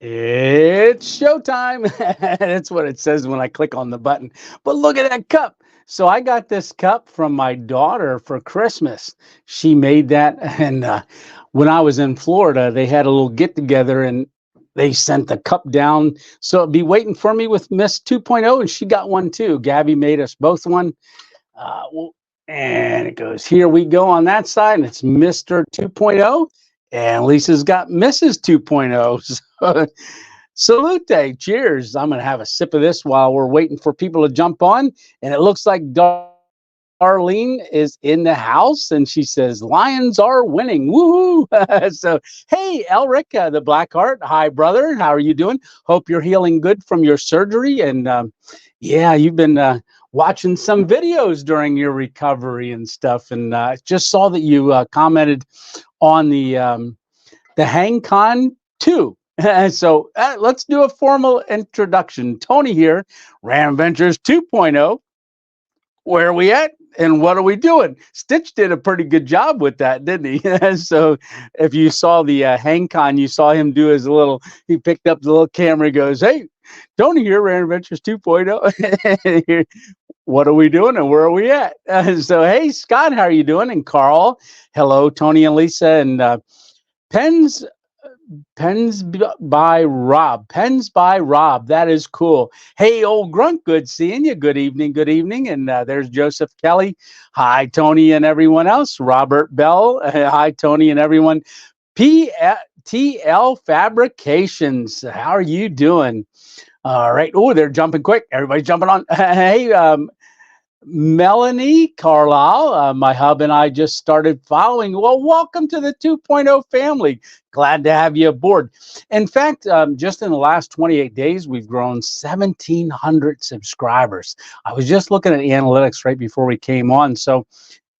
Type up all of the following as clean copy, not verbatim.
It's showtime. That's what it says when I click on the button. But look at that cup. So I got this cup from my daughter for Christmas. She made that, and when I was in Florida, they had a little get together, and they sent the cup down. So it'd be waiting for me with Miss 2.0, and she got one too. Gabby made us both one. Well, and it goes, here we go on that side, and it's Mr. 2.0, and Lisa's got Mrs. 2.0. So, salute, cheers. I'm going to have a sip of this while we're waiting for people to jump on. And it looks like Darlene is in the house, and she says, Lions are winning. Woohoo. So, hey, Elric, the Blackheart. Hi, brother. How are you doing? Hope you're healing good from your surgery. And yeah, you've been watching some videos during your recovery and stuff. And just saw that you commented on the HangCon 2. So let's do a formal introduction. Tony here, Random Ventures 2.0. Where are we at? And what are we doing? Stitch did a pretty good job with that, didn't he? So if you saw the HangCon, you saw him do his little, he picked up the little camera, he goes, hey, Tony here, Random Ventures 2.0. What are we doing and where are we at? So, hey, Scott, how are you doing? And Carl, hello, Tony and Lisa, and Pens by Rob. Pens by Rob. That is cool. Hey, old grunt, good seeing you. Good evening. Good evening. And there's Joseph Kelly. Hi, Tony and everyone else. Robert Bell. Hi, Tony and everyone. PTL Fabrications. How are you doing? All right. Oh, they're jumping quick. Everybody's jumping on. Hey, Melanie Carlisle, my hub and I just started following. Well, welcome to the 2.0 family. Glad to have you aboard. In fact, just in the last 28 days, we've grown 1,700 subscribers. I was just looking at analytics right before we came on. So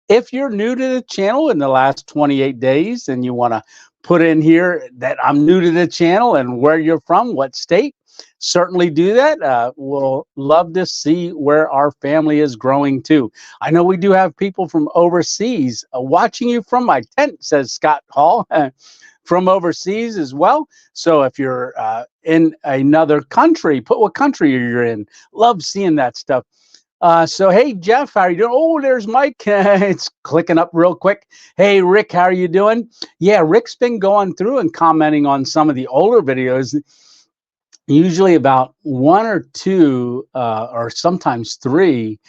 if you're new to the channel in the last 28 days and you want to put in here that I'm new to the channel and where you're from, what state, certainly do that. We'll love to see where our family is growing to. I know we do have people from overseas watching you from my tent, says Scott Hall, from overseas as well. So if you're in another country, put what country you're in. Love seeing that stuff. So, hey, Jeff, how are you doing? Oh, there's Mike. It's clicking up real quick. Hey, Rick, how are you doing? Yeah, Rick's been going through and commenting on some of the older videos. Usually about one or two or sometimes three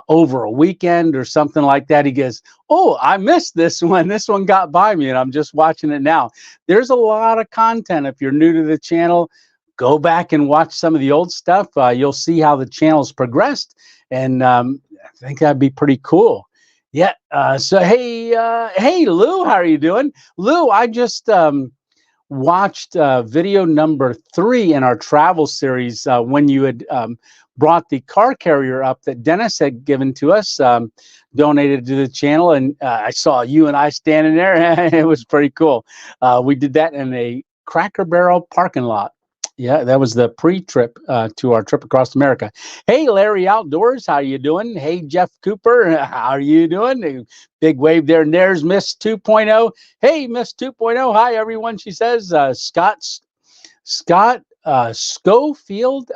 over a weekend or something like that. He goes, oh, I missed this one. This one got by me and I'm just watching it now. There's a lot of content. If you're new to the channel, go back and watch some of the old stuff. You'll see how the channel's progressed. And I think that'd be pretty cool. Yeah. So, hey, Lou, how are you doing? Lou, I just watched video number 3 in our travel series when you had brought the car carrier up that Dennis had given to us, donated to the channel, and I saw you and I standing there. It was pretty cool. We did that in a Cracker Barrel parking lot. Yeah, that was the pre-trip to our trip across America. Hey, Larry Outdoors, how you doing? Hey, Jeff Cooper, how are you doing? Big wave there. And there's Miss 2.0. Hey, Miss 2.0. Hi, everyone, she says. Scott Schofield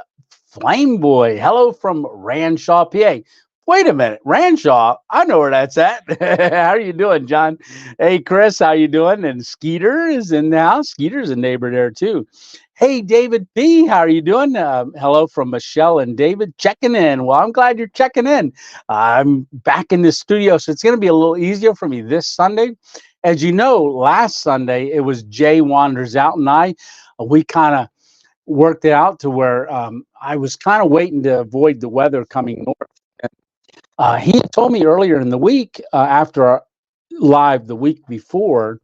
Flameboy. Hello from Ranshaw, PA. Wait a minute, Ranshaw. I know where that's at. How are you doing, John? Hey, Chris, how you doing? And Skeeter is in the house. Skeeter's a neighbor there, too. Hey, David P., how are you doing? Hello from Michelle and David, checking in. Well, I'm glad you're checking in. I'm back in the studio, so it's going to be a little easier for me this Sunday. As you know, last Sunday, it was Jay Wanders Out, and we kind of worked it out to where I was kind of waiting to avoid the weather coming north. He had told me earlier in the week, after our live the week before,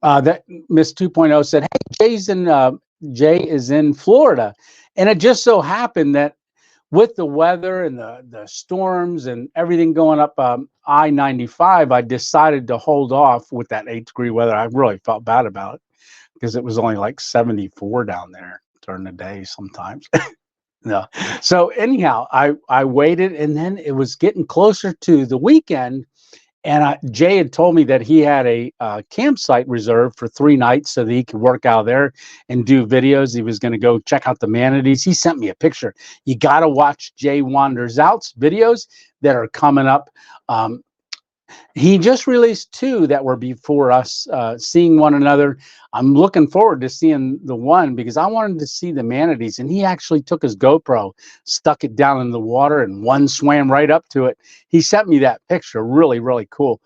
that Miss 2.0 said, hey, Jay is in Florida. And it just so happened that with the weather and the storms and everything going up I-95, I decided to hold off with that 8-degree weather. I really felt bad about it because it was only like 74 down there during the day sometimes. No. So anyhow, I waited, and then it was getting closer to the weekend, And Jay had told me that he had a campsite reserved for 3 nights so that he could work out there and do videos. He was going to go check out the manatees. He sent me a picture. You got to watch Jay Wanders Out's videos that are coming up. He just released 2 that were before us, Seeing One Another. I'm looking forward to seeing the one because I wanted to see the manatees, and he actually took his GoPro, stuck it down in the water, and one swam right up to it. He sent me that picture. Really, really cool.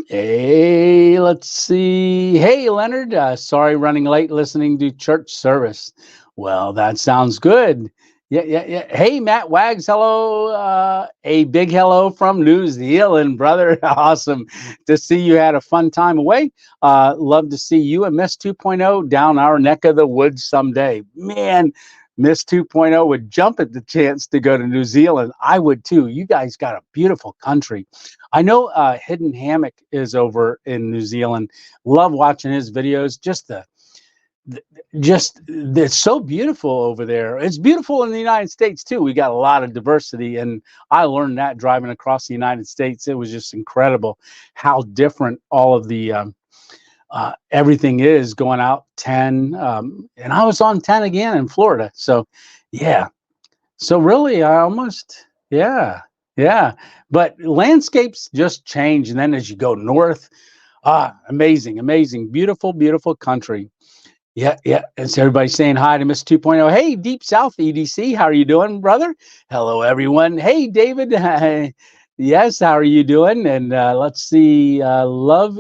Hey, let's see. Hey, Leonard. Sorry, running late listening to church service. Well, that sounds good. Yeah. Hey, Matt Wags. Hello. A big hello from New Zealand, brother. Awesome to see you had a fun time away. Love to see you and Miss 2.0 down our neck of the woods someday. Man, Miss 2.0 would jump at the chance to go to New Zealand. I would too. You guys got a beautiful country. I know Hidden Hammock is over in New Zealand. Love watching his videos. It's so beautiful over there. It's beautiful in the United States too. We got a lot of diversity, and I learned that driving across the United States. It was just incredible how different all of the everything is. Going out 10, and I was on 10 again in Florida. So yeah, so really I almost, yeah. But landscapes just change, and then as you go north, amazing, beautiful country. Yeah. It's everybody saying hi to Miss 2.0. Hey, Deep South EDC, how are you doing, brother? Hello, everyone. Hey, David. Yes, how are you doing? And let's see. Love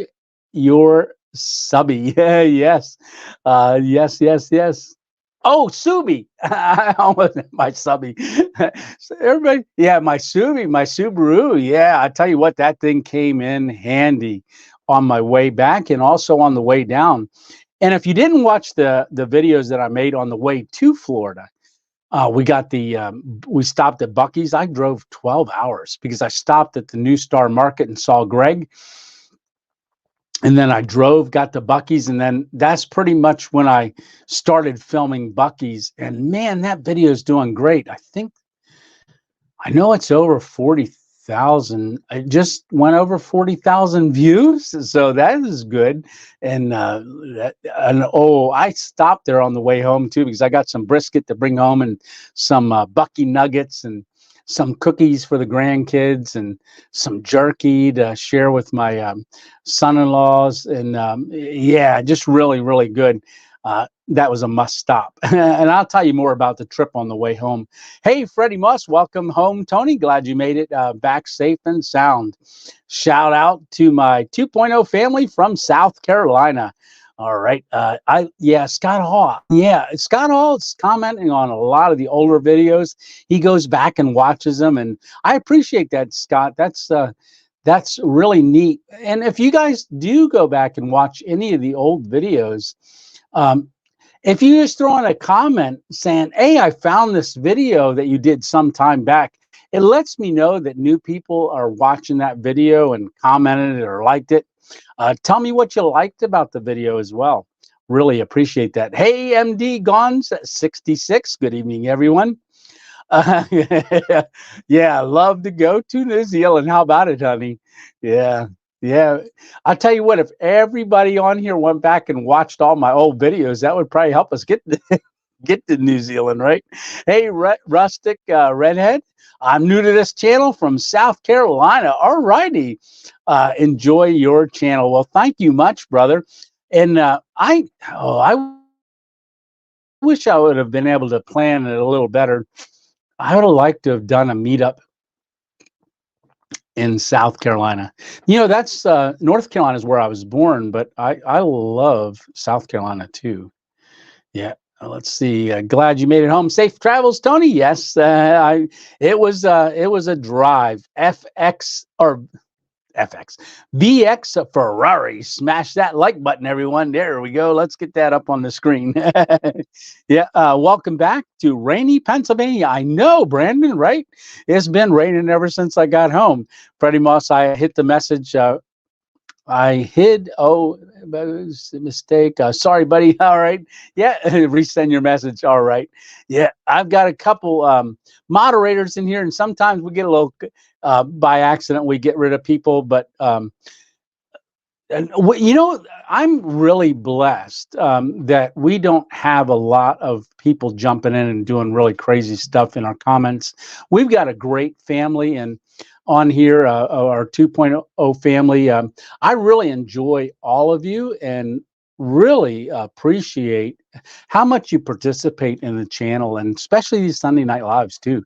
your subby. Yes. Yes. Oh, Subi. I almost my subby. So everybody, yeah, my Subaru. Yeah, I tell you what, that thing came in handy on my way back and also on the way down. And if you didn't watch the videos that I made on the way to Florida, we stopped at Buc-ee's. I drove 12 hours because I stopped at the New Star Market and saw Greg. And then I got to Buc-ee's, and then that's pretty much when I started filming Buc-ee's. And man, that video is doing great. I know it's over 40,000. It just went over 40,000 views, so that is good. And I stopped there on the way home too because I got some brisket to bring home and some Buc-ee nuggets and some cookies for the grandkids and some jerky to share with my son-in-laws. And yeah, just really good. That was a must stop. And I'll tell you more about the trip on the way home. Hey, Freddie Moss, welcome home, Tony. Glad you made it back safe and sound. Shout out to my 2.0 family from South Carolina. All right. Scott Hall. Yeah, Scott Hall is commenting on a lot of the older videos. He goes back and watches them, and I appreciate that, Scott. That's really neat. And if you guys do go back and watch any of the old videos, if you just throw in a comment saying, hey, I found this video that you did some time back, it lets me know that new people are watching that video and commented it or liked it. Tell me what you liked about the video as well. Really appreciate that. Hey, MD Gons 66. Good evening, everyone. Yeah, love to go to New Zealand. How about it, honey? Yeah. I'll tell you what, if everybody on here went back and watched all my old videos, that would probably help us get to New Zealand, right? Hey, Rustic Redhead. I'm new to this channel from South Carolina. All righty. Enjoy your channel. Well, thank you much, brother. And I wish I would have been able to plan it a little better. I would have liked to have done a meetup in South Carolina. You know, that's North Carolina is where I was born, but I love South Carolina too. Yeah. Let's see. Glad you made it home. Safe travels, Tony. Yes, it was a drive. VX Ferrari. Smash that like button, everyone. There we go. Let's get that up on the screen. Yeah. Welcome back to rainy Pennsylvania. I know, Brandon, right? It's been raining ever since I got home. Freddie Moss, I hid the message. It's a mistake. Sorry, buddy. All right. Yeah. Resend your message. All right. Yeah. I've got a couple moderators in here, and sometimes we get a little by accident, we get rid of people, but and you know, I'm really blessed that we don't have a lot of people jumping in and doing really crazy stuff in our comments. We've got a great family and on here, our 2.0 family. I really enjoy all of you and really appreciate how much you participate in the channel, and especially these Sunday night lives too.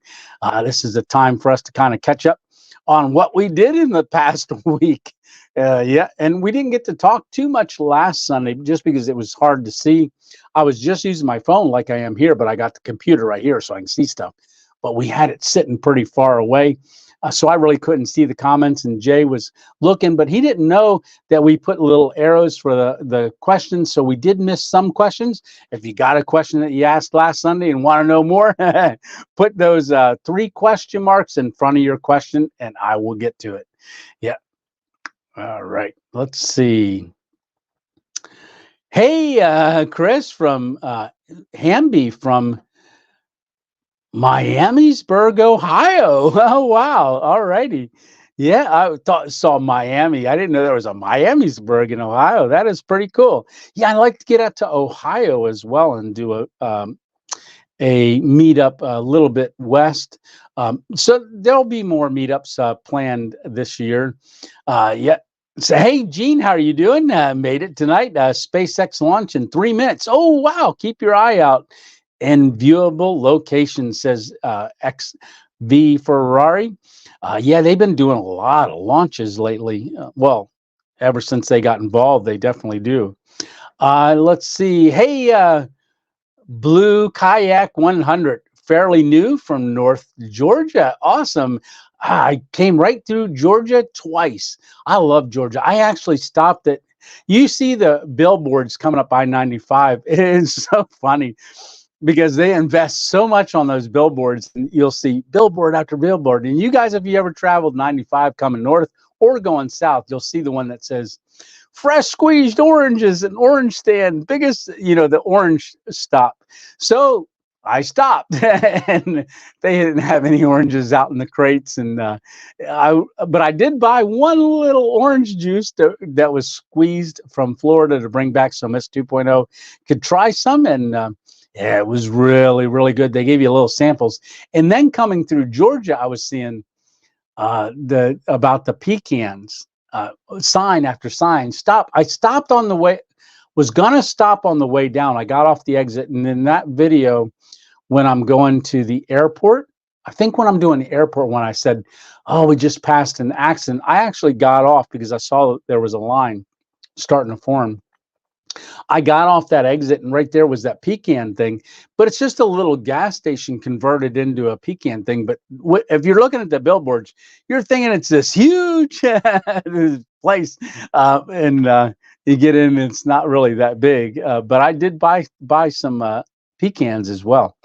This is a time for us to kind of catch up on what we did in the past week. Yeah, and we didn't get to talk too much last Sunday just because it was hard to see. I was just using my phone like I am here, but I got the computer right here so I can see stuff. But we had it sitting pretty far away, so I really couldn't see the comments. And Jay was looking, but he didn't know that we put little arrows for the questions, so we did miss some questions. If you got a question that you asked last Sunday and want to know more, put those 3 question marks in front of your question, and I will get to it. Yeah. All right, let's see. Hey, Chris from Hamby from Miamisburg, Ohio. Oh, wow. All righty. Yeah, saw Miami. I didn't know there was a Miamisburg in Ohio. That is pretty cool. Yeah, I'd like to get out to Ohio as well and do a meetup a little bit west. So there'll be more meetups planned this year. Yeah. So, hey, Gene, how are you doing? Made it tonight. SpaceX launch in 3 minutes. Oh, wow. Keep your eye out. And viewable location, says XV Ferrari. Yeah, they've been doing a lot of launches lately. Well, ever since they got involved, they definitely do. Let's see. Hey, Blue Kayak 100, fairly new from North Georgia. Awesome. I came right through Georgia twice. I love Georgia. I actually stopped at, you see the billboards coming up I-95. It is so funny because they invest so much on those billboards, and you'll see billboard after billboard. And you guys, if you ever traveled 95 coming north or going south, you'll see the one that says fresh squeezed oranges, an orange stand, biggest, the orange stop. So I stopped and they didn't have any oranges out in the crates. And but I did buy one little orange juice that was squeezed from Florida to bring back so Miss 2.0 could try some. And yeah, it was really, really good. They gave you little samples. And then coming through Georgia, I was seeing about the pecans. Sign after sign. I stopped on the way, was gonna stop on the way down. I got off the exit, and in that video, when I'm going to the airport, I think when I'm doing the airport, when I said, oh, we just passed an accident, I actually got off because I saw that there was a line starting to form. I got off that exit, and right there was that pecan thing, but it's just a little gas station converted into a pecan thing. But if you're looking at the billboards, you're thinking it's this huge place, and you get in, and it's not really that big. But I did buy some pecans as well.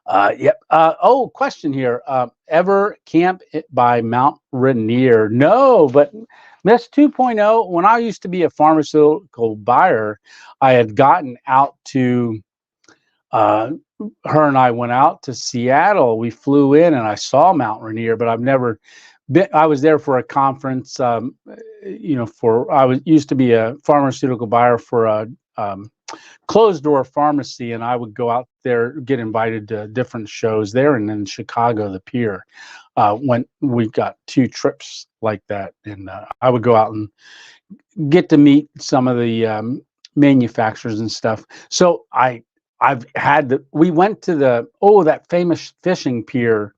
Yep. Oh, question here. Ever camp by Mount Rainier? No, but Miss 2.0, when I used to be a pharmaceutical buyer, I had gotten out to, her and I went out to Seattle. We flew in and I saw Mount Rainier, but I've never been. I was there for a conference, used to be a pharmaceutical buyer for a closed door pharmacy, and I would go out there, get invited to different shows there, and in Chicago, the Pier, when we got 2 trips like that, and I would go out and get to meet some of the manufacturers and stuff. So we went to that famous fishing pier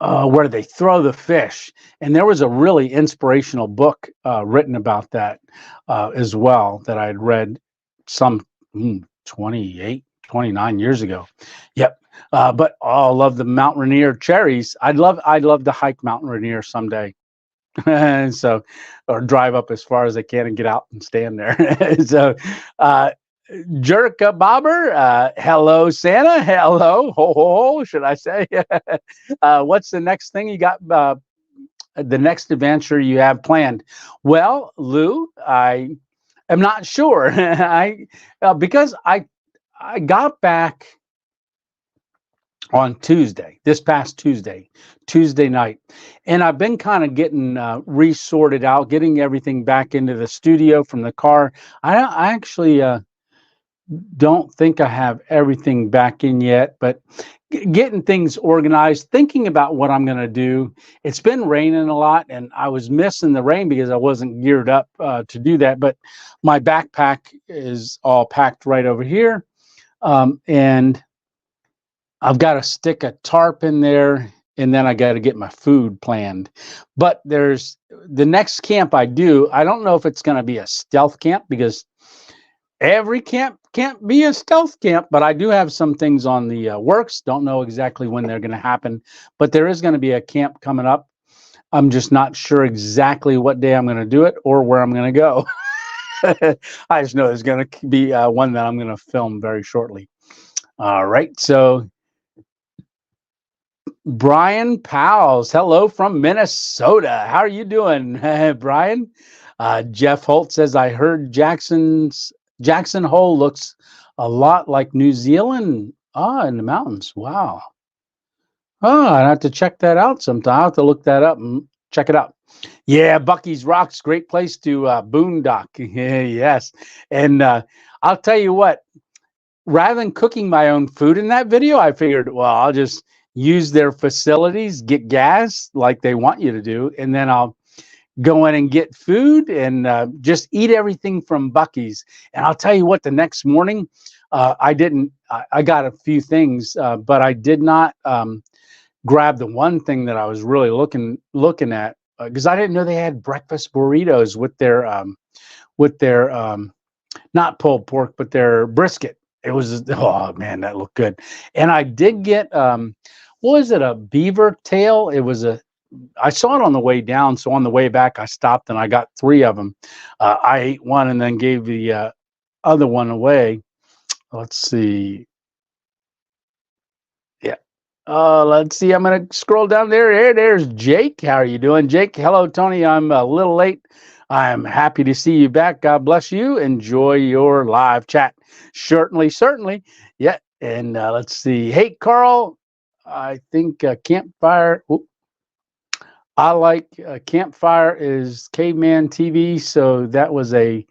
where they throw the fish, and there was a really inspirational book written about that as well that I had read some 28, 29 years ago. Yep. But I love the Mount Rainier cherries. I'd love to hike Mount Rainier someday. And so, or drive up as far as I can and get out and stand there. So, Jerka Bobber, hello, Santa. Hello, ho, ho, ho, should I say? What's the next thing you got? The next adventure you have planned? Well, Lou, am not sure. Because I got back on Tuesday, this past Tuesday night, and I've been kind of getting resorted out, getting everything back into the studio from the car. I actually don't think I have everything back in yet, but getting things organized, thinking about what I'm going to do. It's been raining a lot, and I was missing the rain because I wasn't geared up to do that. But my backpack is all packed right over here, and I've got to stick a tarp in there, and then I got to get my food planned. But there's the next camp I do. I don't know if it's going to be a stealth camp, because every camp can't be a stealth camp, but I do have some things on the works. Don't know exactly when they're going to happen, but there is going to be a camp coming up. I'm just not sure exactly what day I'm going to do it or where I'm going to go. I just know there's going to be one that I'm going to film very shortly. All right. So Brian Powles, hello from Minnesota. How are you doing, Brian? Jeff Holt says, I heard Jackson Hole looks a lot like New Zealand. In the mountains. Wow. I have to check that out sometime. I have to look that up and check it out. Yeah, Bucky's Rocks, great place to boondock. Yes. And I'll tell you what, rather than cooking my own food in that video, I figured, well, I'll just use their facilities, get gas like they want you to do, and then I'll go in and get food and just eat everything from Bucky's. And I'll tell you what, the next morning, I got a few things, but I did not grab the one thing that I was really looking at, because I didn't know they had breakfast burritos with their not pulled pork, but their brisket. It was, oh man, that looked good. And I did get, what was it, a beaver tail? I saw it on the way down, so on the way back, I stopped and I got 3 of them. I ate one and then gave the other one away. Let's see. Yeah. Let's see. I'm going to scroll down there. There's Jake. How are you doing, Jake? Hello, Tony. I'm a little late. I'm happy to see you back. God bless you. Enjoy your live chat. Certainly. Yeah. And let's see. Hey, Carl. I think Campfire. I like Campfire is Caveman TV. So that was a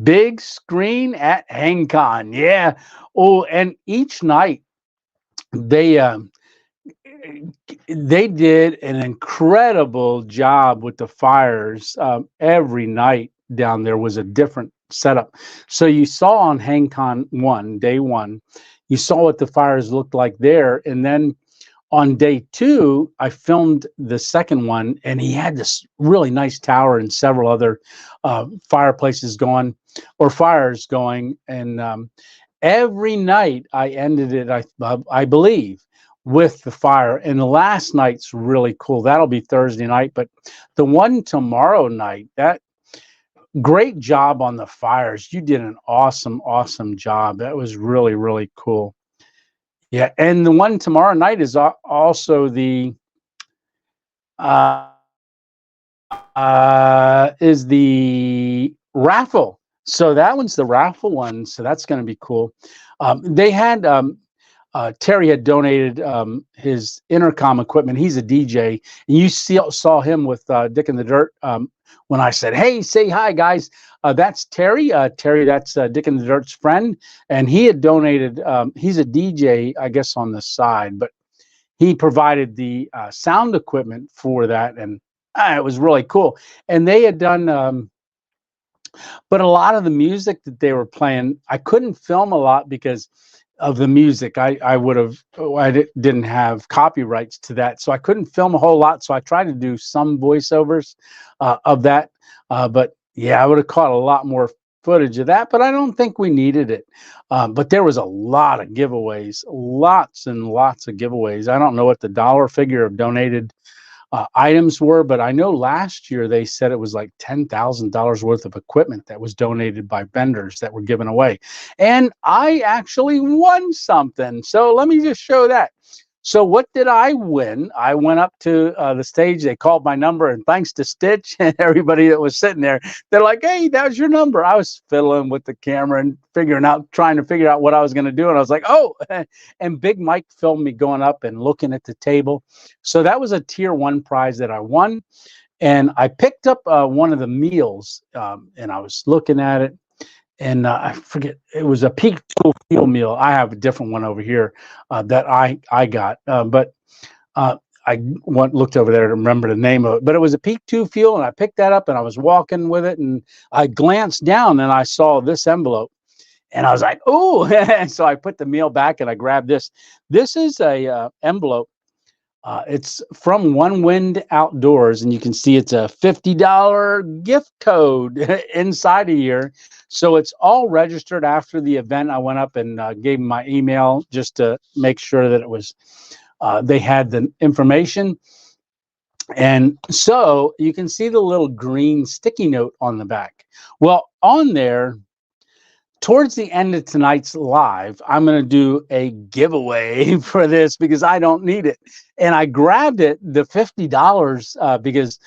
big screen at HangCon. Yeah. Oh, and each night they did an incredible job with the fires. Every night down there was a different setup. So you saw on HangCon day one, you saw what the fires looked like there. And then on day 2, I filmed the second one, and he had this really nice tower and several other fireplaces going, or fires going. And every night I ended it, I believe, with the fire. And the last night's really cool. That'll be Thursday night. But the one tomorrow night, that great job on the fires. You did an awesome job. That was really, really cool. Yeah, and the one tomorrow night is also the raffle. So that one's the raffle one. So that's going to be cool. They had Terry had donated his intercom equipment. He's a DJ, and you saw him with Dick in the Dirt when I said, "Hey, say hi, guys." That's Terry. Terry, that's Dick in the Dirt's friend, and he had donated. He's a DJ, I guess, on the side, but he provided the sound equipment for that, and it was really cool. And they had done, but a lot of the music that they were playing, I couldn't film a lot because of the music. I didn't have copyrights to that, so I couldn't film a whole lot. So I tried to do some voiceovers of that, but yeah, I would have caught a lot more footage of that, but I don't think we needed it. But there was a lot of giveaways, lots and lots of giveaways. I don't know what the dollar figure of donated items were, but I know last year they said it was like $10,000 worth of equipment that was donated by vendors that were given away. And I actually won something. So let me just show that. So what did I win? I went up to the stage. They called my number, and thanks to Stitch and everybody that was sitting there, they're like, "Hey, that was your number." I was fiddling with the camera and trying to figure out what I was going to do. And I was like, "Oh," and Big Mike filmed me going up and looking at the table. So that was a tier 1 prize that I won. And I picked up one of the meals, and I was looking at it, and I forget, it was a peak tool field meal. I have a different one over here that I got, but I looked over there to remember the name of it. But it was a peak 2 fuel, and I picked that up, and I was walking with it, and I glanced down, and I saw this envelope, and I was like, "Oh!" And so I put the meal back, and I grabbed this. This is a envelope. It's from ONEWIND Outdoors, and you can see it's a $50 gift code inside of here. So it's all registered. After the event, I went up and gave them my email just to make sure that it was they had the information. And so you can see the little green sticky note on the back. Well, on there, towards the end of tonight's live, I'm going to do a giveaway for this because I don't need it. And I grabbed it, the $50, because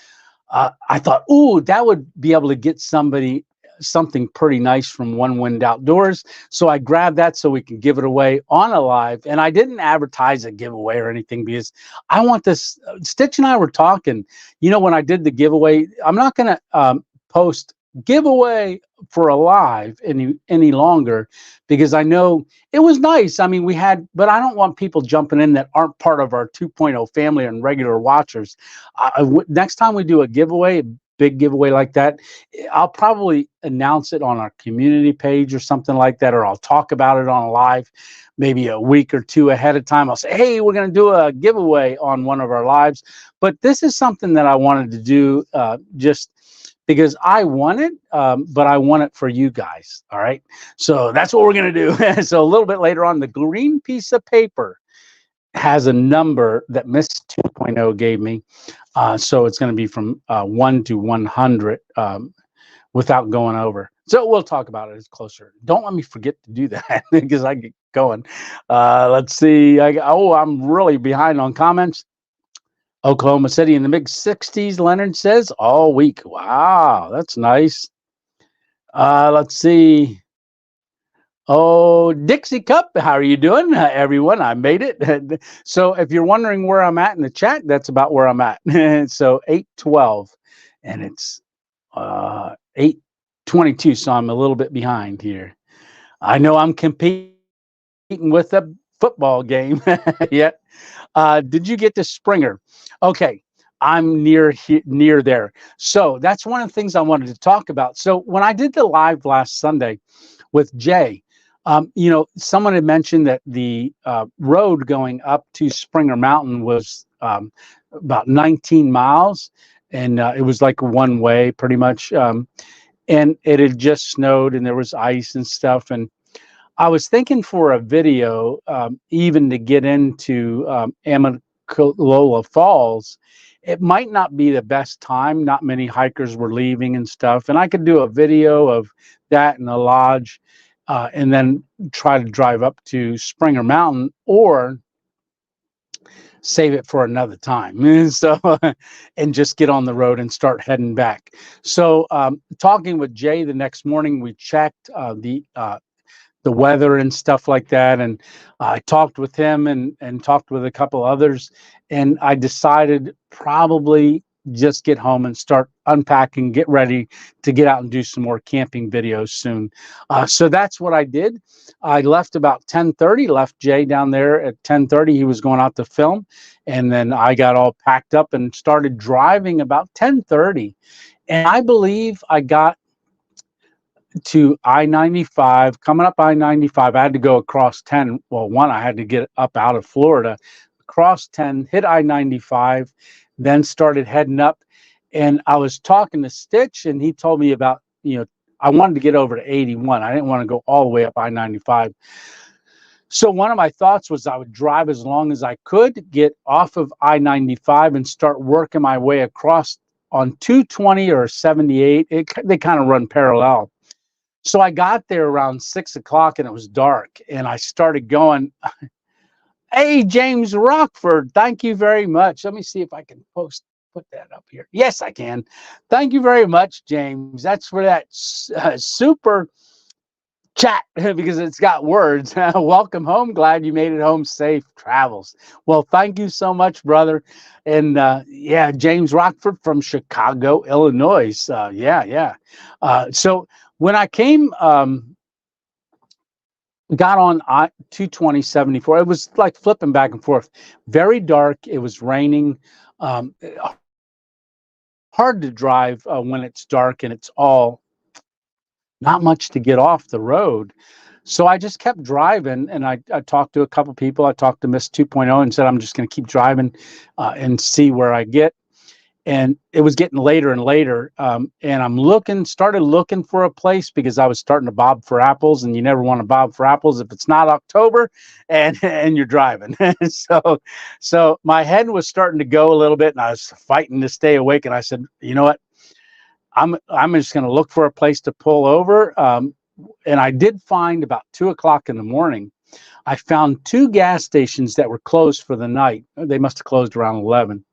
I thought, ooh, that would be able to get somebody something pretty nice from ONEWIND Outdoors. So I grabbed that so we can give it away on a live. And I didn't advertise a giveaway or anything because I want this. Stitch and I were talking, when I did the giveaway, I'm not going to post giveaway for a live any longer, because I know it was nice. I mean, but I don't want people jumping in that aren't part of our 2.0 family and regular watchers. Next time we do a giveaway, big giveaway like that, I'll probably announce it on our community page or something like that, or I'll talk about it on a live maybe a week or two ahead of time. I'll say, "Hey, we're going to do a giveaway on one of our lives." But this is something that I wanted to do just because I want it, but I want it for you guys. All right. So that's what we're going to do. So a little bit later on, the green piece of paper has a number that Miss 2.0 gave me. So it's going to be from 1 to 100 without going over. So we'll talk about it as closer. Don't let me forget to do that because I get going. Let's see. I'm really behind on comments. Oklahoma City in the mid 60s, Leonard says, all week. Wow, that's nice. Let's see. Oh, Dixie Cup, how are you doing, everyone? I made it. So if you're wondering where I'm at in the chat, that's about where I'm at. So 8:12, and it's 8:22, so I'm a little bit behind here. I know I'm competing with a football game yet. Did you get to Springer? Okay, I'm near there. So that's one of the things I wanted to talk about. So when I did the live last Sunday with Jay, someone had mentioned that the road going up to Springer Mountain was about 19 miles, and it was like one way pretty much. And it had just snowed, and there was ice and stuff. And I was thinking for a video, even to get into Amicalola Falls, it might not be the best time. Not many hikers were leaving and stuff. And I could do a video of that in the lodge, and then try to drive up to Springer Mountain, or save it for another time. So, and just get on the road and start heading back. So, talking with Jay the next morning, we checked the weather and stuff like that. And I talked with him and talked with a couple others, and I decided probably just get home and start unpacking, get ready to get out and do some more camping videos soon. So that's what I did. I left about 10:30, left Jay down there at 10:30. He was going out to film. And then I got all packed up and started driving about 10:30. And I believe I got to I-95, coming up I-95. I had to go across 10. Well, one, I had to get up out of Florida, across 10, hit I-95, then started heading up. And I was talking to Stitch, and he told me about, I wanted to get over to 81. I didn't want to go all the way up I-95. So one of my thoughts was I would drive as long as I could, get off of I-95 and start working my way across on 220 or 78. They kind of run parallel. So I got there around 6 o'clock, and it was dark, and I started going. Hey, James Rockford, thank you very much. Let me see if I can put that up here. Yes, I can. Thank you very much, James. That's for that super chat because it's got words. Welcome home. Glad you made it home safe travels. Well, thank you so much, brother. And yeah, James Rockford from Chicago, Illinois. Yeah. So when I came, got on 220/74, it was like flipping back and forth. Very dark. It was raining. Um, Hard to drive when it's dark and it's all not much to get off the road. So I just kept driving, and I talked to a couple people. I talked to Miss 2.0 and said, I'm just going to keep driving and see where I get. And it was getting later and later. And started looking for a place because I was starting to bob for apples, and you never want to bob for apples if it's not October and you're driving. So my head was starting to go a little bit, and I was fighting to stay awake. And I said, you know what? I'm just going to look for a place to pull over. And I did find about 2 o'clock in the morning, I found two gas stations that were closed for the night. They must have closed around 11.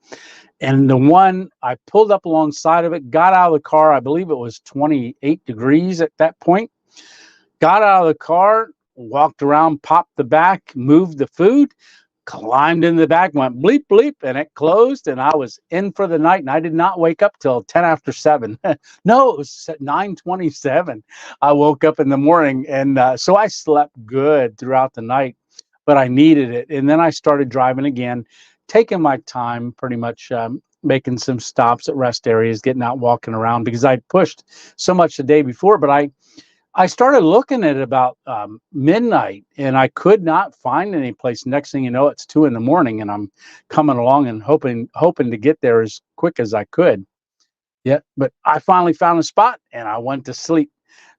And the one I pulled up alongside of it, got out of the car. I believe it was 28 degrees at that point. Got out of the car, walked around, popped the back, moved the food, climbed in the back, went bleep, bleep, and it closed. And I was in for the night. And I did not wake up till 10 after 7. No, it was at 9:27. I woke up in the morning. And so I slept good throughout the night, but I needed it. And then I started driving again, taking my time, pretty much making some stops at rest areas, getting out, walking around because I'd pushed so much the day before. But I started looking at about midnight, and I could not find any place. Next thing you know, it's 2 in the morning, and I'm coming along and hoping to get there as quick as I could. Yeah, but I finally found a spot, and I went to sleep.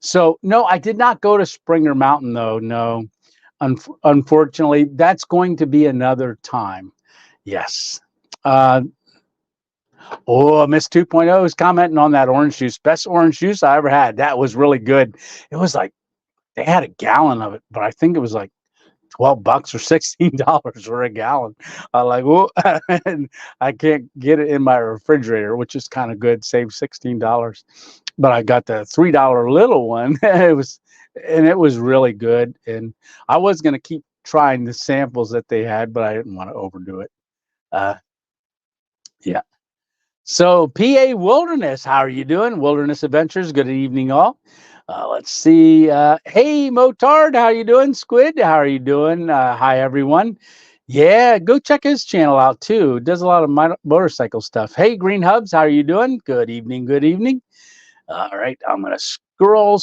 So no, I did not go to Springer Mountain, though. No, unfortunately, that's going to be another time. Yes. Oh, Miss 2.0 is commenting on that orange juice. Best orange juice I ever had. That was really good. It was like they had a gallon of it, but I think it was like $12 or $16 for a gallon. I like, whoa, and I can't get it in my refrigerator, which is kind of good. Save $16, but I got the $3 little one. It was really good. And I was going to keep trying the samples that they had, but I didn't want to overdo it. Uh, yeah. So, PA Wilderness, how are you doing? Wilderness Adventures, good evening, all. Let's see. Hey, Motard, how you doing? Squid, how are you doing? Hi, everyone. Yeah, go check his channel out, too. Does a lot of motorcycle stuff. Hey, Green Hubs, how are you doing? Good evening, good evening. All right, I'm going to scroll.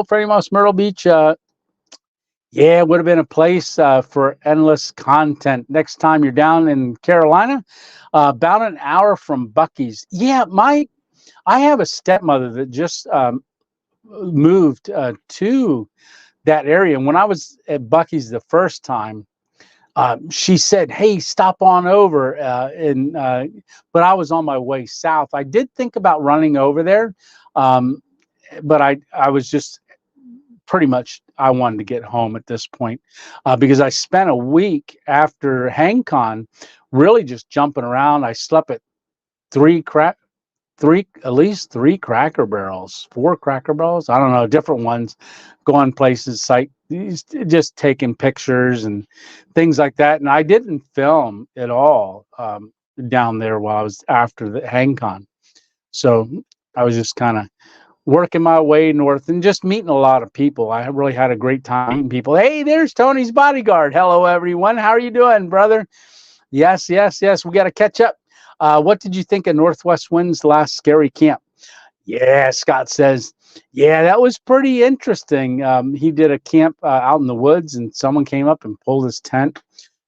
Freddie Moss, Myrtle Beach. Yeah, it would have been a place for endless content. Next time you're down in Carolina, about an hour from Bucky's. Yeah, I have a stepmother that just moved to that area. And when I was at Bucky's the first time, she said, "Hey, stop on over." But I was on my way south. I did think about running over there, but I was just pretty much I wanted to get home at this point because I spent a week after HangCon really just jumping around. I slept at at least three Cracker Barrels, four Cracker Barrels. I don't know, different ones, going places, just taking pictures and things like that. And I didn't film at all down there while I was after the HangCon. So I was just kind of working my way north and just meeting a lot of people. I really had a great time meeting people. Hey, there's Tony's bodyguard. Hello, everyone. How are you doing, brother? Yes. We got to catch up. What did you think of Northwest Wind's last scary camp? Yeah, Scott says, yeah, that was pretty interesting. He did a camp out in the woods, and someone came up and pulled his tent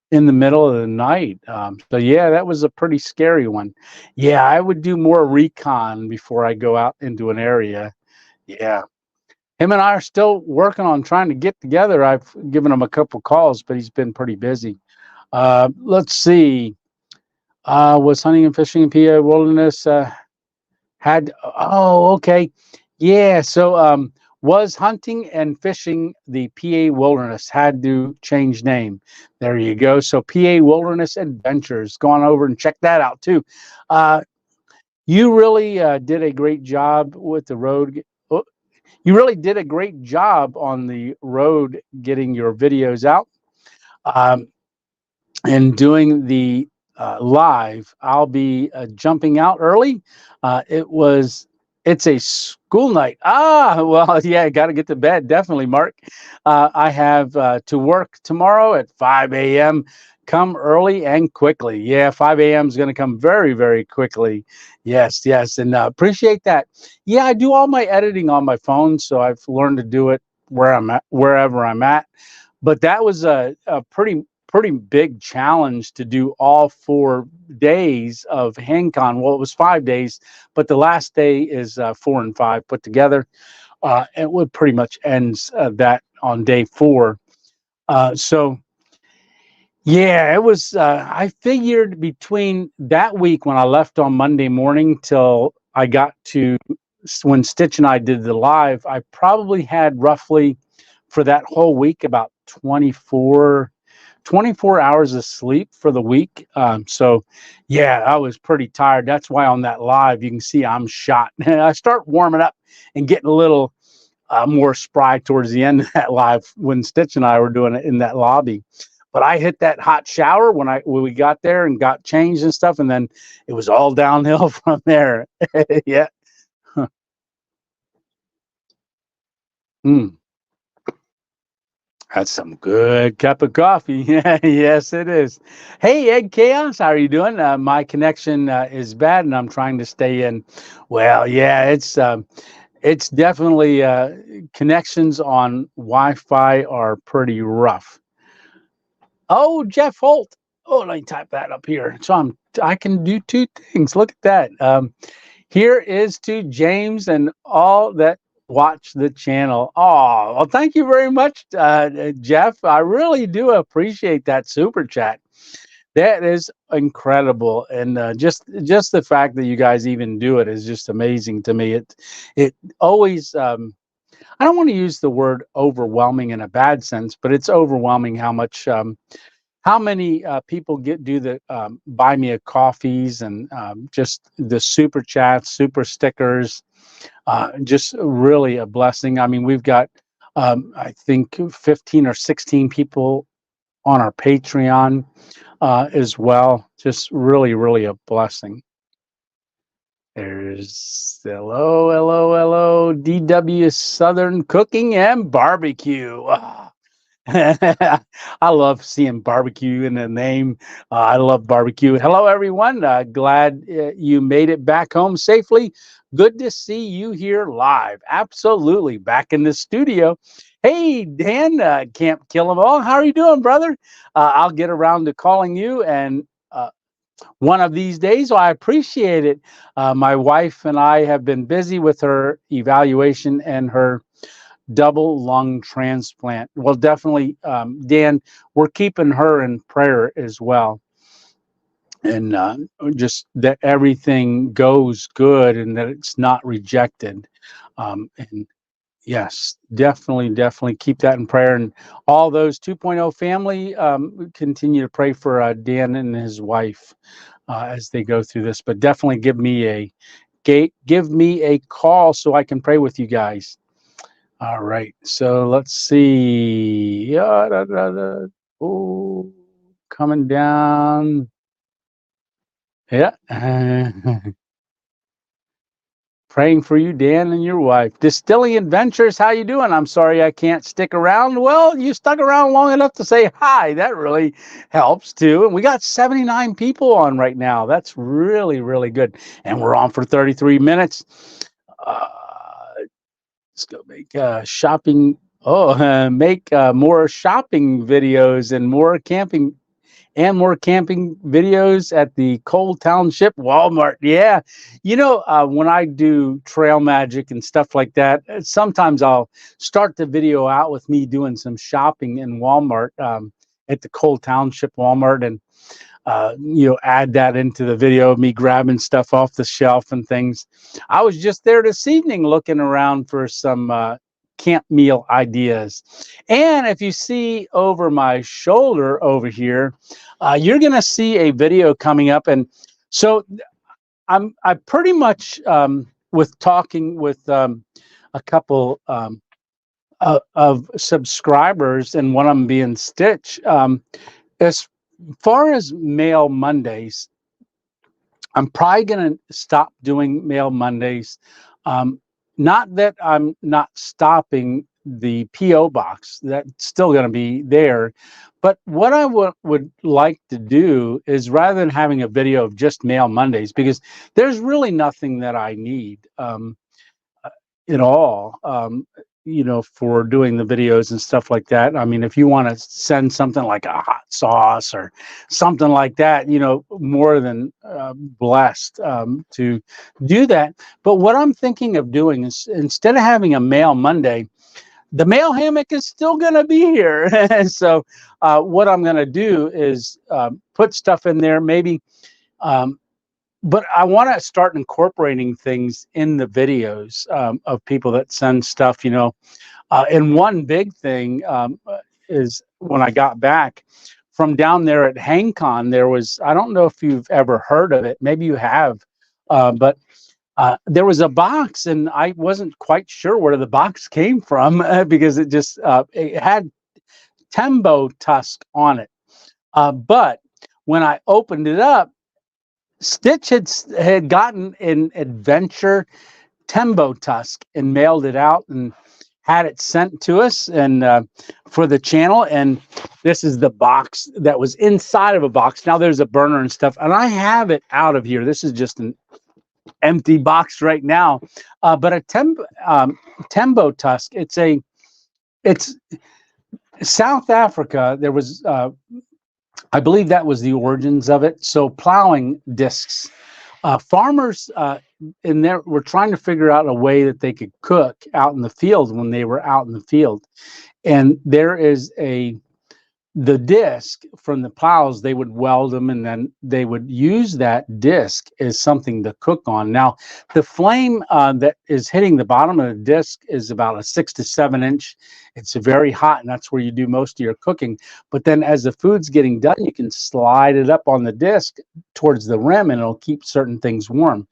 in the middle of the night. So yeah, that was a pretty scary one. Yeah, I would do more recon before I go out into an area. Yeah. Him and I are still working on trying to get together. I've given him a couple calls, but he's been pretty busy. Let's see. Was hunting and fishing in PA Wilderness okay. Yeah, so Was hunting and fishing the PA Wilderness. Had to change name. There you go. So PA Wilderness Adventures. Go on over and check that out too. Uh, you really did a great job with the road. Oh, you really did a great job on the road getting your videos out. Um, and doing the live. I'll be jumping out early. It's a school night. Ah, well, yeah, got to get to bed. Definitely, Mark. I have to work tomorrow at 5 a.m. Come early and quickly. Yeah, 5 a.m. is going to come very, very quickly. Yes, yes. And appreciate that. Yeah, I do all my editing on my phone. So I've learned to do it where I'm at, wherever I'm at. But that was a pretty big challenge to do all 4 days of HangCon. Well, it was 5 days, but the last day is 4 and 5 put together. It would pretty much ends that on day 4. So yeah, it was. I figured between that week when I left on Monday morning till I got to when Stitch and I did the live, I probably had roughly for that whole week about 24 hours of sleep for the week. So yeah, I was pretty tired. That's why on that live, you can see I'm shot. I start warming up and getting a little more spry towards the end of that live when Stitch and I were doing it in that lobby. But I hit that hot shower when we got there and got changed and stuff, and then it was all downhill from there. Yeah. Mm. That's some good cup of coffee. Yeah, yes, it is. Hey, Egg Chaos, how are you doing? My connection is bad, and I'm trying to stay in. Well, yeah, it's definitely connections on Wi-Fi are pretty rough. Oh, Jeff Holt. Oh, let me type that up here. So I can do 2 things. Look at that. Here is to James and all that watch the channel. Oh, well, thank you very much, Jeff. I really do appreciate that super chat. That is incredible, and just the fact that you guys even do it is just amazing to me. It always. I don't want to use the word overwhelming in a bad sense, but it's overwhelming how many people do the buy me a coffees and just the super chats, super stickers, just really a blessing. I mean, we've got I think 15 or 16 people on our Patreon as well. Just really, really a blessing. There's hello, DW Southern Cooking and Barbecue. I love seeing barbecue in the name. I love barbecue. Hello, everyone. Glad you made it back home safely. Good to see you here live. Absolutely. Back in the studio. Hey, Dan, Camp Kill 'em All. How are you doing, brother? I'll get around to calling you and one of these days. So I appreciate it. My wife and I have been busy with her evaluation and her double lung transplant. Well, definitely, Dan, we're keeping her in prayer as well. And just that everything goes good and that it's not rejected. And yes, definitely keep that in prayer. And all those 2.0 family continue to pray for Dan and his wife as they go through this. But definitely give me a call so I can pray with you guys. All right, so let's see. Oh, coming down. Yeah. Praying for you, Dan, and your wife. Distilling Adventures, how you doing? I'm sorry I can't stick around. Well, you stuck around long enough to say hi. That really helps too. And we got 79 people on right now. That's really, really good. And we're on for 33 minutes. Let's go make shopping. Oh, make more shopping videos and more camping videos at the Cole Township Walmart. Yeah. When I do trail magic and stuff like that, sometimes I'll start the video out with me doing some shopping in Walmart at the Cole Township Walmart and add that into the video of me grabbing stuff off the shelf and things. I was just there this evening looking around for some camp meal ideas. And if you see over my shoulder over here, you're going to see a video coming up. And so I pretty much with talking with a couple of subscribers, and one of them being Stitch. As far as Mail Mondays, I'm probably going to stop doing Mail Mondays. Not that I'm not stopping the P.O. box, that's still going to be there. But what I would like to do is, rather than having a video of just Mail Mondays, because there's really nothing that I need at all, you know, for doing the videos and stuff like that. I mean, if you want to send something like a hot sauce or something like that, you know, more than blessed to do that. But what I'm thinking of doing is, instead of having a Mail Monday, the mail hammock is still going to be here. And so what I'm going to do is put stuff in there, maybe. But I want to start incorporating things in the videos of people that send stuff, you know. And one big thing is, when I got back from down there at HangCon, there was, I don't know if you've ever heard of it, maybe you have, but there was a box, and I wasn't quite sure where the box came from because it just it had Tembo tusk on it. But when I opened it up, Stitch had gotten an adventure Tembo tusk and mailed it out and had it sent to us, and for the channel. And this is the box that was inside of a box. Now there's a burner and stuff, and I have it out of here. This is just an empty box right now. But a Tembo tusk. It's South Africa. There was. I believe that was the origins of it. So plowing discs, farmers in there were trying to figure out a way that they could cook out in the field when they were out in the field. And there is the disc from the plows, they would weld them, and then they would use that disc as something to cook on. Now, the flame that is hitting the bottom of the disc is about a 6 to 7 inch. It's very hot, and that's where you do most of your cooking. But then as the food's getting done, you can slide it up on the disc towards the rim, and it'll keep certain things warm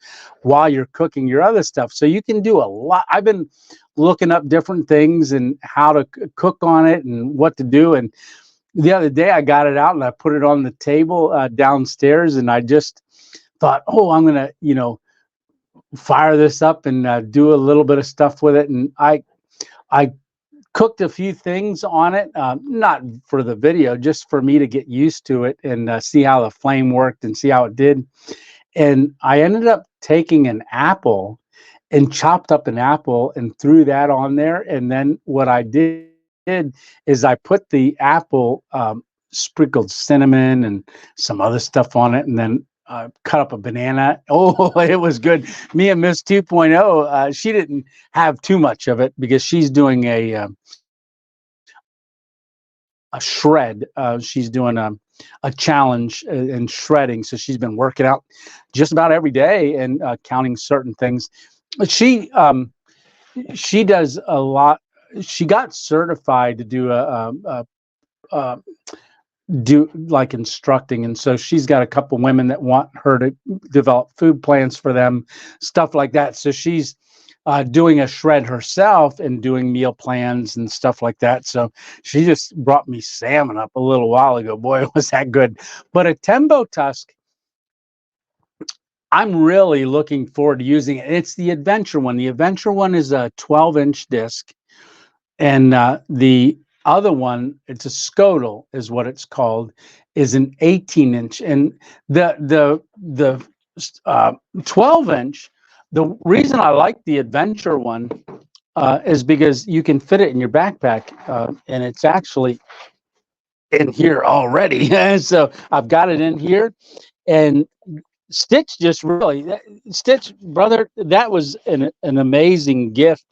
while you're cooking your other stuff. So you can do a lot. I've been looking up different things and how to cook on it and what to do. And the other day I got it out and I put it on the table downstairs, and I just thought, oh, I'm going to, you know, fire this up and do a little bit of stuff with it. And I cooked a few things on it, not for the video, just for me to get used to it and see how the flame worked and see how it did. And I ended up taking an apple and chopped up an apple and threw that on there. And then what I did is I put the apple, sprinkled cinnamon and some other stuff on it, and then cut up a banana. Oh, it was good. Me and Miss 2.0, she didn't have too much of it because she's doing a shred. She's doing a challenge in shredding, so she's been working out just about every day and counting certain things. She does a lot. She got certified to do like instructing, and so she's got a couple women that want her to develop food plans for them, stuff like that. So she's doing a shred herself and doing meal plans and stuff like that. So she just brought me salmon up a little while ago. Boy, was that good. But a Tembo tusk, I'm really looking forward to using it. It's the adventure one. The adventure one is a 12-inch disc. And the other one, it's a Scodel, is what it's called, is an 18-inch. And the 12-inch, the reason I like the adventure one is because you can fit it in your backpack, and it's actually in here already. So I've got it in here, and Stitch just really, Stitch, brother, that was an amazing gift.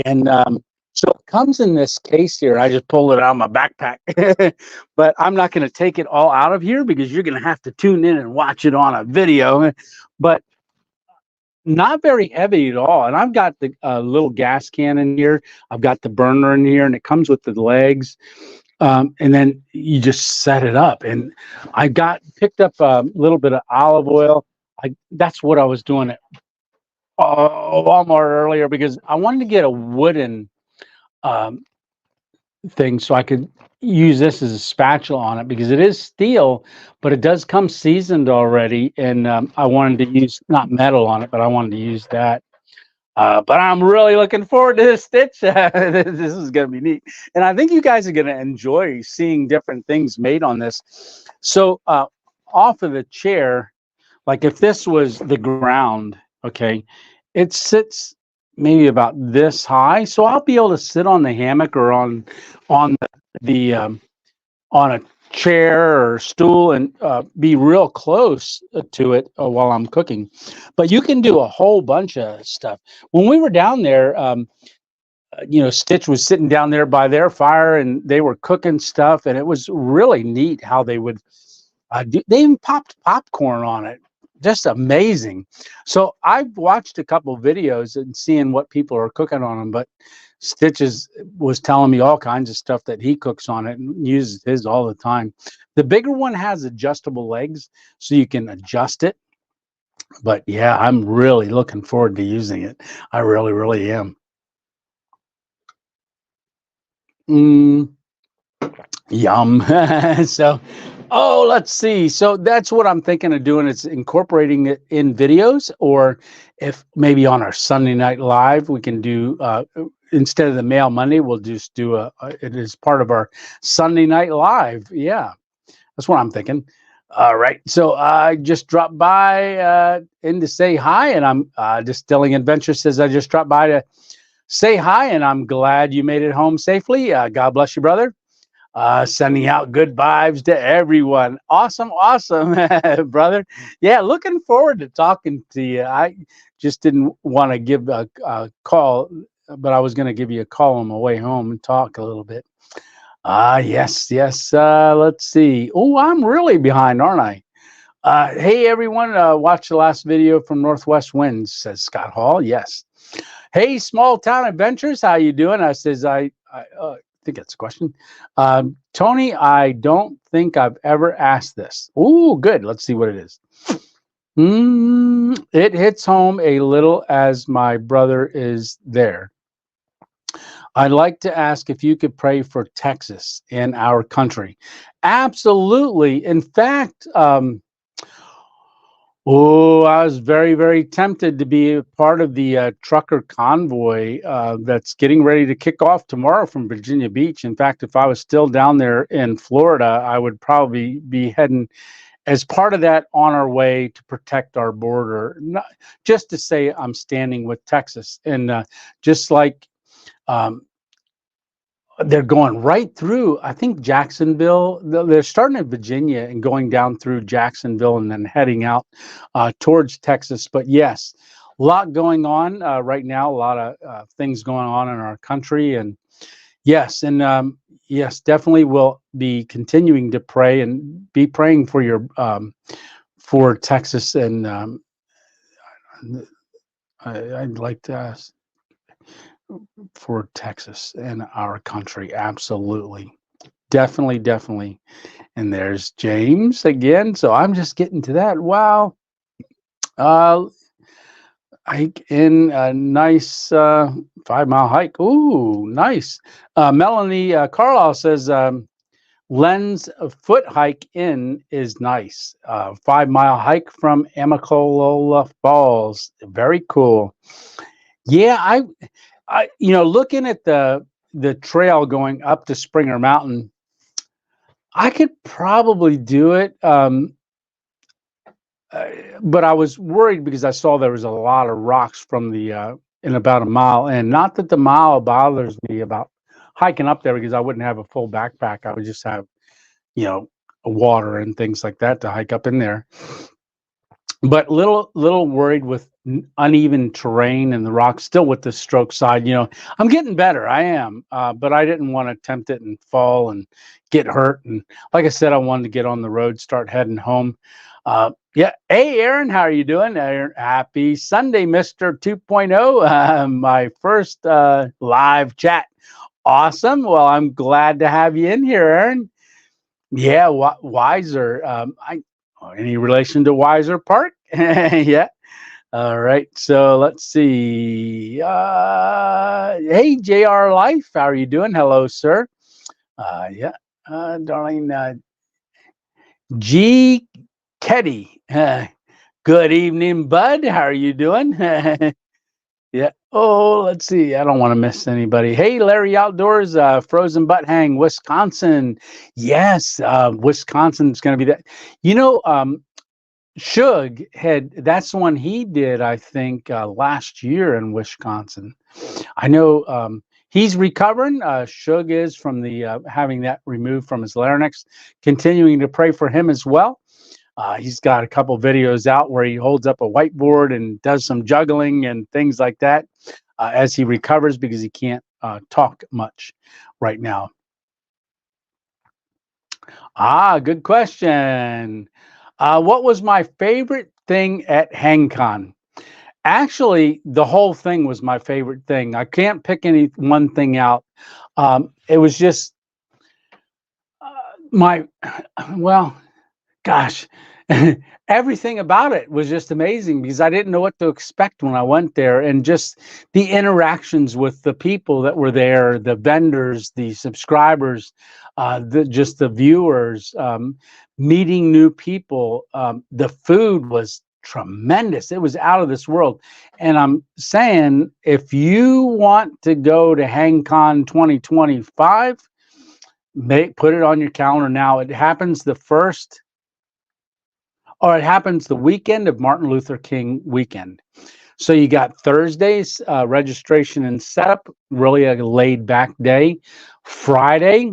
And so it comes in this case here. I just pulled it out of my backpack, but I'm not going to take it all out of here because you're going to have to tune in and watch it on a video. But not very heavy at all. And I've got the little gas can in here. I've got the burner in here, and it comes with the legs. And then you just set it up. And I picked up a little bit of olive oil. That's what I was doing at Walmart earlier, because I wanted to get a wooden um, thing so I could use this as a spatula on it, because it is steel, but it does come seasoned already. And I wanted to use not metal on it, but I wanted to use that. But I'm really looking forward to this stitch. This is going to be neat. And I think you guys are going to enjoy seeing different things made on this. So off of the chair, like if this was the ground, okay, it sits maybe about this high. So I'll be able to sit on the hammock or on the on a chair or stool and be real close to it while I'm cooking. But you can do a whole bunch of stuff. When we were down there, Stitch was sitting down there by their fire and they were cooking stuff, and it was really neat how they would they even popped popcorn on it. Just amazing. So I've watched a couple videos and seeing what people are cooking on them, but Stitches was telling me all kinds of stuff that he cooks on it and uses his all the time. The bigger one has adjustable legs, so you can adjust it. But yeah, I'm really looking forward to using it. I really, really am. Yum. So, oh, let's see. So that's what I'm thinking of doing. It's incorporating it in videos, or if maybe on our Sunday Night Live, we can do instead of the Mail Monday, we'll just do it is part of our Sunday Night Live. Yeah, that's what I'm thinking. All right. So I just dropped by in to say hi, and I'm Distilling Adventure says I just dropped by to say hi, and I'm glad you made it home safely. God bless you, brother. Sending out good vibes to everyone. Awesome, brother. Yeah, looking forward to talking to you. I just didn't want to give a call, but I was going to give you a call on my way home and talk a little bit. Yes. Let's see. Oh, I'm really behind, aren't I? Hey, everyone. Watch the last video from Northwest Winds, says Scott Hall. Yes. Hey, Small Town Adventures. How you doing? I says, I think that's a question. Tony, I don't think I've ever asked this. Oh, good. Let's see what it is. It hits home a little as my brother is there. I'd like to ask if you could pray for Texas in our country. Absolutely. In fact, I was very, very tempted to be a part of the trucker convoy that's getting ready to kick off tomorrow from Virginia Beach. In fact, if I was still down there in Florida, I would probably be heading as part of that on our way to protect our border, not just to say I'm standing with Texas. And just like they're going right through, I think, Jacksonville. They're starting in Virginia and going down through Jacksonville and then heading out towards Texas. But yes, a lot going on right now, a lot of things going on in our country. And yes, definitely we'll be continuing to pray and be praying for your for Texas. And I'd like to ask for Texas and our country. Absolutely. Definitely. And there's James again. So I'm just getting to that. Wow. Hike in a nice 5-mile hike. Ooh, nice. Melanie Carlisle says Len's foot hike in is nice. 5-mile hike from Amicalola Falls. Very cool. Yeah, I looking at the trail going up to Springer Mountain, I could probably do it. But I was worried because I saw there was a lot of rocks from the in about a mile. And not that the mile bothers me about hiking up there, because I wouldn't have a full backpack. I would just have, water and things like that to hike up in there. But little worried with uneven terrain and the rocks, still with the stroke side. I'm getting better. I am, but I didn't want to attempt it and fall and get hurt. And like I said, I wanted to get on the road, start heading home. Yeah. Hey, Aaron, how are you doing? Aaron, happy Sunday, Mr. 2.0. My first live chat. Awesome. Well, I'm glad to have you in here, Aaron. Yeah, Wiser. Any relation to Wiser Park? Yeah. All right. So let's see. Hey, JR Life, how are you doing? Hello, sir. Yeah. Darling G. Keddy. Good evening, bud. How are you doing? Yeah. Oh, let's see. I don't want to miss anybody. Hey, Larry Outdoors, Frozen Butt Hang, Wisconsin. Yes, Wisconsin's going to be that. You know, Shug that's the one he did, I think, last year in Wisconsin. I know he's recovering. Shug is from the having that removed from his larynx. Continuing to pray for him as well. He's got a couple videos out where he holds up a whiteboard and does some juggling and things like that as he recovers because he can't talk much right now. Good question. What was my favorite thing at HangCon? Actually, the whole thing was my favorite thing. I can't pick any one thing out. It was just my, well, gosh, everything about it was just amazing because I didn't know what to expect when I went there, and just the interactions with the people that were there, the vendors, the subscribers, just the viewers, meeting new people. The food was tremendous. It was out of this world. And I'm saying, if you want to go to HangCon 2025, put it on your calendar now. It happens it happens the weekend of Martin Luther King weekend. So you got Thursdays, registration and setup, really a laid back day. Friday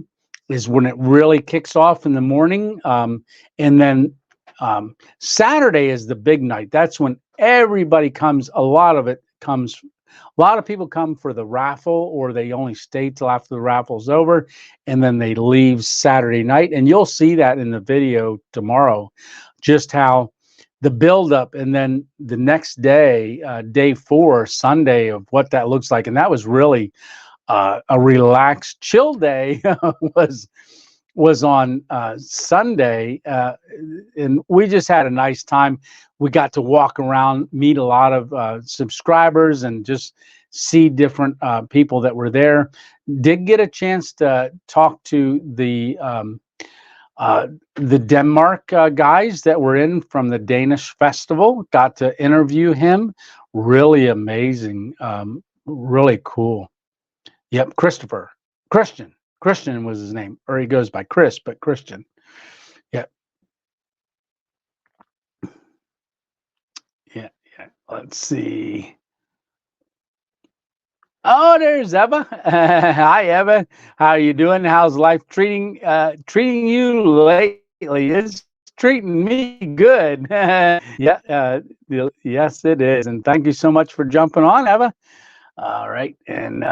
is when it really kicks off in the morning. And then Saturday is the big night. That's when everybody comes. A lot of people come for the raffle, or they only stay till after the raffle's over, and then they leave Saturday night. And you'll see that in the video tomorrow, just how the buildup, and then the next day, day 4, Sunday, of what that looks like. And that was really a relaxed, chill day. was on Sunday, and we just had a nice time. We got to walk around, meet a lot of subscribers, and just see different people that were there. Did get a chance to talk to the Denmark guys that were in from the Danish festival. Got to interview him. Really amazing. Really cool. Yep, Christian was his name, or he goes by Chris, but Christian. Yep. Yeah. Let's see. Oh, there's Eva. Hi, Eva. How are you doing? How's life treating you lately? It's treating me good. Yeah. Yes, it is. And thank you so much for jumping on, Eva. All right. And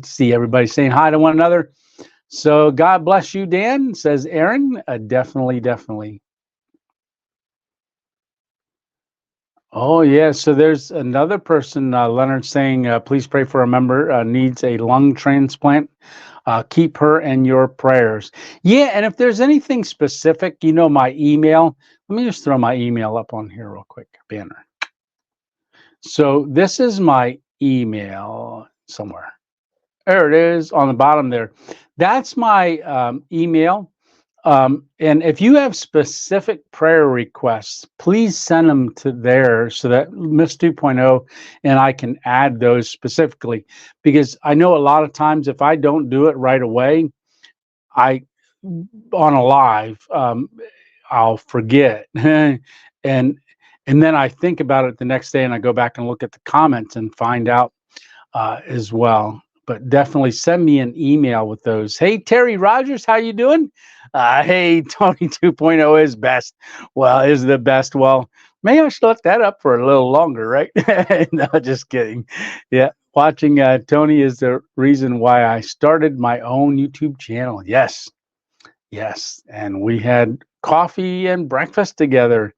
see everybody saying hi to one another. So God bless you, Dan, says Aaron. Definitely. Oh, yeah. So there's another person, Leonard, saying, please pray for a member needs a lung transplant. Keep her in your prayers. Yeah. And if there's anything specific, my email. Let me just throw my email up on here real quick. Banner. So this is my email somewhere. There it is on the bottom there. That's my email. And if you have specific prayer requests, please send them to there so that Miss 2.0 and I can add those specifically, because I know a lot of times if I don't do it right away, on a live, I'll forget. and then I think about it the next day, and I go back and look at the comments and find out as well. But definitely send me an email with those. Hey, Terry Rogers, how you doing? Hey, Tony 2.0 is best. Well, is the best. Well, maybe I should let that up for a little longer, right? No, just kidding. Yeah, watching Tony is the reason why I started my own YouTube channel. Yes. And we had coffee and breakfast together.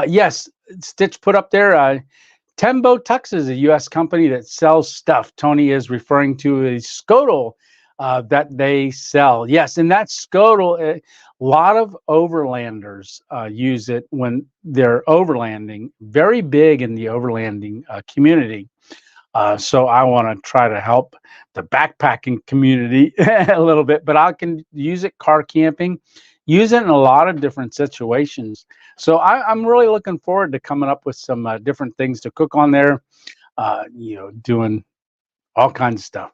Yes, Stitch put up there. Tembo Tux is a U.S. company that sells stuff. Tony is referring to a scuttle that they sell. Yes, and that scuttle, a lot of overlanders use it when they're overlanding. Very big in the overlanding community. So I want to try to help the backpacking community a little bit, but I can use it car camping, use it in a lot of different situations. So I'm really looking forward to coming up with some different things to cook on there, doing all kinds of stuff.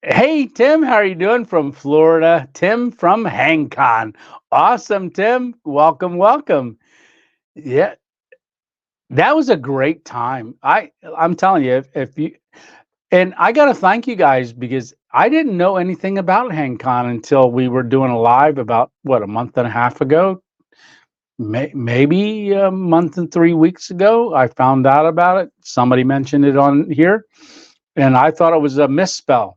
Hey, Tim, how are you doing from Florida? Tim from HangCon. Awesome, Tim. Welcome, welcome. Yeah, that was a great time. I'm telling you, if you and I got to thank you guys because I didn't know anything about HangCon until we were doing a live about what a month and a half ago, maybe a month and 3 weeks ago. I found out about it. Somebody mentioned it on here, and I thought it was a misspell.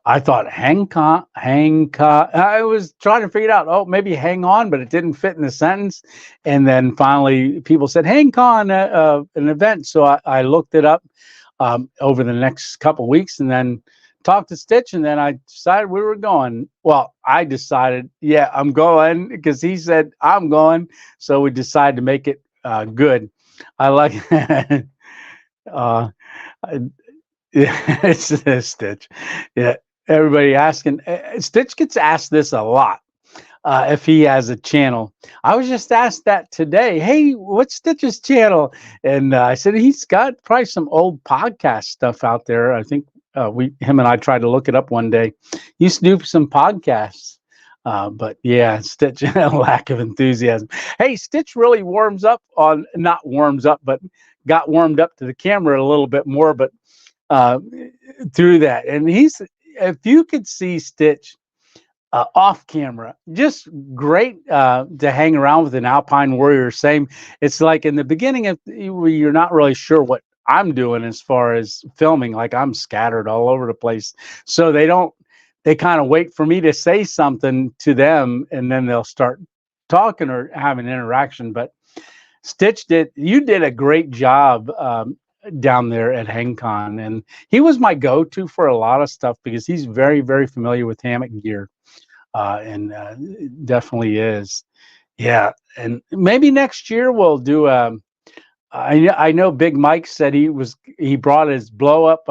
I thought HangCon. I was trying to figure it out. Oh, maybe hang on, but it didn't fit in the sentence. And then finally, people said HangCon, an event. So I looked it up over the next couple of weeks, and then talked to Stitch, and then I decided we were going. Well, I decided, yeah, I'm going because he said I'm going. So we decided to make it good. I like. uh, it's Stitch. Yeah, everybody asking. Stitch gets asked this a lot. If he has a channel, I was just asked that today. Hey, what's Stitch's channel? And I said he's got probably some old podcast stuff out there. I think him and I tried to look it up one day. He used to do some podcasts. But yeah, Stitch, lack of enthusiasm. Hey, Stitch really not warms up, but got warmed up to the camera a little bit more, but through that. And if you could see Stitch off camera, just great to hang around with an Alpine Warrior. Same, it's like in the beginning, you're not really sure what I'm doing as far as filming, like I'm scattered all over the place. So they kind of wait for me to say something to them, and then they'll start talking or having interaction. But Stitch you did a great job down there at HangCon, and he was my go-to for a lot of stuff because he's very, very familiar with hammock gear, and definitely is. Yeah, and maybe next year we'll do. I know Big Mike said he brought his blow-up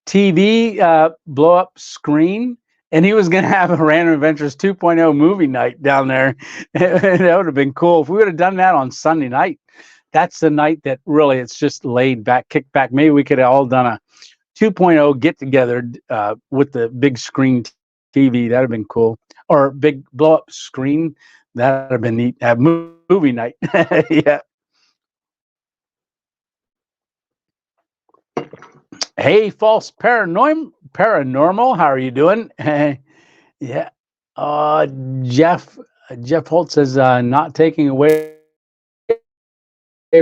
TV blow-up screen, and he was going to have a Random Adventures 2.0 movie night down there. That would have been cool if we would have done that on Sunday night. That's the night that really it's just laid back, kicked back. Maybe we could have all done a 2.0 get together with the big screen TV. That'd have been cool. Or big blow up screen. That'd have been neat. Have movie night. Yeah. Hey, false paranormal. How are you doing? Yeah. Jeff Holt says not taking away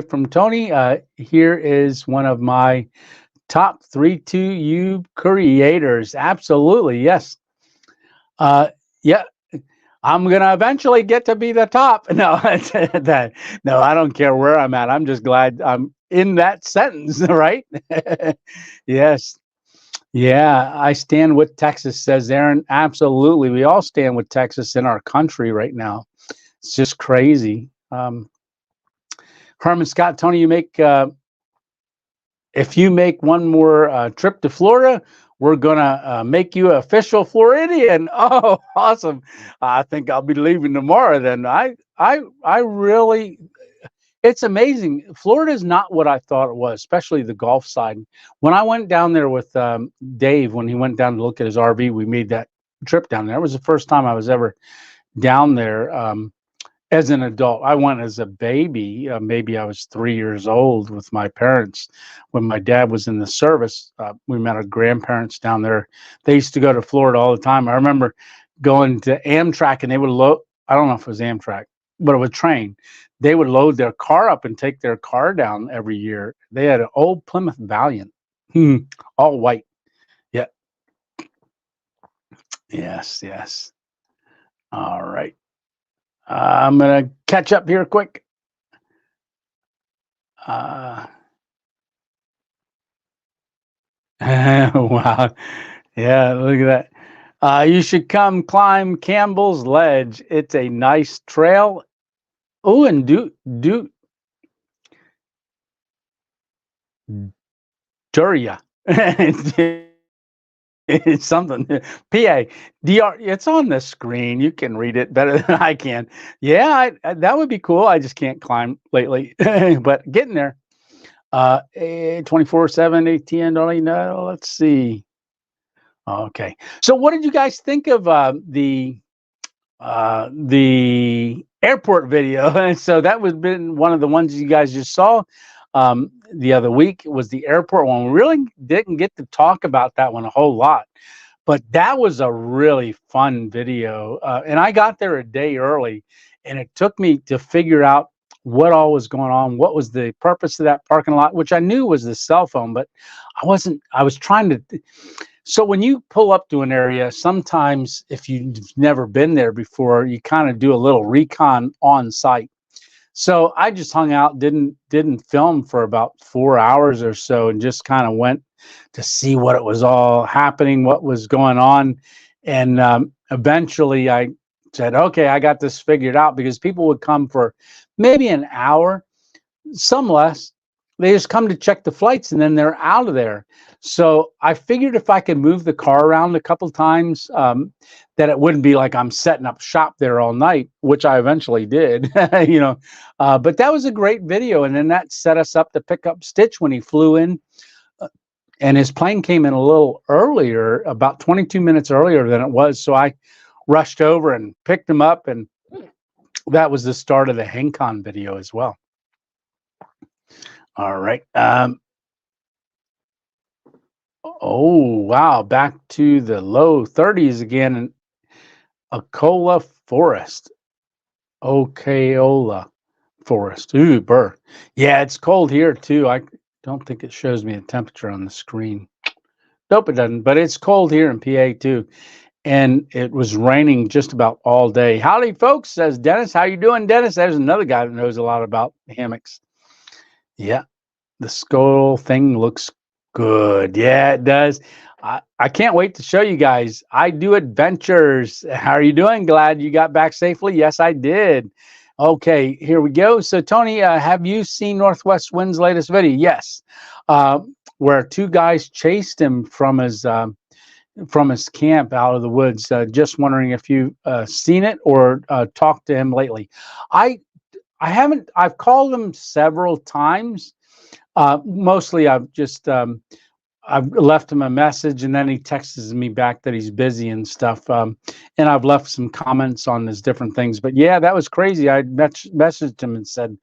from Tony. Here is one of my top 3 2U creators. Absolutely, yes. Yeah, I'm gonna eventually get to be the top. No, no, I don't care where I'm at. I'm just glad I'm in that sentence, right? Yes. Yeah, I stand with Texas, says Aaron. Absolutely. We all stand with Texas in our country right now. It's just crazy. Herman Scott, Tony, if you make one more trip to Florida, we're gonna make you an official Floridian. Oh, awesome! I think I'll be leaving tomorrow. Then I really, it's amazing. Florida is not what I thought it was, especially the Gulf side. When I went down there with Dave, when he went down to look at his RV, we made that trip down there. It was the first time I was ever down there. As an adult, I went as a baby. Maybe I was 3 years old with my parents. When my dad was in the service, we met our grandparents down there. They used to go to Florida all the time. I remember going to Amtrak, and they would load. I don't know if it was Amtrak, but it was train. They would load their car up and take their car down every year. They had an old Plymouth Valiant, all white. Yeah. Yes, yes. All right. I'm gonna catch up here quick. Uh, wow. Yeah, look at that. You should come climb Campbell's Ledge. It's a nice trail. Oh, and do Duria. It's something. PA. DR. It's on the screen. You can read it better than I can. Yeah, that would be cool. I just can't climb lately, but getting there. 24/7 ATN. Don't even know. Let's see. Okay. So, what did you guys think of the airport video? And so that was been one of the ones you guys just saw the other week was the airport one. We really didn't get to talk about that one a whole lot, but that was a really fun video. And I got there a day early, and it took me to figure out what all was going on, what was the purpose of that parking lot, which I knew was the cell phone, but I wasn't. I was trying to. So when you pull up to an area, sometimes if you've never been there before, you kind of do a little recon on site. So I just hung out, didn't film for about 4 hours or so, and just kind of went to see what it was all happening, what was going on, and eventually I said, okay, I got this figured out because people would come for maybe an hour, some less. They just come to check the flights and then they're out of there. So I figured if I could move the car around a couple times, that it wouldn't be like I'm setting up shop there all night, which I eventually did, you know. But that was a great video. And then that set us up to pick up Stitch when he flew in. And his plane came in a little earlier, about 22 minutes earlier than it was. So I rushed over and picked him up. And that was the start of the HangCon video as well. All right. Oh, wow. Back to the low 30s again in Ocola Forest. Okeola Forest. Ooh, burr. Yeah, it's cold here too. I don't think it shows me the temperature on the screen. Nope, it doesn't. But it's cold here in PA too. And it was raining just about all day. Howdy, folks, says Dennis. How you doing, Dennis? There's another guy that knows a lot about hammocks. Yeah. The skull thing looks good. Yeah, it does. I can't wait to show you guys. I do adventures. How are you doing? Glad you got back safely. Yes, I did. Okay, here we go. So, Tony, have you seen Northwest Wind's latest video? Yes, uh, where two guys chased him from his camp out of the woods. Just wondering if you've seen it or talked to him lately. I I haven't. I've called him several times. Mostly, I've left him a message, and then he texts me back that he's busy and stuff. And I've left some comments on his different things. But yeah, that was crazy. I messaged him and said,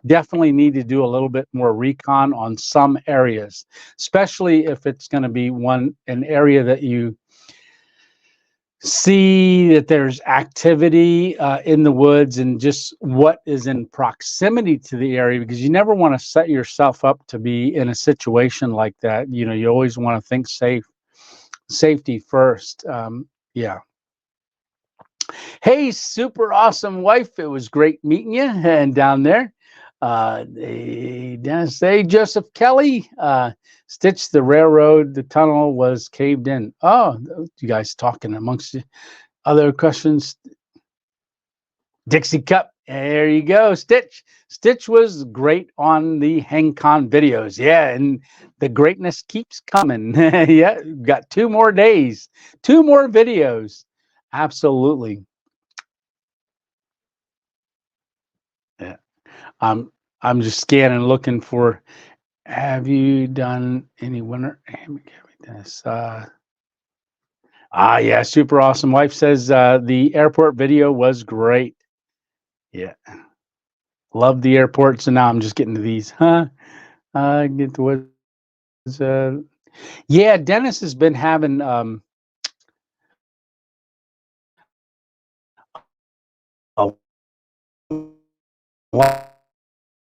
definitely need to do a little bit more recon on some areas, especially if it's going to be an area that you see that there's activity in the woods and just what is in proximity to the area, because you never want to set yourself up to be in a situation like that. You know, you always want to think safety first. Yeah. Hey, super awesome wife. It was great meeting you and down there. Dennis, say Joseph Kelly, Stitch, the railroad, the tunnel was caved in. Oh, you guys talking amongst you. Other questions? Dixie Cup. There you go, Stitch. Stitch was great on the HangCon videos. Yeah, and the greatness keeps coming. Yeah, got 2 more days, 2 more videos. Absolutely. Yeah. I'm just scanning, looking for. Have you done any winter? This. Yeah, super awesome. Wife says the airport video was great. Yeah, love the airport. So now I'm just getting to these. Huh? Get to what? Yeah, Dennis has been having a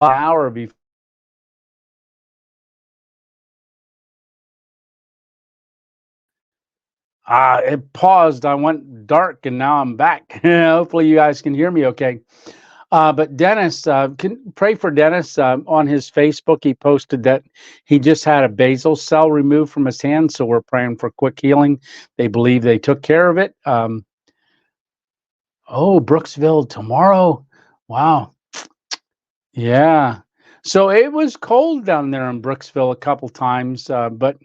hour before It paused. I went dark and now I'm back. Hopefully you guys can hear me okay. But Dennis, can pray for Dennis. On his Facebook, he posted that he just had a basal cell removed from his hand. So we're praying for quick healing. They believe they took care of it. Oh, Brooksville tomorrow. Wow. Yeah. So it was cold down there in Brooksville a couple times, but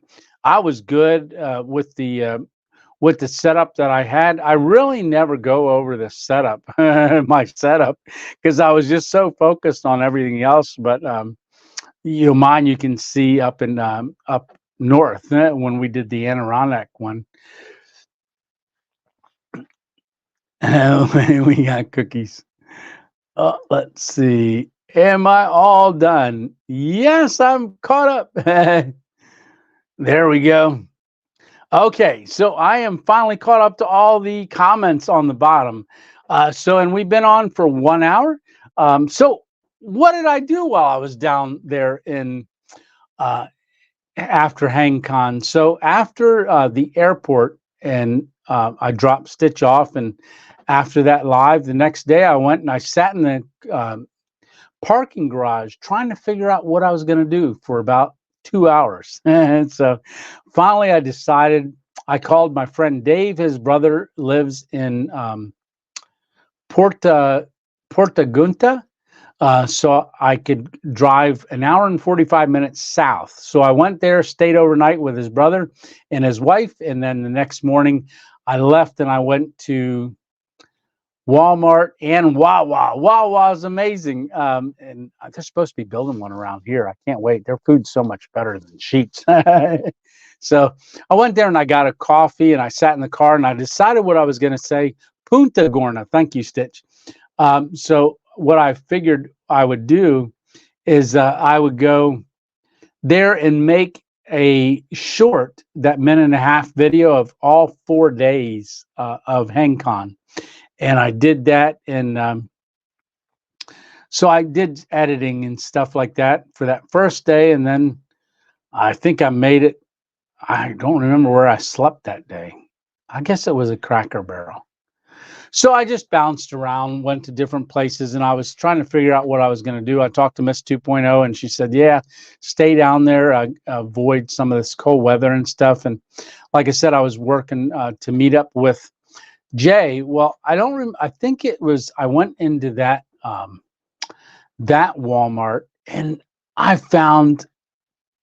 I was good with the setup that I had. I really never go over the setup, my setup, because I was just so focused on everything else. But mine you can see up in up north when we did the Adirondack one. We got cookies. Let's see. Am I all done? Yes, I'm caught up. There we go. Okay, so I am finally caught up to all the comments on the bottom. And we've been on for 1 hour. So what did I do while I was down there in after HangCon? So after the airport, and I dropped Stitch off, and after that live, the next day I went and I sat in the parking garage trying to figure out what I was going to do for about 2 hours. And so finally I decided. I called my friend Dave. His brother lives in Porta Gunta. So I could drive an hour and 45 minutes south. So I went there, stayed overnight with his brother and his wife. And then the next morning I left and I went to Walmart and Wawa. Wawa is amazing. And they're supposed to be building one around here. I can't wait. Their food's so much better than Sheets. So I went there and I got a coffee and I sat in the car and I decided what I was going to say. Punta Gorna. Thank you, Stitch. So what I figured I would do is I would go there and make a short, that minute-and-a-half video of all 4 days of HangCon. And I did that. And so I did editing and stuff like that for that first day. And then I think I made it. I don't remember where I slept that day. I guess it was a Cracker Barrel. So I just bounced around, went to different places, and I was trying to figure out what I was going to do. I talked to Miss 2.0, and she said, yeah, stay down there, avoid some of this cold weather and stuff. And like I said, I was working to meet up with Jay. Well, I think it was, I went into that Walmart, and I found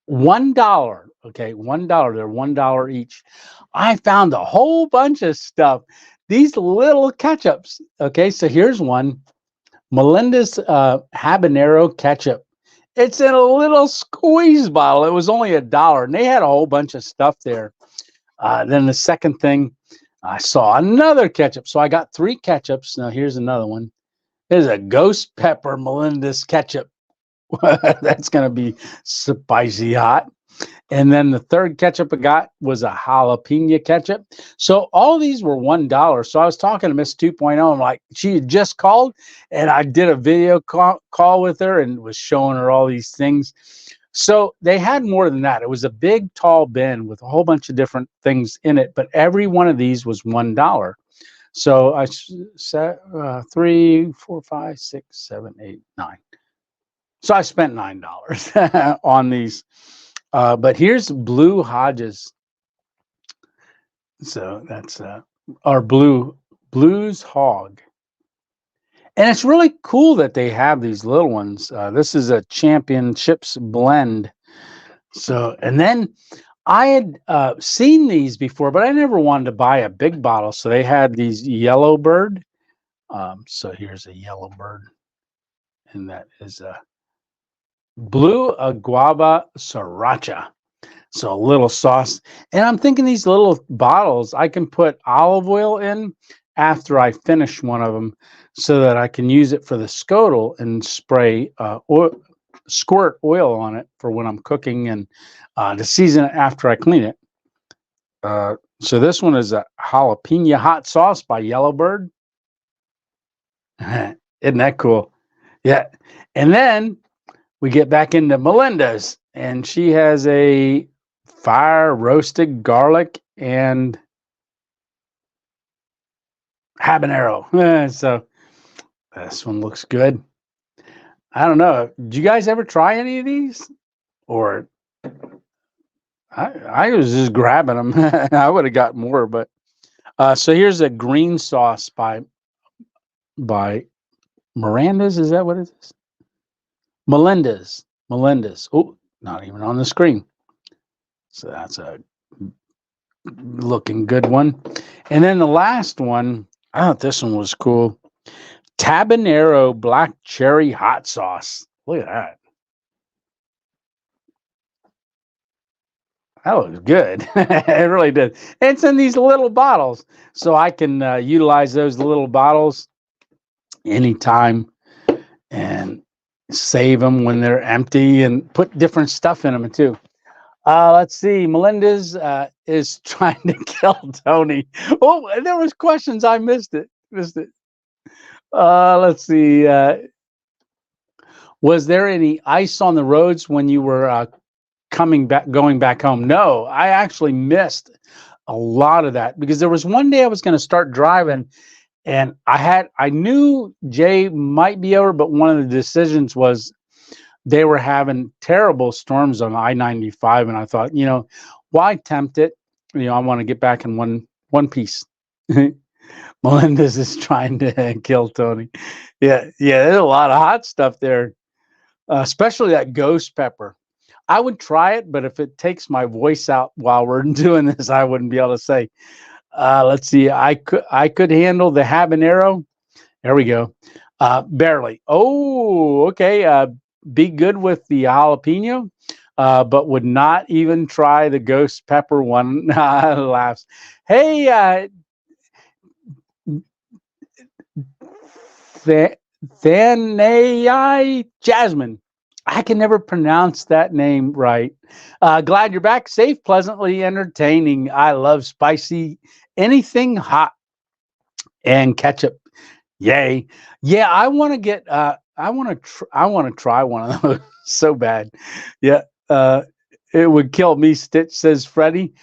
$1. Okay, $1. They're $1 each. I found a whole bunch of stuff. These little ketchups. Okay, so here's one. Melinda's habanero ketchup. It's in a little squeeze bottle. It was only $1, and they had a whole bunch of stuff there. Then the second thing, I saw another ketchup. So I got 3 ketchups. Now here's another one. There's a ghost pepper Melinda's ketchup. That's going to be spicy hot. And then the third ketchup I got was a jalapeno ketchup. So all these were $1. So I was talking to Miss 2.0. I'm like, she had just called, and I did a video call with her and was showing her all these things. So they had more than that. It was a big, tall bin with a whole bunch of different things in it, but every one of these was $1. So I said 3, 4, 5, 6, 7, 8, 9. So I spent $9 on these. But here's Blue Hodges. So that's our Blues Hog. And it's really cool that they have these little ones. This is a Championships blend. So, and then I had seen these before, but I never wanted to buy a big bottle. So they had these Yellowbird. So here's a Yellowbird. And that is a Blue Guava Sriracha. So a little sauce. And I'm thinking these little bottles, I can put olive oil in after I finish one of them so that I can use it for the scuttle and spray squirt oil on it for when I'm cooking and to season it after I clean it. So this one is a jalapeno hot sauce by Yellowbird. Isn't that cool? Yeah. And then we get back into Melinda's, and she has a fire roasted garlic and habanero. So this one looks good. I don't know. Did you guys ever try any of these? Or I was just grabbing them. I would have got more, but so here's a green sauce by Miranda's. Is that what it is? Melinda's. Melinda's. Oh, not even on the screen. So that's a looking good one. And then the last one, I thought this one was cool. Tabanero black cherry hot sauce. Look at that. That looks good. It really did. It's in these little bottles, so I can utilize those little bottles anytime and save them when they're empty and put different stuff in them too. Let's see. Melinda's is trying to kill Tony. Oh, there was questions. I missed it. Missed it. Let's see. Was there any ice on the roads when you were going back home? No, I actually missed a lot of that because there was one day I was going to start driving, and I knew Jay might be over, but one of the decisions was they were having terrible storms on I-95, and I thought, why tempt it? I want to get back in one piece. Melinda's is trying to kill Tony. Yeah, there's a lot of hot stuff there, especially that ghost pepper. I would try it, but if it takes my voice out while we're doing this, I wouldn't be able to say. Let's see. I could handle the habanero. There we go. Barely. Oh, okay. Be good with the jalapeno, but would not even try the ghost pepper one. Laughs. Hey, Thanai Jasmine. I can never pronounce that name right. Glad you're back. Safe, pleasantly entertaining. I love spicy, anything hot, and ketchup. Yay! Yeah, I want to get. I want to try one of those so bad. Yeah. It would kill me, Stitch, says Freddie.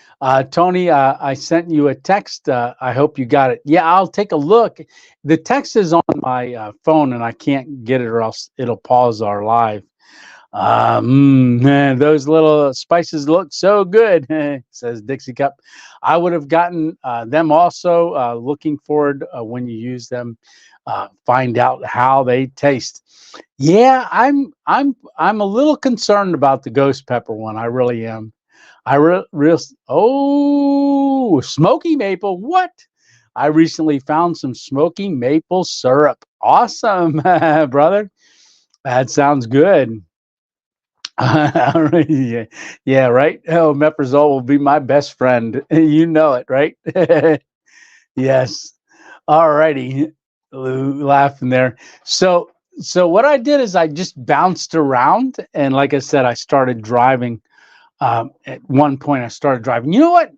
Tony, I sent you a text. I hope you got it. Yeah, I'll take a look. The text is on my phone, and I can't get it or else it'll pause our live. Man, those little spices look so good, says Dixie Cup. I would have gotten them also. Looking forward when you use them. Find out how they taste. Yeah, I'm a little concerned about the ghost pepper one. I really am. Oh, smoky maple. What? I recently found some smoky maple syrup. Awesome, brother. That sounds good. Yeah, right. Oh, Meprazole will be my best friend. You know it, right? Yes. All righty. Laughing there. So what I did is I just bounced around, and like I said, I started driving. At one point, I started driving. You know what?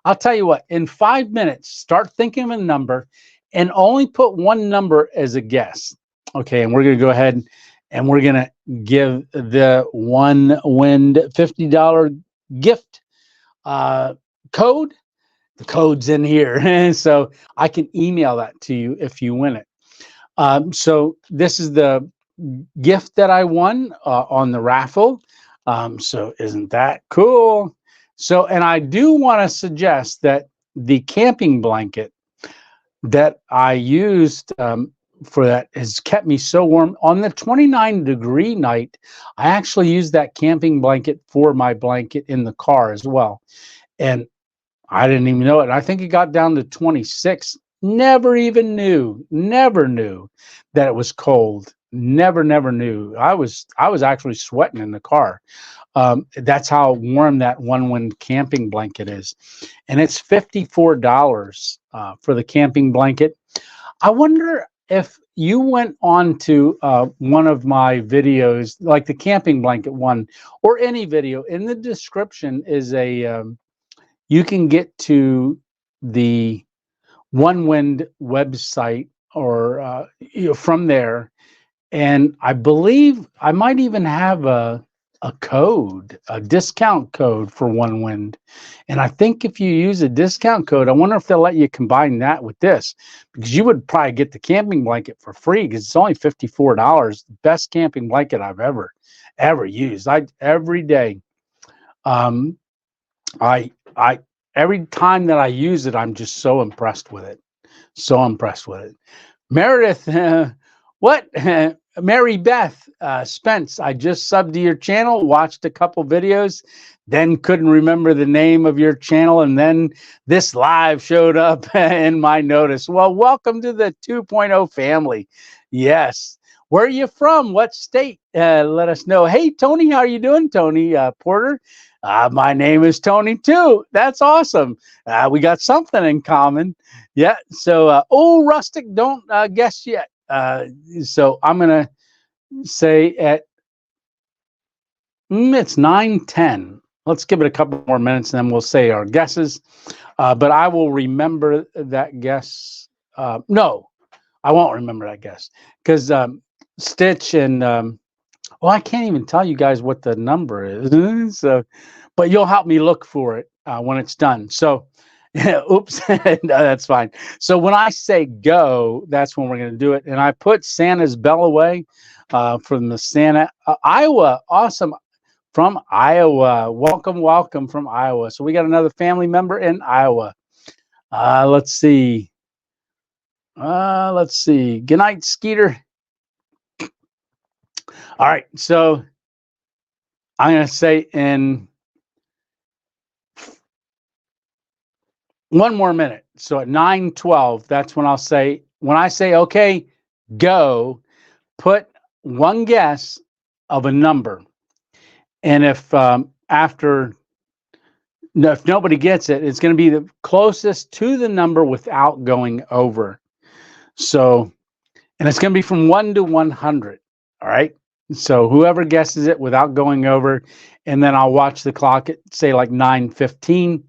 I'll tell you what. In 5 minutes, start thinking of a number, and only put one number as a guess. Okay, and we're gonna go ahead and we're gonna give the ONEWIND $50 gift code. The code's in here, and so I can email that to you if you win it. So this is the gift that I won on the raffle. So isn't that cool? So, and I do want to suggest that the camping blanket that I used for that has kept me so warm. On the 29-degree night, I actually used that camping blanket for my blanket in the car as well. And I didn't even know it. I think it got down to 26. Never knew that it was cold. Never knew. I was actually sweating in the car. That's how warm that ONEWIND camping blanket is. And it's $54 for the camping blanket. I wonder if you went on to one of my videos, like the camping blanket one, or any video. In the description is a you can get to the ONEWIND website or from there, and I believe I might even have a a code, a discount code for ONEWIND. And I think if you use a discount code, I wonder if they'll let you combine that with this, because you would probably get the camping blanket for free because it's only $54. The best camping blanket I've ever used. Every day. I every time that I use it, I'm just so impressed with it. So impressed with it. Meredith, what? Mary Beth Spence, I just subbed to your channel, watched a couple videos, then couldn't remember the name of your channel, and then this live showed up in my notice. Well, welcome to the 2.0 family. Yes. Where are you from? What state? Let us know. Hey, Tony, how are you doing, Tony Porter? My name is Tony, too. That's awesome. We got something in common. Yeah. So, oh, Rustic, don't guess yet. So I'm going to say at it's 9:10. Let's give it a couple more minutes and then we'll say our guesses. But I will remember that guess. No, I won't remember that guess because Stitch and well, I can't even tell you guys what the number is. So, but you'll help me look for it when it's done. So, oops, no, that's fine. So when I say go, that's when we're going to do it. And I put Santa's bell away from the Santa, Iowa. Awesome. From Iowa. Welcome, welcome from Iowa. So we got another family member in Iowa. Let's see. Good night, Skeeter. All right. So I'm going to say in one more minute. So at 9:12, that's when I'll say, when I say, okay, go, put one guess of a number. And if if nobody gets it, it's going to be the closest to the number without going over. So, and it's going to be from 1 to 100. All right. So whoever guesses it without going over, and then I'll watch the clock at say like 9:15.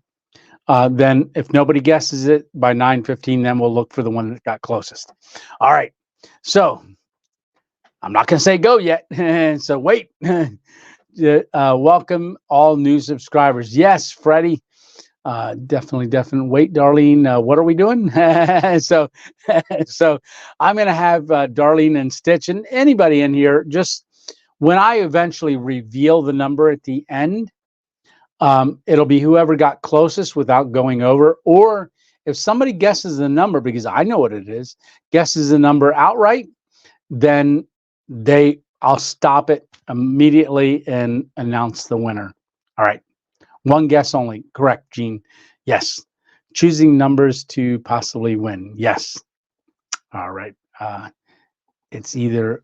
Then if nobody guesses it by 9:15, then we'll look for the one that got closest. All right. So I'm not going to say go yet. So wait. Welcome all new subscribers. Yes, Freddie. Definitely. Wait, Darlene, what are we doing? So I'm going to have Darlene and Stitch and anybody in here, just when I eventually reveal the number at the end, it'll be whoever got closest without going over, or if somebody guesses the number, because I know what it is, guesses the number outright, then I'll stop it immediately and announce the winner. All right. One guess only. Correct, Gene. Yes. Choosing numbers to possibly win. Yes. All right. It's either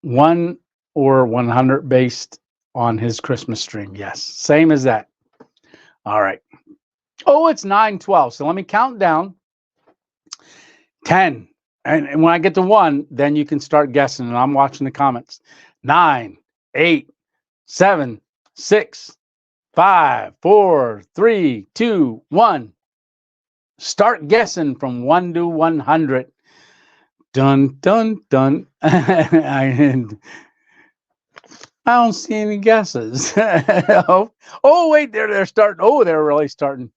1 or 100 based on his Christmas stream. Yes. Same as that. All right. Oh, it's 9:12. So let me count down. 10. And when I get to 1, then you can start guessing. And I'm watching the comments. 9, 8, 7, 6, 5, 4, 3, 2, 1. Start guessing from 1 to 100. Dun, dun, dun. I don't see any guesses. Oh, wait, they're starting. Oh, they're really starting.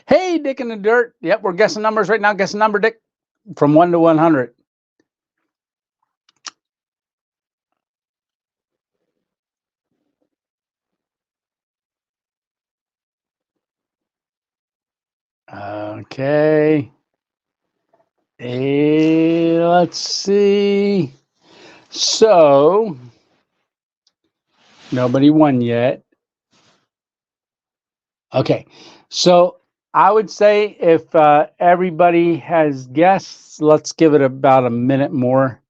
Hey, Dick in the Dirt. Yep, we're guessing numbers right now. Guess a number, Dick, from 1 to 100. Okay. Hey, let's see. So, nobody won yet. Okay. So, I would say if everybody has guessed, let's give it about a minute more.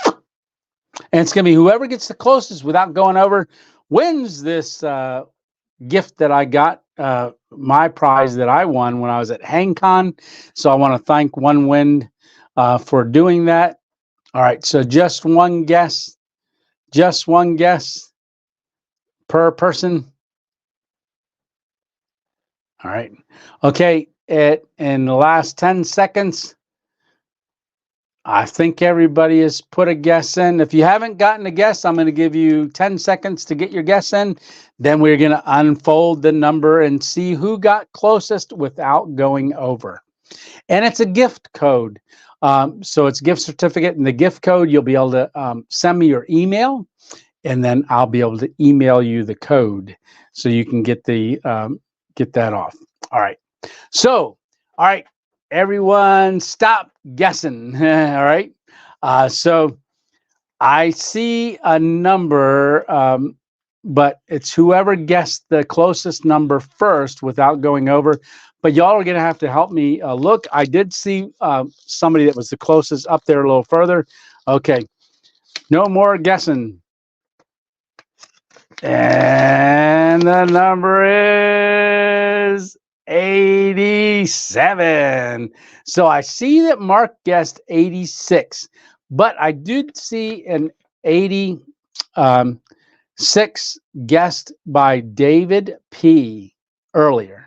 And it's going to be whoever gets the closest without going over wins this gift that I got, my prize that I won when I was at HangCon. So I want to thank ONEWIND for doing that. All right, so just one guess Just one guess per person. All right. Okay. In the last 10 seconds, I think everybody has put a guess in. If you haven't gotten a guess, I'm going to give you 10 seconds to get your guess in. Then we're going to unfold the number and see who got closest without going over. And it's a gift code. So it's a gift certificate, and the gift code, you'll be able to send me your email, and then I'll be able to email you the code so you can get that off. All right. So, all right, everyone, stop guessing. All right. So I see a number, but it's whoever guessed the closest number first without going over. But y'all are going to have to help me look. I did see somebody that was the closest up there a little further. Okay. No more guessing. And the number is 87. So I see that Mark guessed 86, but I did see an 86 guessed by David P. earlier.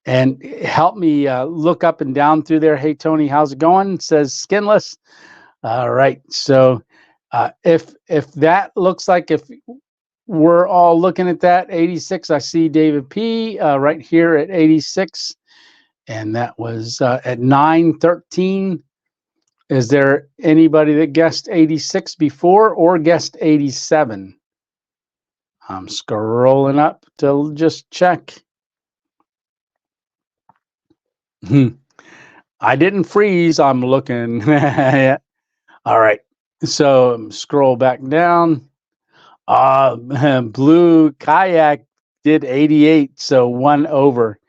And help me look up and down through there. Hey, Tony, how's it going? It says skinless. All right. So if that looks like, if we're all looking at that 86, I see David P right here at 86. And that was at 9:13. Is there anybody that guessed 86 before or guessed 87? I'm scrolling up to just check. I didn't freeze. I'm looking. Yeah. All right. So scroll back down. Blue Kayak did 88, so 1 over.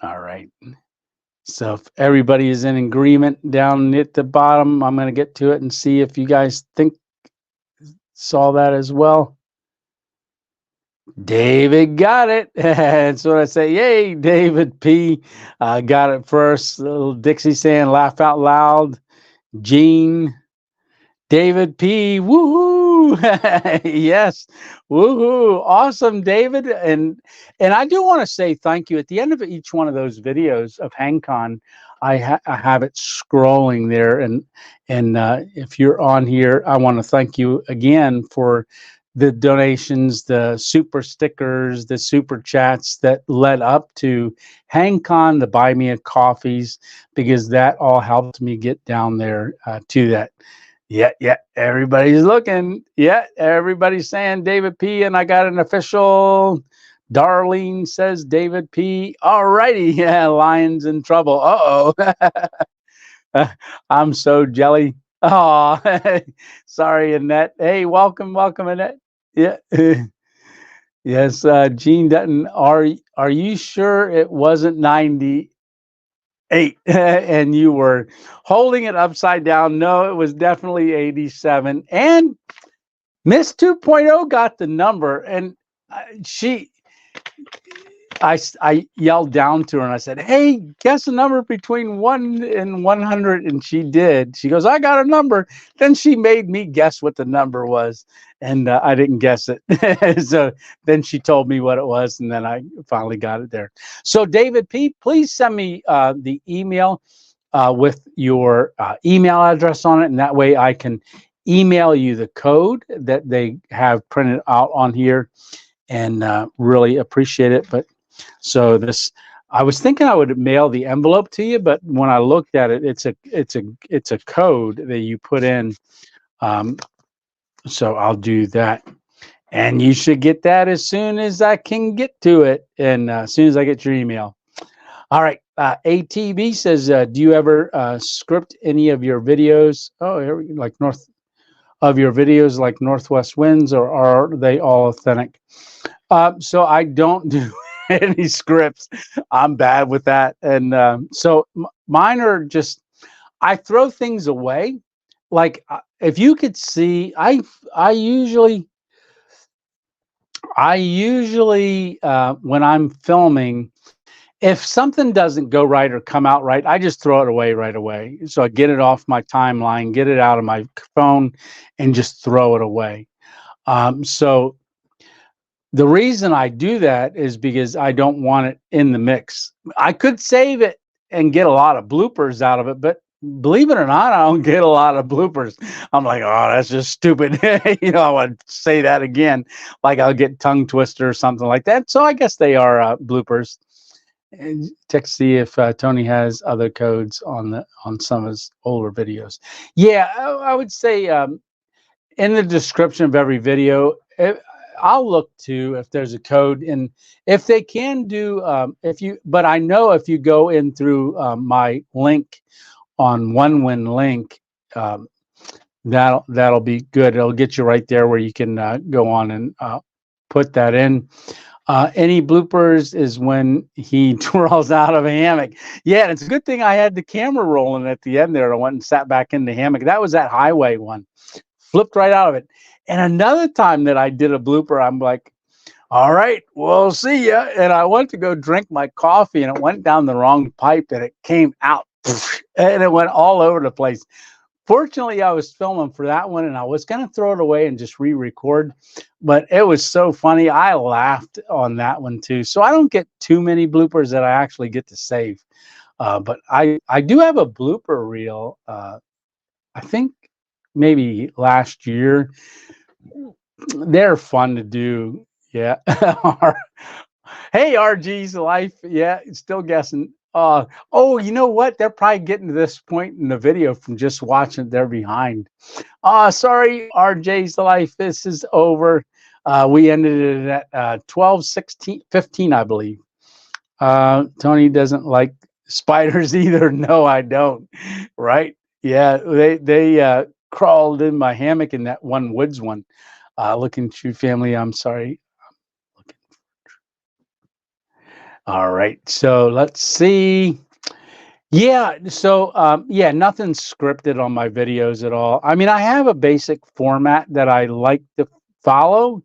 All right. So if everybody is in agreement down at the bottom, I'm going to get to it and see if you guys saw that as well. David got it. That's what I say. Yay, David P. Got it first. Little Dixie saying laugh out loud. Gene. David P. Woohoo! Yes, woohoo! Awesome, David. And I do want to say thank you at the end of each one of those videos of HangCon. I have it scrolling there, and if you're on here, I want to thank you again for the donations, the super stickers, the super chats that led up to HangCon, the Buy Me a Coffees, because that all helped me get down there to that. Yeah, everybody's looking. Yeah, everybody's saying David P. And I got an official. Darlene says David P. All righty. Yeah, Lion's in trouble. Uh-oh. I'm so jelly. Oh, sorry, Annette. Hey, welcome, Annette. Yeah. Yes, Gene Dutton. Are you sure it wasn't 98 and you were holding it upside down? No, it was definitely 87. And Miss 2.0 got the number, and I yelled down to her and I said, hey, guess a number between 1 and 100. And she did. She goes, I got a number. Then she made me guess what the number was. And I didn't guess it. So then she told me what it was. And then I finally got it there. So David P., please send me the email with your email address on it. And that way I can email you the code that they have printed out on here, and really appreciate it. But so I was thinking I would mail the envelope to you, but when I looked at it, it's a code that you put in. So I'll do that, and you should get that as soon as I can get to it, and as soon as I get your email. All right. ATB says, do you ever script any of your videos? Oh, like Northwest Winds, or are they all authentic? So I don't do any scripts. I'm bad with that. And so mine are just, I throw things away. Like if you could see, I usually when I'm filming if something doesn't go right or come out right, I just throw it away right away. So I get it off my timeline, get it out of my phone, and just throw it away. So the reason I do that is because I don't want it in the mix. I could save it and get a lot of bloopers out of it, but believe it or not, I don't get a lot of bloopers. I'm like, oh, that's just stupid. I would say that again, like I'll get tongue twister or something like that. So I guess they are bloopers. And check to see if Tony has other codes on some of his older videos. Yeah, I would say in the description of every video, I'll look to if there's a code, and if they can do, but I know if you go in through my link on OneWind link, that'll be good. It'll get you right there where you can go on and put that in. Any bloopers is when he twirls out of a hammock. Yeah, it's a good thing I had the camera rolling at the end there. I went and sat back in the hammock. That was that highway one. Flipped right out of it. And another time that I did a blooper, I'm like, all right, we'll see ya. And I went to go drink my coffee, and it went down the wrong pipe, and it came out, and it went all over the place. Fortunately, I was filming for that one, and I was going to throw it away and just re-record, but it was so funny. I laughed on that one too. So I don't get too many bloopers that I actually get to save. But I do have a blooper reel. I think maybe last year. They're fun to do. Yeah. Hey, RG's life. Yeah, still guessing. Oh, you know what? They're probably getting to this point in the video from just watching. They're behind. Sorry, RJ's life. This is over. We ended it at 12, 16, 15, I believe. Tony doesn't like spiders either. No, I don't. Right? Yeah, they crawled in my hammock in that one woods one. Looking to family. I'm sorry. All right, so let's see. Yeah, so yeah, nothing scripted on my videos at all. I mean, I have a basic format that I like to follow.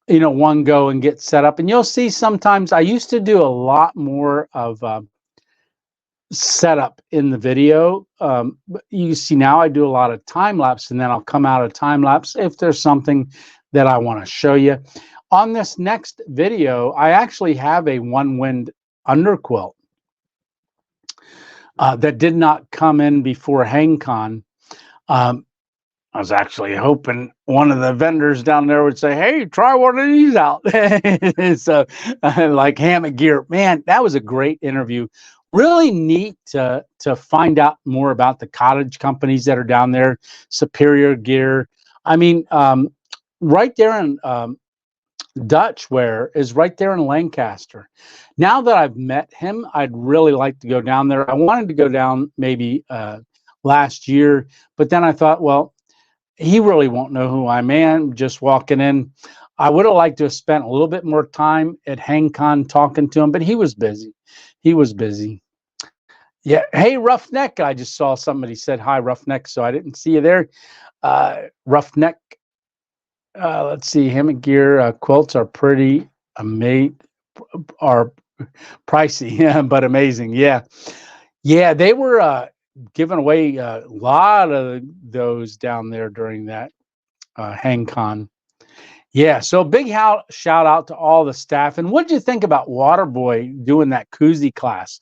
One go and get set up, and you'll see sometimes I used to do a lot more of setup in the video. But you see now I do a lot of time lapse, and then I'll come out of time lapse if there's something that I want to show you. On this next video, I actually have a ONEWIND underquilt that did not come in before HangCon. I was actually hoping one of the vendors down there would say, hey, try one of these out. So like hammock gear. Man, that was a great interview. Really neat to find out more about the cottage companies that are down there, Superior Gear. I mean, right there in Dutch Wear is right there in Lancaster. Now that I've met him, I'd really like to go down there. I wanted to go down maybe last year, but then I thought, well, he really won't know who I am just walking in. I would have liked to have spent a little bit more time at HangCon talking to him, but he was busy. He was busy. Yeah. Hey, Roughneck. I just saw somebody said hi, Roughneck, so I didn't see you there. Roughneck. Let's see. Hammock gear quilts are pretty are pricey, but amazing. Yeah. Yeah. They were giving away a lot of those down there during that HangCon. Yeah, so big shout out to all the staff. And what did you think about Waterboy doing that koozie class?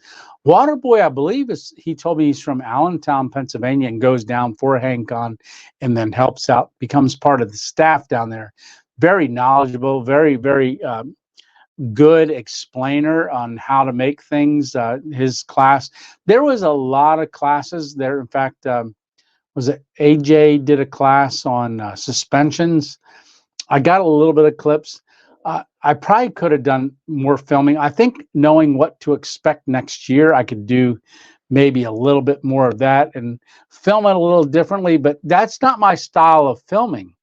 Waterboy, I believe, he told me he's from Allentown, Pennsylvania, and goes down for HangCon and then helps out, becomes part of the staff down there. Very knowledgeable, very, very good explainer on how to make things. His class, there was a lot of classes there. In fact, was it AJ did a class on suspensions. I got a little bit of clips. I probably could have done more filming. I think knowing what to expect next year, I could do maybe a little bit more of that and film it a little differently, but that's not my style of filming.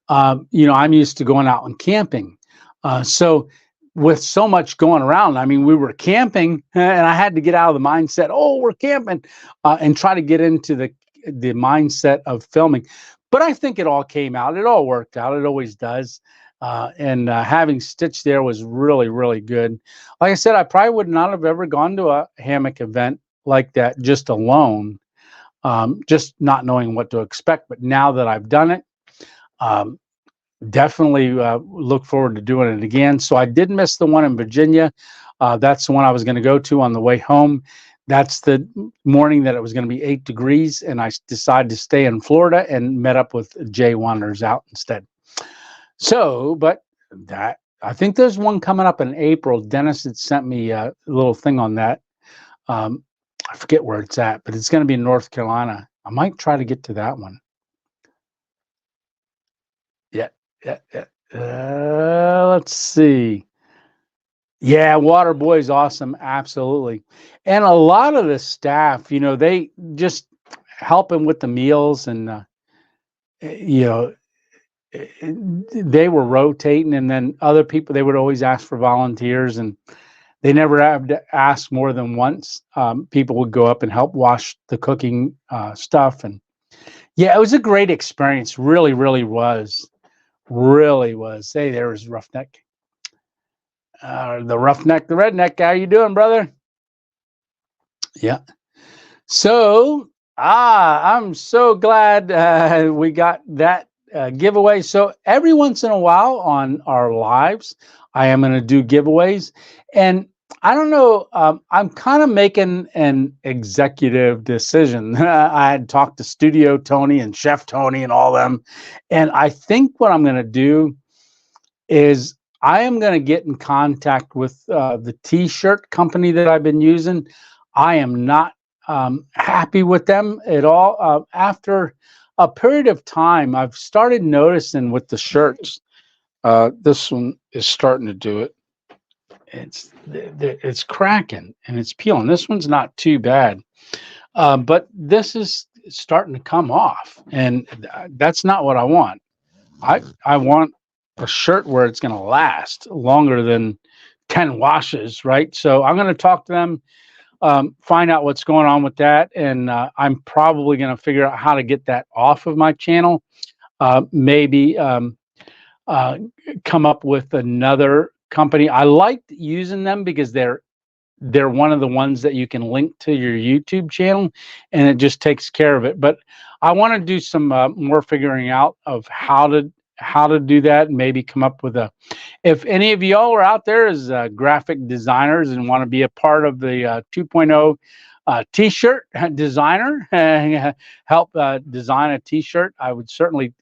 I'm used to going out and camping. So with so much going around, I mean, we were camping and I had to get out of the mindset, oh, we're camping, and try to get into the mindset of filming. But I think it all came out. It all worked out. It always does. and having Stitch there was really, really good. Like I said, I probably would not have ever gone to a hammock event like that just alone, just not knowing what to expect. But now that I've done it, um, definitely look forward to doing it again. So I did miss the one in Virginia. That's the one I was going to go to on the way home. That's the morning that it was going to be 8 degrees, and I decided to stay in Florida and met up with Jay Wanders out instead. So, but that I think there's one coming up in April. Dennis had sent me a little thing on that. I forget where it's at, but it's going to be in North Carolina. I might try to get to that one. Yeah, yeah, yeah. Let's see. Yeah, Waterboy is awesome, absolutely. And a lot of the staff, they just help him with the meals, and you know, they were rotating, and then other people, they would always ask for volunteers, and they never had to ask more than once. People would go up and help wash the cooking stuff, and yeah, it was a great experience. Really, really was. Really was. Hey, there was Roughneck. The Roughneck, the Redneck. How you doing, brother? Yeah. So, I'm so glad we got that giveaway. So every once in a while on our lives, I am going to do giveaways, and I don't know. I'm kind of making an executive decision. I had talked to Studio Tony and Chef Tony and all them, and I think what I'm going to do is I am going to get in contact with the T-shirt company that I've been using. I am not happy with them at all. After a period of time, I've started noticing with the shirts. This one is starting to do it. It's cracking and it's peeling. This one's not too bad, but this is starting to come off, and that's not what I want. I want a shirt where it's going to last longer than 10 washes, right? So I'm going to talk to them, find out what's going on with that, and I'm probably going to figure out how to get that off of my channel. Maybe come up with another company. I liked using them because they're one of the ones that you can link to your YouTube channel, and it just takes care of it. But I want to do some more figuring out of how to do that, and maybe come up with a. If any of y'all are out there as graphic designers and want to be a part of the 2.0 T-shirt designer, help design a T-shirt, I would certainly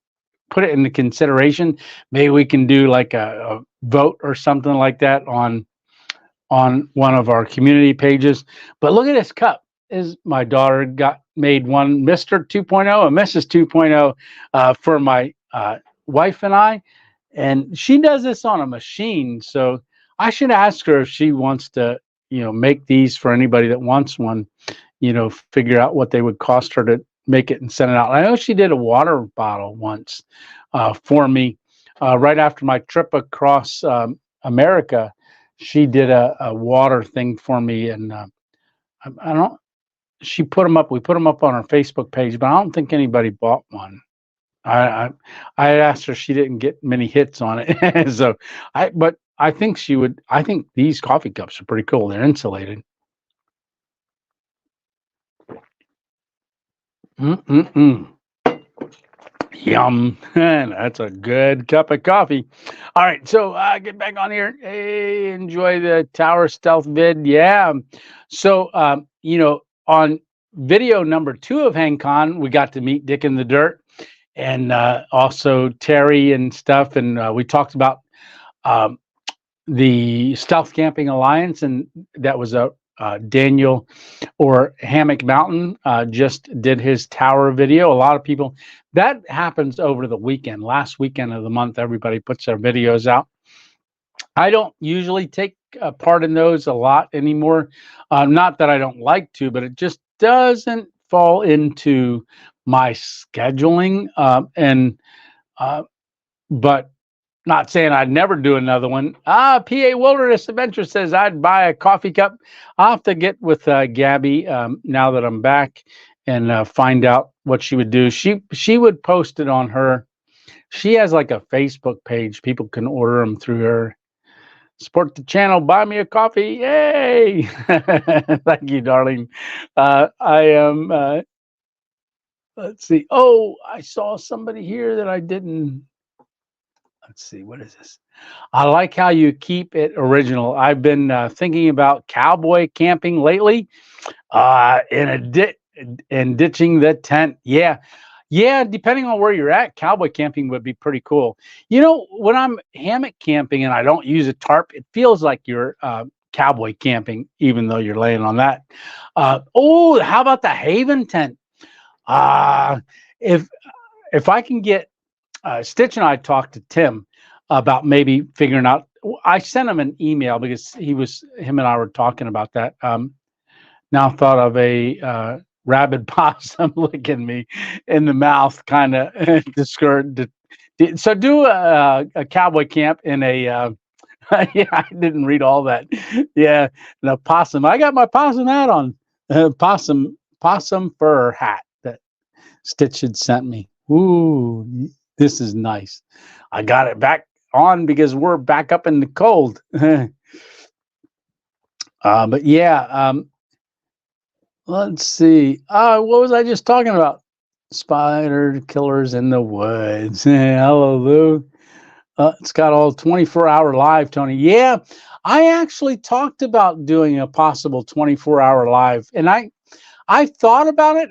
put it into consideration. Maybe we can do like a vote or something like that on one of our community pages. But look at this cup. Is my daughter made one Mr. 2.0 and Mrs. 2.0 for my wife and I, and she does this on a machine. So I should ask her if she wants to, make these for anybody that wants one. Figure out what they would cost her to make it and send it out. I know she did a water bottle once for me right after my trip across America. She did a water thing for me, and I don't. She put them up. We put them up on our Facebook page, but I don't think anybody bought one. I asked her. She didn't get many hits on it. So but I think she would. I think these coffee cups are pretty cool. They're insulated. Yum. That's a good cup of coffee. All right, so get back on here. Hey, enjoy the tower stealth vid. Yeah. So on video number 2 of HangCon, we got to meet Dick in the Dirt, and also Terry and stuff, and we talked about the Stealth Camping Alliance, and that was a Daniel or Hammock Mountain just did his tower video. A lot of people, that happens over the weekend. Last weekend of the month, everybody puts their videos out. I don't usually take part in those a lot anymore. Not that I don't like to, but it just doesn't fall into my scheduling. But not saying I'd never do another one. PA Wilderness Adventure says I'd buy a coffee cup. I'll have to get with Gabby now that I'm back and find out what she would do. She would post it on her She has like a Facebook page. People can order them through her. Support the channel. Buy me a coffee. Yay! Thank you, darling. I am. Let's see. Oh, I saw somebody here that I didn't. Let's see. What is this? I like how you keep it original. I've been thinking about cowboy camping lately. In ditching the tent. Yeah. Yeah, depending on where you're at, cowboy camping would be pretty cool. You know, when I'm hammock camping and I don't use a tarp, it feels like you're cowboy camping, even though you're laying on that. Oh, how about the Haven tent? Uh, if if I can get Stitch and I talked to Tim about maybe figuring out. I sent him an email because him and I were talking about that. Now thought of a rabid possum licking me in the mouth, kind of discouraged. So do a cowboy camp in a. Yeah, I didn't read all that. Yeah, no possum. I got my possum hat on. Possum fur hat that Stitch had sent me. Ooh, this is nice. I got it back on because we're back up in the cold. But yeah, let's see. What was I just talking about? Spider killers in the woods. Hello, Lou. It's got all 24-hour live, Tony. Yeah, I actually talked about doing a possible 24-hour live, and I thought about it.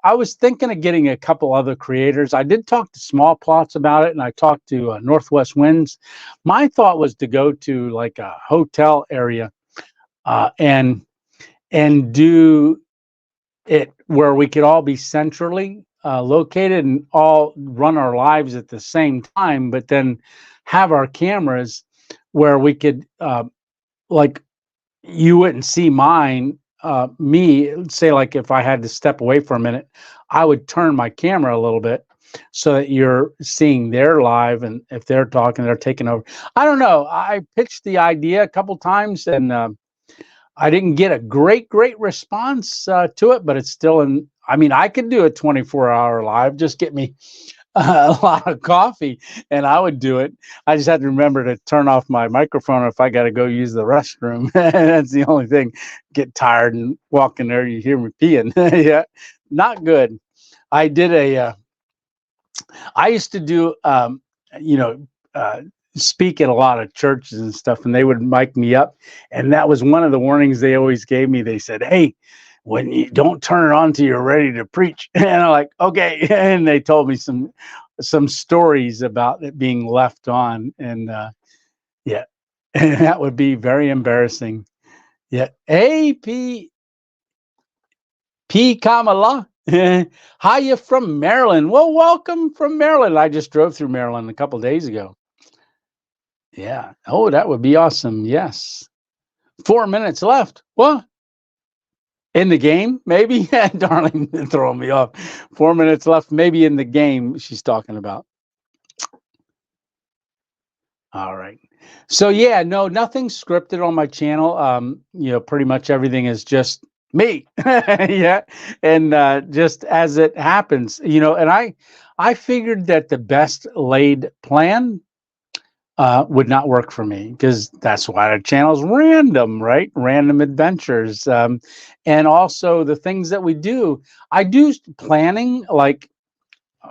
I was thinking of getting a couple other creators. I did talk to Small Plots about it, and I talked to Northwest Winds. My thought was to go to like a hotel area and do it where we could all be centrally located and all run our lives at the same time, but then have our cameras where we could like you wouldn't see me say, like if I had to step away for a minute, I would turn my camera a little bit so that you're seeing their live, and if they're talking, they're taking over. I don't know. I pitched the idea a couple times, and I didn't get a great response to it, but it's still in. I mean, I could do a 24-hour live. Just get me a lot of coffee, and I would do it. I just had to remember to turn off my microphone if I got to go use the restroom. That's the only thing. Get tired and walk in there, you hear me peeing. Yeah, not good. I did I used to do, you know, speak at a lot of churches and stuff, and they would mic me up, and that was one of the warnings they always gave me. They said, "Hey, when you don't turn it on till you're ready to preach," and I'm like, "Okay," and they told me some stories about it being left on, and yeah, and that would be very embarrassing. Yeah, P Kamala. Hiya from Maryland. Well, welcome from Maryland. I just drove through Maryland a couple days ago. Yeah. Oh, that would be awesome. Yes. 4 minutes left. What? In the game? Maybe? Darling, throwing me off. 4 minutes left. Maybe in the game she's talking about. All right. So yeah, no, nothing scripted on my channel. You know, pretty much everything is just me. Yeah. And just as it happens, you know, and I figured that the best laid plan would not work for me, because that's why the channel's random, right? Random adventures. And also the things that we do. I do planning, like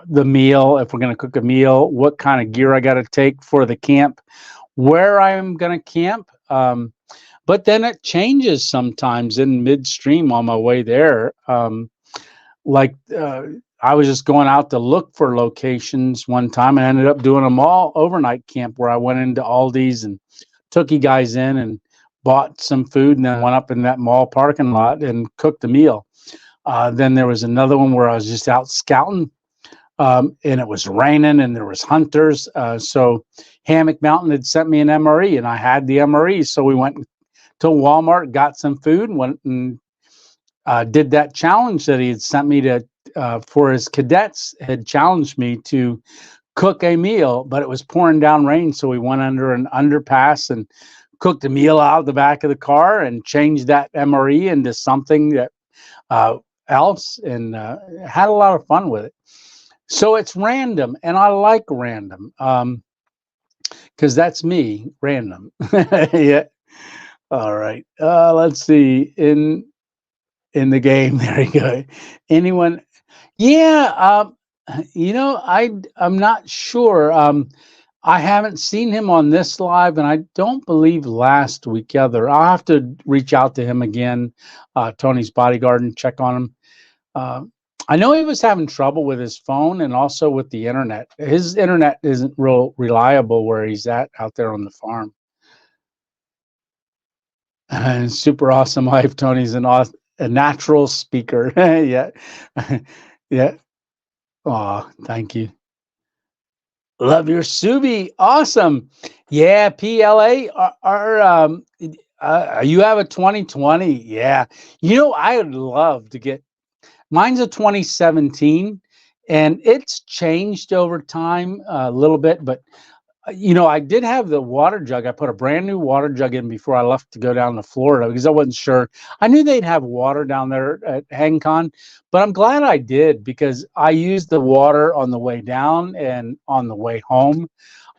the meal, if we're going to cook a meal, what kind of gear I got to take for the camp, where I'm going to camp. But then it changes sometimes in midstream on my way there. Like I was just going out to look for locations one time and ended up doing them all overnight camp, where I went into Aldi's and took you guys in and bought some food, and then went up in that mall parking lot and cooked a meal. Then there was another one where I was just out scouting, and it was raining and there was hunters. So Hammock Mountain had sent me an MRE, and I had the MRE. So we went to Walmart, got some food, and went and did that challenge that he had sent me to for his cadets. Had challenged me to cook a meal, but it was pouring down rain, so we went under an underpass and cooked a meal out of the back of the car and changed that MRE into something that else, and had a lot of fun with it. So it's random, and I like random, because that's me, random. Yeah. All right. Let's see. In the game, there you go. Anyone? Yeah. I'm not sure. I haven't seen him on this live, and I don't believe last week either. I'll have to reach out to him again, Tony's bodyguard, and check on him. Uh, I know he was having trouble with his phone and also with the internet. His internet isn't real reliable where he's at out there on the farm. Super awesome life. Tony's a natural speaker. Yeah. Yeah. Oh, thank you. Love your Subi. Awesome. Yeah, PLA you have a 2020. Yeah. I would love to get mine's a 2017 and it's changed over time a little bit, but I did have the water jug. I put a brand new water jug in before I left to go down to Florida because I wasn't sure. I knew they'd have water down there at HangCon, but I'm glad I did because I used the water on the way down and on the way home.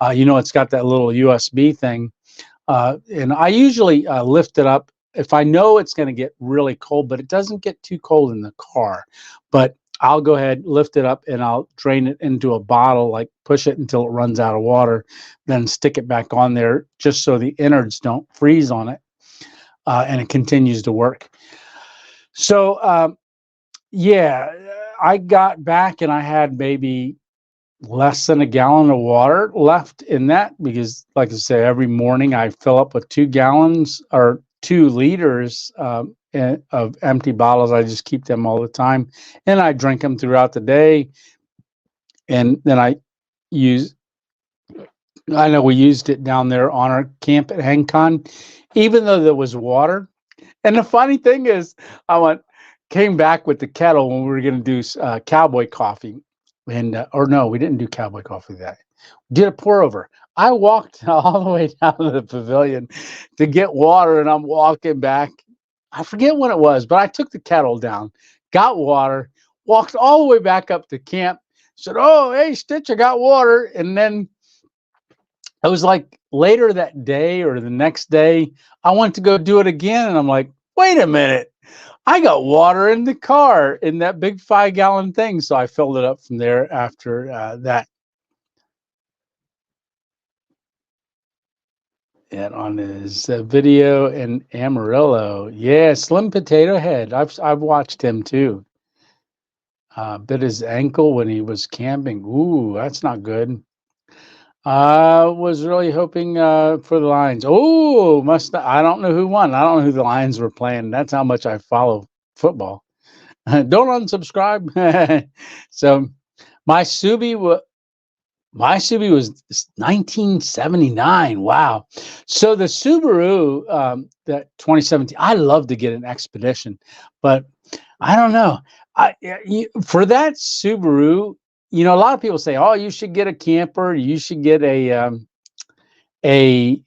It's got that little USB thing. And I usually lift it up if I know it's going to get really cold, but it doesn't get too cold in the car. But I'll go ahead, lift it up, and I'll drain it into a bottle, like push it until it runs out of water, then stick it back on there just so the innards don't freeze on it, and it continues to work. So, yeah, I got back and I had maybe less than a gallon of water left in that because, like I say, every morning I fill up with 2 gallons or 2 liters of empty bottles. I just keep them all the time, and I drink them throughout the day. And then use. I know we used it down there on our camp at HangCon, even though there was water. And the funny thing is, came back with the kettle when we were going to do cowboy coffee, and or no, we didn't do cowboy coffee that. We did a pour over. I walked all the way down to the pavilion to get water, and I'm walking back. I forget what it was, but I took the kettle down, got water, walked all the way back up to camp. Said, "Oh, hey, Stitch, I got water," and then it was like later that day or the next day, I went to go do it again, and I'm like, wait a minute. I got water in the car in that big 5-gallon thing. So I filled it up from there after that. And on his video in Amarillo, yeah, Slim Potato Head. I've watched him too. Bit his ankle when he was camping. Ooh, that's not good. Was really hoping for the Lions. Oh, I don't know who won. I don't know who the Lions were playing. That's how much I follow football. Don't unsubscribe. So my Subi was my Subi was 1979. Wow. So the Subaru that 2017, I love to get an Expedition, but I don't know. For that Subaru, a lot of people say, "Oh, you should get a camper. You should get a a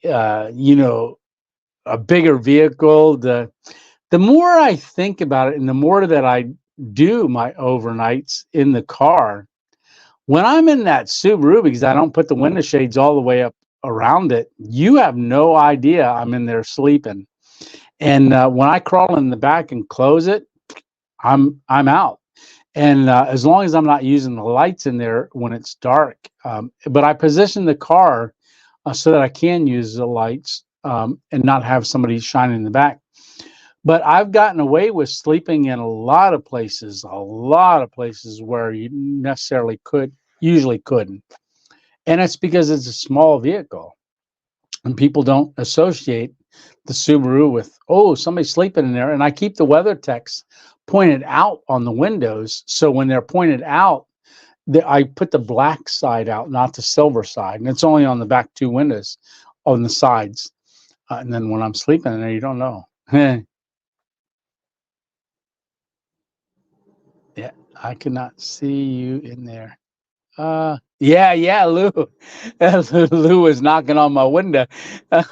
bigger vehicle." The more I think about it, and the more that I do my overnights in the car, when I'm in that Subaru, because I don't put the window shades all the way up around it, you have no idea I'm in there sleeping. And when I crawl in the back and close it, I'm out. And as long as I'm not using the lights in there when it's dark, but I position the car so that I can use the lights and not have somebody shining in the back. But I've gotten away with sleeping in a lot of places where you usually couldn't. And it's because it's a small vehicle and people don't associate the Subaru with, oh, somebody's sleeping in there. And I keep the weather techs pointed out on the windows. So when they're pointed out, I put the black side out, not the silver side. And it's only on the back 2 windows on the sides. And then when I'm sleeping in there, you don't know. Yeah, I cannot see you in there. Yeah, yeah, Lou. Lou was knocking on my window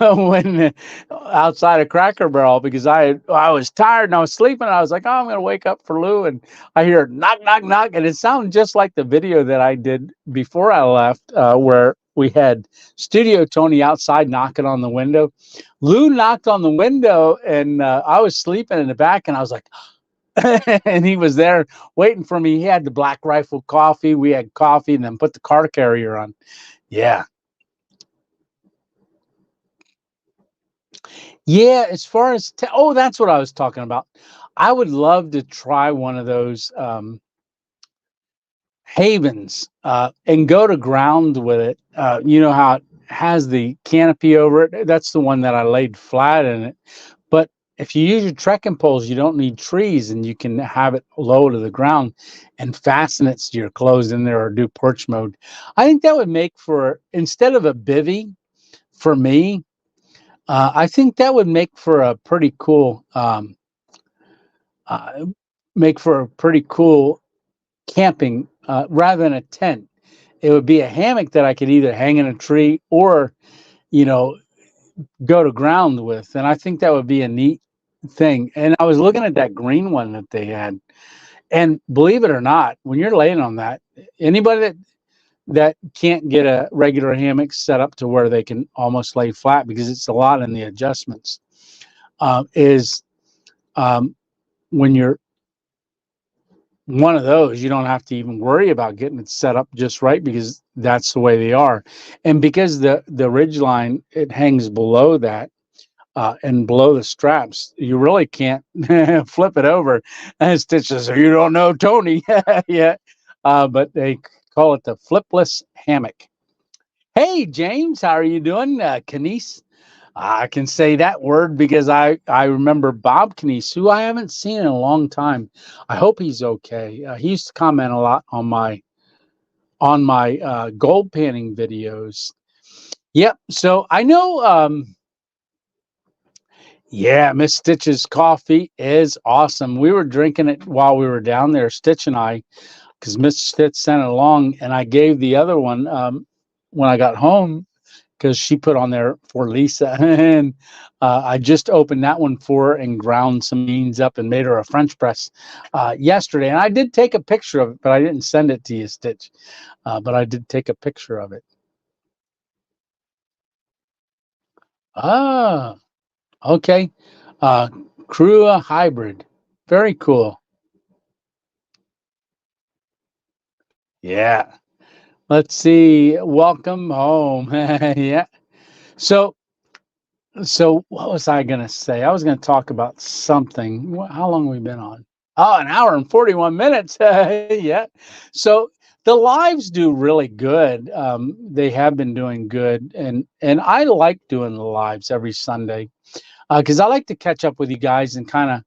when outside of Cracker Barrel because I was tired and I was sleeping. And I was like, oh, I'm going to wake up for Lou, and I hear knock, knock, knock, and it sounded just like the video that I did before I left, where we had Studio Tony outside knocking on the window. Lou knocked on the window, and I was sleeping in the back, and I was like, and he was there waiting for me. He had the Black Rifle coffee. We had coffee and then put the car carrier on. Yeah. Yeah. As far as, oh, that's what I was talking about. I would love to try one of those havens and go to ground with it. You know how it has the canopy over it? That's the one that I laid flat in it. But if you use your trekking poles, you don't need trees, and you can have it low to the ground and fasten it to your clothes in there or do porch mode. I think that would make for, instead of a bivy for me, I think that would uh, make for a pretty cool camping rather than a tent. It would be a hammock that I could either hang in a tree or, you know, go to ground with. And I think that would be a neat thing. And I was looking at that green one that they had. And believe it or not, when you're laying on that, anybody that can't get a regular hammock set up to where they can almost lay flat, because it's a lot in the adjustments, is when you're one of those, you don't have to even worry about getting it set up just right, because that's the way they are. And because the ridge line, it hangs below that, and below the straps, you really can't flip it over and stitches. You don't know Tony yet, but they call it the flipless hammock. Hey, James, how are you doing? Kanice, I can say that word because I remember Bob Kanice, who I haven't seen in a long time. I hope he's okay. He used to comment a lot on my gold panning videos. Yep. So I know. Yeah, Miss Stitch's coffee is awesome. We were drinking it while we were down there, Stitch and I, because Miss Stitch sent it along, and I gave the other one when I got home, because she put on there for Lisa. And I just opened that one for her and ground some beans up and made her a French press yesterday. And I did take a picture of it, but I didn't send it to you, Stitch. But I did take a picture of it. Ah, okay. Uh, Crua hybrid. Very cool. Yeah. Let's see. Welcome home. Yeah. So, so what was I going to say? I was going to talk about something. How long have we been on? Oh, an hour and 41 minutes. Yeah. So the lives do really good. They have been doing good. And I like doing the lives every Sunday because I like to catch up with you guys and kind of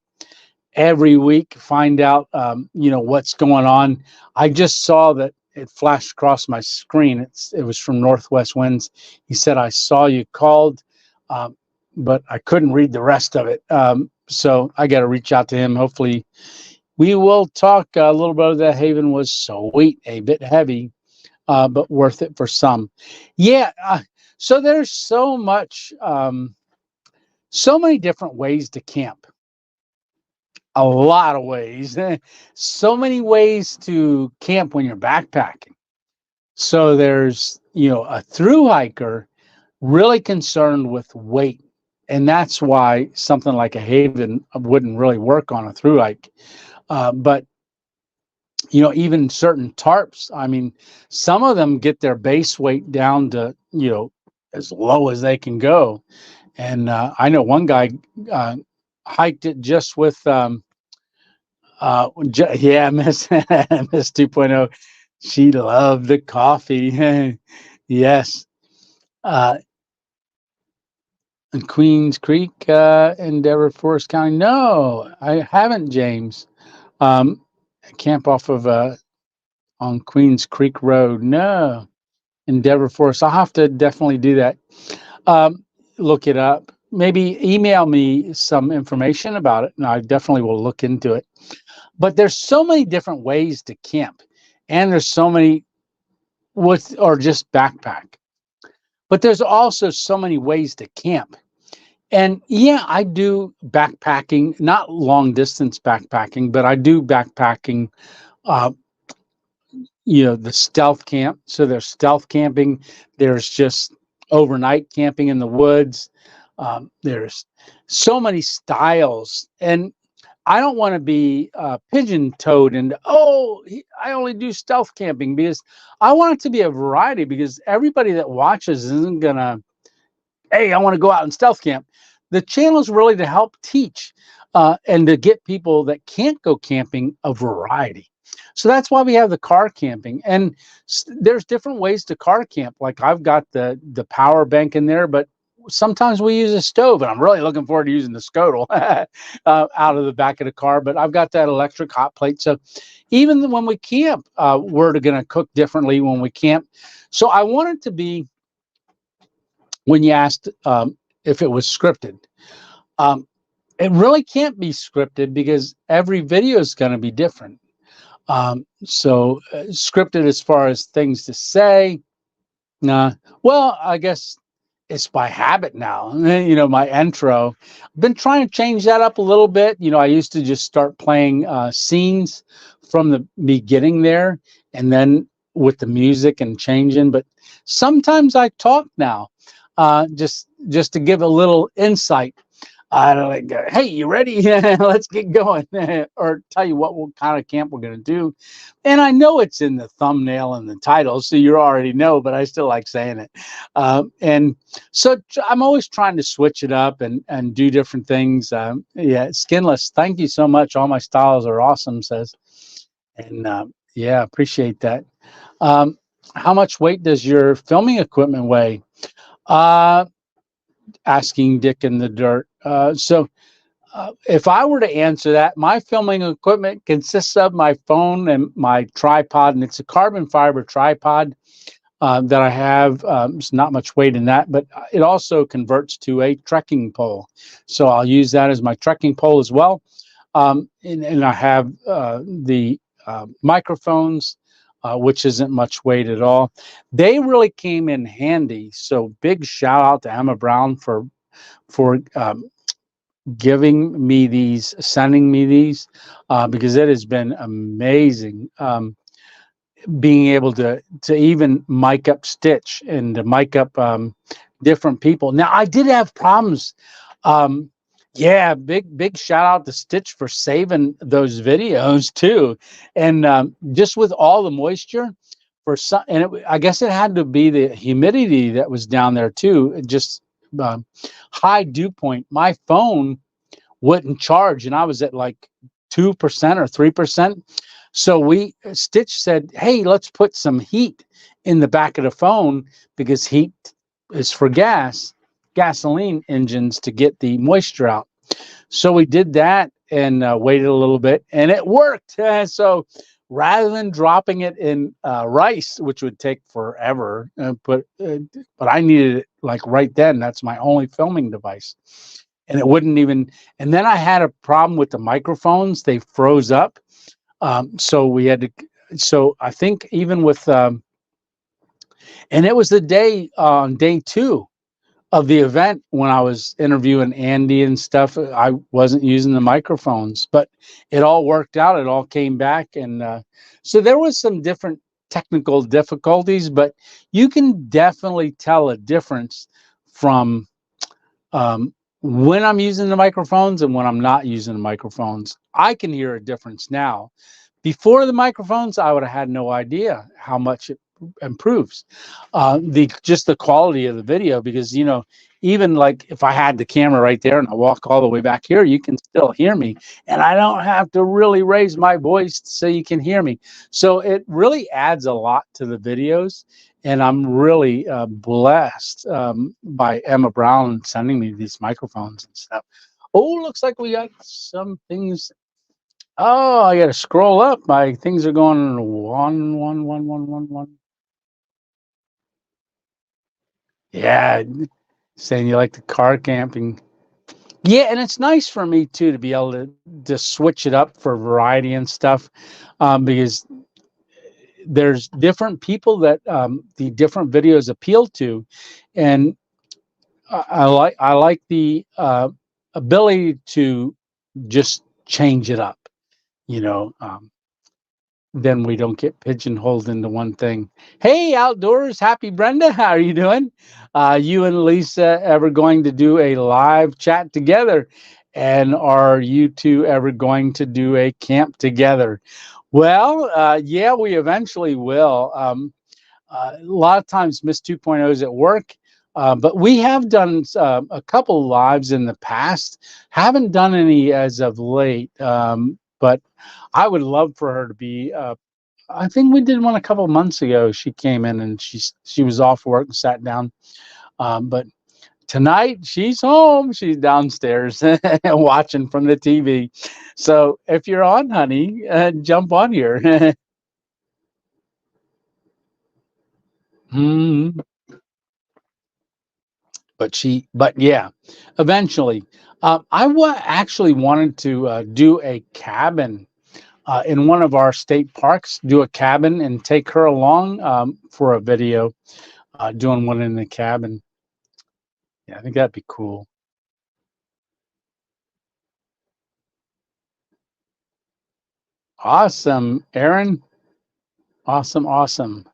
every week find out, what's going on. I just saw that it flashed across my screen. It was from Northwest Winds. He said, I saw you called, but I couldn't read the rest of it. So I got to reach out to him. Hopefully we will talk a little bit of that. Haven was sweet, a bit heavy, but worth it for some. Yeah. So there's so much, so many different ways to camp. A lot of ways. So many ways to camp when you're backpacking. So there's, a thru hiker really concerned with weight. And that's why something like a Haven wouldn't really work on a thru hike. But, even certain tarps, I mean, some of them get their base weight down to, as low as they can go. And I know one guy hiked it just with, yeah, Miss Miss 2.0. She loved the coffee. Yes. Uh, and Queens Creek, Endeavor, Forest County. No, I haven't, James. Camp off of on Queens Creek Road. No, Endeavor Forest. I'll have to definitely do that. Look it up. Maybe email me some information about it, and I definitely will look into it. But there's so many different ways to camp, and there's so many or just backpack. But there's also so many ways to camp. And yeah, I do backpacking, not long distance backpacking, but I do backpacking, uh, the stealth camp. So there's stealth camping, there's just overnight camping in the woods. There's so many styles. And I don't want to be pigeon-toed into, I only do stealth camping, because I want it to be a variety, because everybody that watches isn't going to, hey, I want to go out and stealth camp. The channel is really to help teach and to get people that can't go camping a variety. So that's why we have the car camping. And there's different ways to car camp. Like I've got the power bank in there, but sometimes we use a stove, and I'm really looking forward to using the scuttle out of the back of the car. But I've got that electric hot plate. So even when we camp, we're going to cook differently when we camp. So I want it to be, when you asked if it was scripted, it really can't be scripted, because every video is going to be different. So scripted as far as things to say, nah. Well, I guess it's by habit now. My intro, I've been trying to change that up a little bit. I used to just start playing scenes from the beginning there, and then with the music and changing. But sometimes I talk now, just to give a little insight. Like, hey, you ready? Let's get going. Or tell you what kind of camp we're going to do. And I know it's in the thumbnail and the title, so you already know, but I still like saying it. And so I'm always trying to switch it up and do different things. Yeah, Skinless, thank you so much. All my styles are awesome, says. And yeah, appreciate that. How much weight does your filming equipment weigh? Asking Dick in the Dirt. So if I were to answer that, my filming equipment consists of my phone and my tripod, and it's a carbon fiber tripod that I have. It's not much weight in that, but it also converts to a trekking pole. So I'll use that as my trekking pole as well. And I have the microphones, which isn't much weight at all. They really came in handy. So big shout out to Emma Brown for giving me these, sending me these, because it has been amazing. Being able to even mic up Stitch and to mic up different people. Now I did have problems. Yeah, big shout out to Stitch for saving those videos too. And just with all the moisture for some, and I guess it had to be the humidity that was down there too. It just high dew point. My phone wouldn't charge, and I was at like 2% or 3%. So Stitch said, hey, let's put some heat in the back of the phone, because heat is for gasoline engines to get the moisture out. So we did that and waited a little bit, and it worked. So rather than dropping it in rice, which would take forever, but I needed it like right then. That's my only filming device. And it wouldn't even, and then I had a problem with the microphones. They froze up. So we had to, so I think even with, and it was the day on day 2 of the event when I was interviewing Andy and stuff. I wasn't using the microphones, but it all worked out. It all came back. And so there was some different technical difficulties, but you can definitely tell a difference from when I'm using the microphones and when I'm not using the microphones. I can hear a difference now. Before the microphones, I would have had no idea how much it improves just the quality of the video, because even like if I had the camera right there and I walk all the way back here, you can still hear me, and I don't have to really raise my voice so you can hear me. So it really adds a lot to the videos, and I'm really blessed by Emma Brown sending me these microphones and stuff. Oh, looks like we got some things. Oh, I got to scroll up. My things are going 1. Yeah, saying you like the car camping. Yeah, and it's nice for me too to be able to switch it up for variety and stuff, because there's different people that the different videos appeal to, and I like the ability to just change it up, you know. Then we don't get pigeonholed into one thing. Hey, outdoors, happy Brenda, how are you doing? You and Lisa ever going to do a live chat together? And are you two ever going to do a camp together? Well, yeah, we eventually will. A lot of times Miss 2.0 is at work, but we have done a couple lives in the past. Haven't done any as of late, but I would love for her to be. I think we did one a couple months ago. She came in and she was off work and sat down. But tonight she's home. She's downstairs watching from the TV. So if you're on, honey, jump on here. Hmm. But yeah, eventually, actually wanted to do a cabin in one of our state parks, do a cabin and take her along for a video, doing one in the cabin. Yeah, I think that'd be cool. Awesome, Aaron. Awesome, awesome.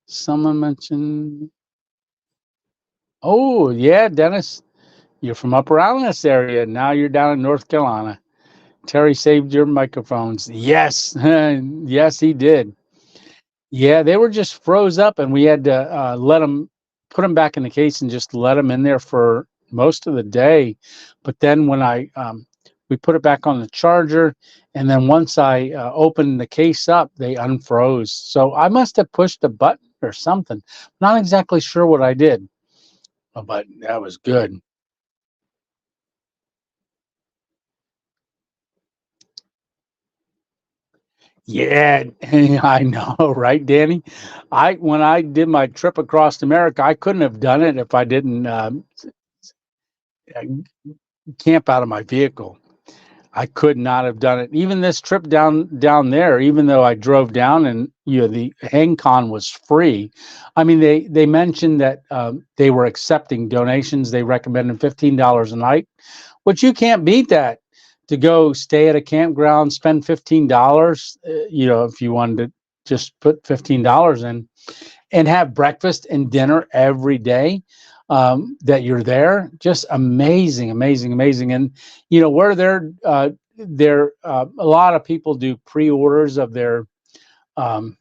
Someone mentioned, oh, yeah, Dennis, you're from up around this area. Now you're down in North Carolina. Terry saved your microphones. Yes, yes, he did. Yeah, they were just froze up, and we had to put them back in the case and just let them in there for most of the day. But then when we put it back on the charger, and then once I opened the case up, they unfroze. So I must have pushed a button or something. Not exactly sure what I did, but that was good. Yeah, I know, right, Danny? I When I did my trip across America, I couldn't have done it if I didn't camp out of my vehicle. I could not have done it. Even this trip down there, even though I drove down and the HangCon was free. I mean, they mentioned that they were accepting donations. They recommended $15 a night, which you can't beat that. To go stay at a campground, spend $15. If you wanted to just put $15 in, and have breakfast and dinner every day that you're there. Just amazing, amazing, amazing. And where a lot of people do pre-orders of their um,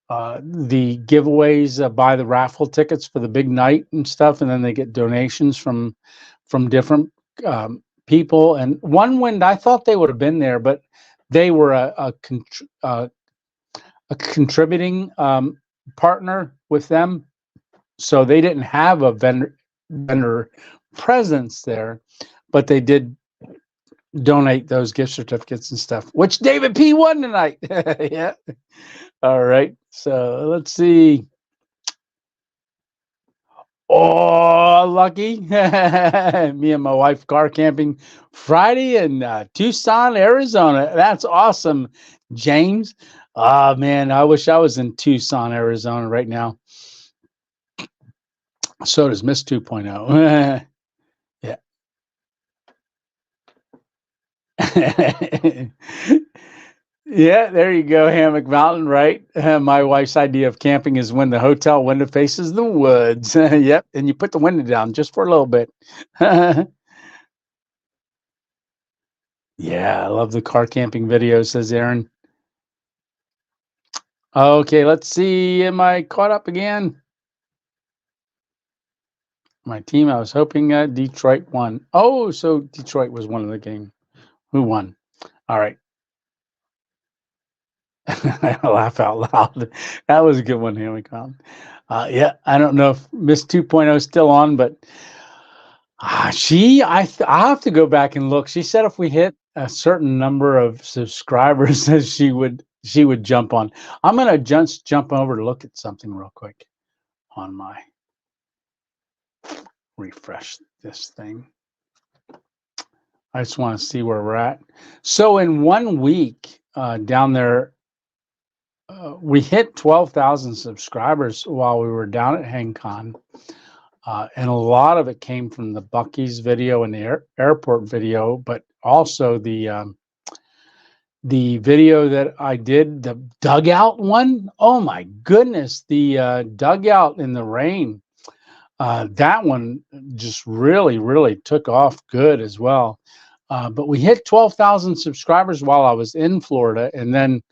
the giveaways, buy the raffle tickets for the big night and stuff, and then they get donations from different people. And ONEWIND, I thought they would have been there, but they were a contributing partner with them, so they didn't have a vendor presence there, but they did donate those gift certificates and stuff, which David P won tonight. Yeah. All right. So let's see. Oh, lucky. Me and my wife car camping Friday in Tucson, Arizona. That's awesome, James. Oh, man, I wish I was in Tucson, Arizona right now. So does Miss 2.0. Yeah. Yeah, there you go, Hammock Mountain, right? My wife's idea of camping is when the hotel window faces the woods. Yep, and you put the window down just for a little bit. Yeah, I love the car camping videos, says Aaron. Okay, let's see. Am I caught up again? My team, I was hoping Detroit won. Oh, so Detroit was one of the game. Who won? All right. I laugh out loud. That was a good one, Hamicom. Yeah, I don't know if Miss 2.0 is still on, but I have to go back and look. She said if we hit a certain number of subscribers, that she would jump on. I'm gonna just jump over to look at something real quick on my refresh this thing. I just want to see where we're at. So in 1 week down there we hit 12,000 subscribers while we were down at HangCon. And a lot of it came from the Buc-ee's video and the airport video, but also the video that I did, the dugout one. Oh my goodness, the dugout in the rain. That one just really, really took off good as well. But we hit 12,000 subscribers while I was in Florida. And then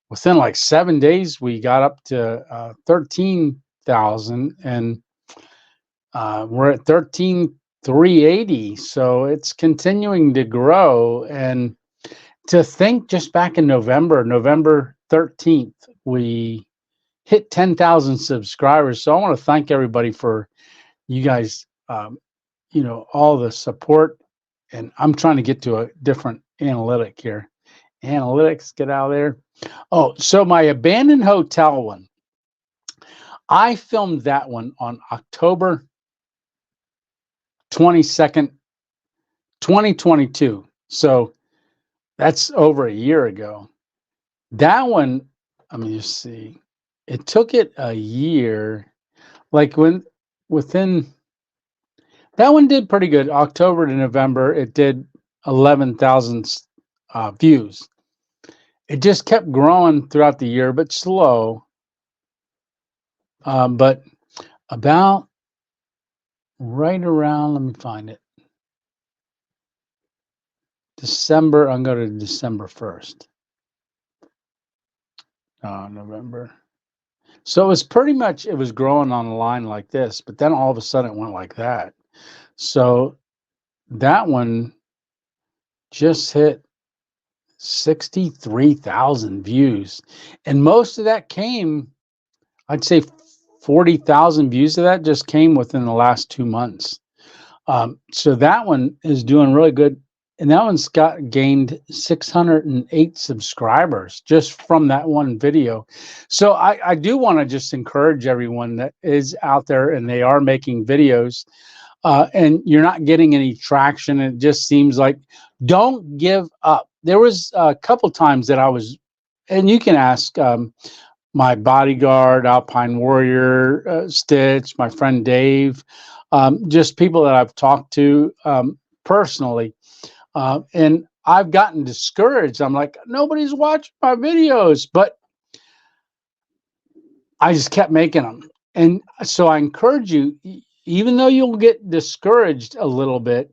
within like 7 days, we got up to 13,000. And we're at 13,380. So it's continuing to grow. And to think just back in November 13th, we hit 10,000 subscribers. So I want to thank everybody for you guys, all the support. And I'm trying to get to a different analytic here. Analytics, get out of there. Oh, so my abandoned hotel one, I filmed that one on October 22nd, 2022. So that's over a year ago. That one, let me just see. It took it a year. Like within, that one did pretty good. October to November, it did 11,000 views. It just kept growing throughout the year, but slow. But about right around, let me find it. December, I'm going to December 1st. November. So it was pretty much, it was growing on a line like this, but then all of a sudden it went like that. So that one just hit 63,000 views. And most of that came, I'd say 40,000 views of that just came within the last 2 months. So that one is doing really good. And that one's gained 608 subscribers just from that one video. So I do want to just encourage everyone that is out there and they are making videos and you're not getting any traction. It just seems like, don't give up. There was a couple times that I was, and you can ask my bodyguard, Alpine Warrior, Stitch, my friend Dave, just people that I've talked to personally. And I've gotten discouraged. I'm like, nobody's watching my videos, but I just kept making them. And so I encourage you, even though you'll get discouraged a little bit,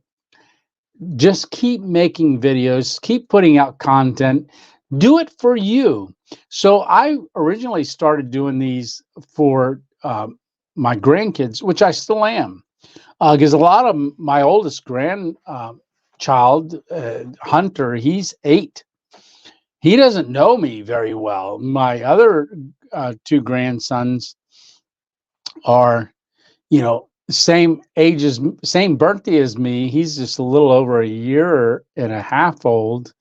just keep making videos, keep putting out content, do it for you. So I originally started doing these for my grandkids, which I still am, because a lot of my oldest grandchild, Hunter, he's 8. He doesn't know me very well. My other 2 grandsons are, same age as, same birthday as me. He's just a little over a year and a half old.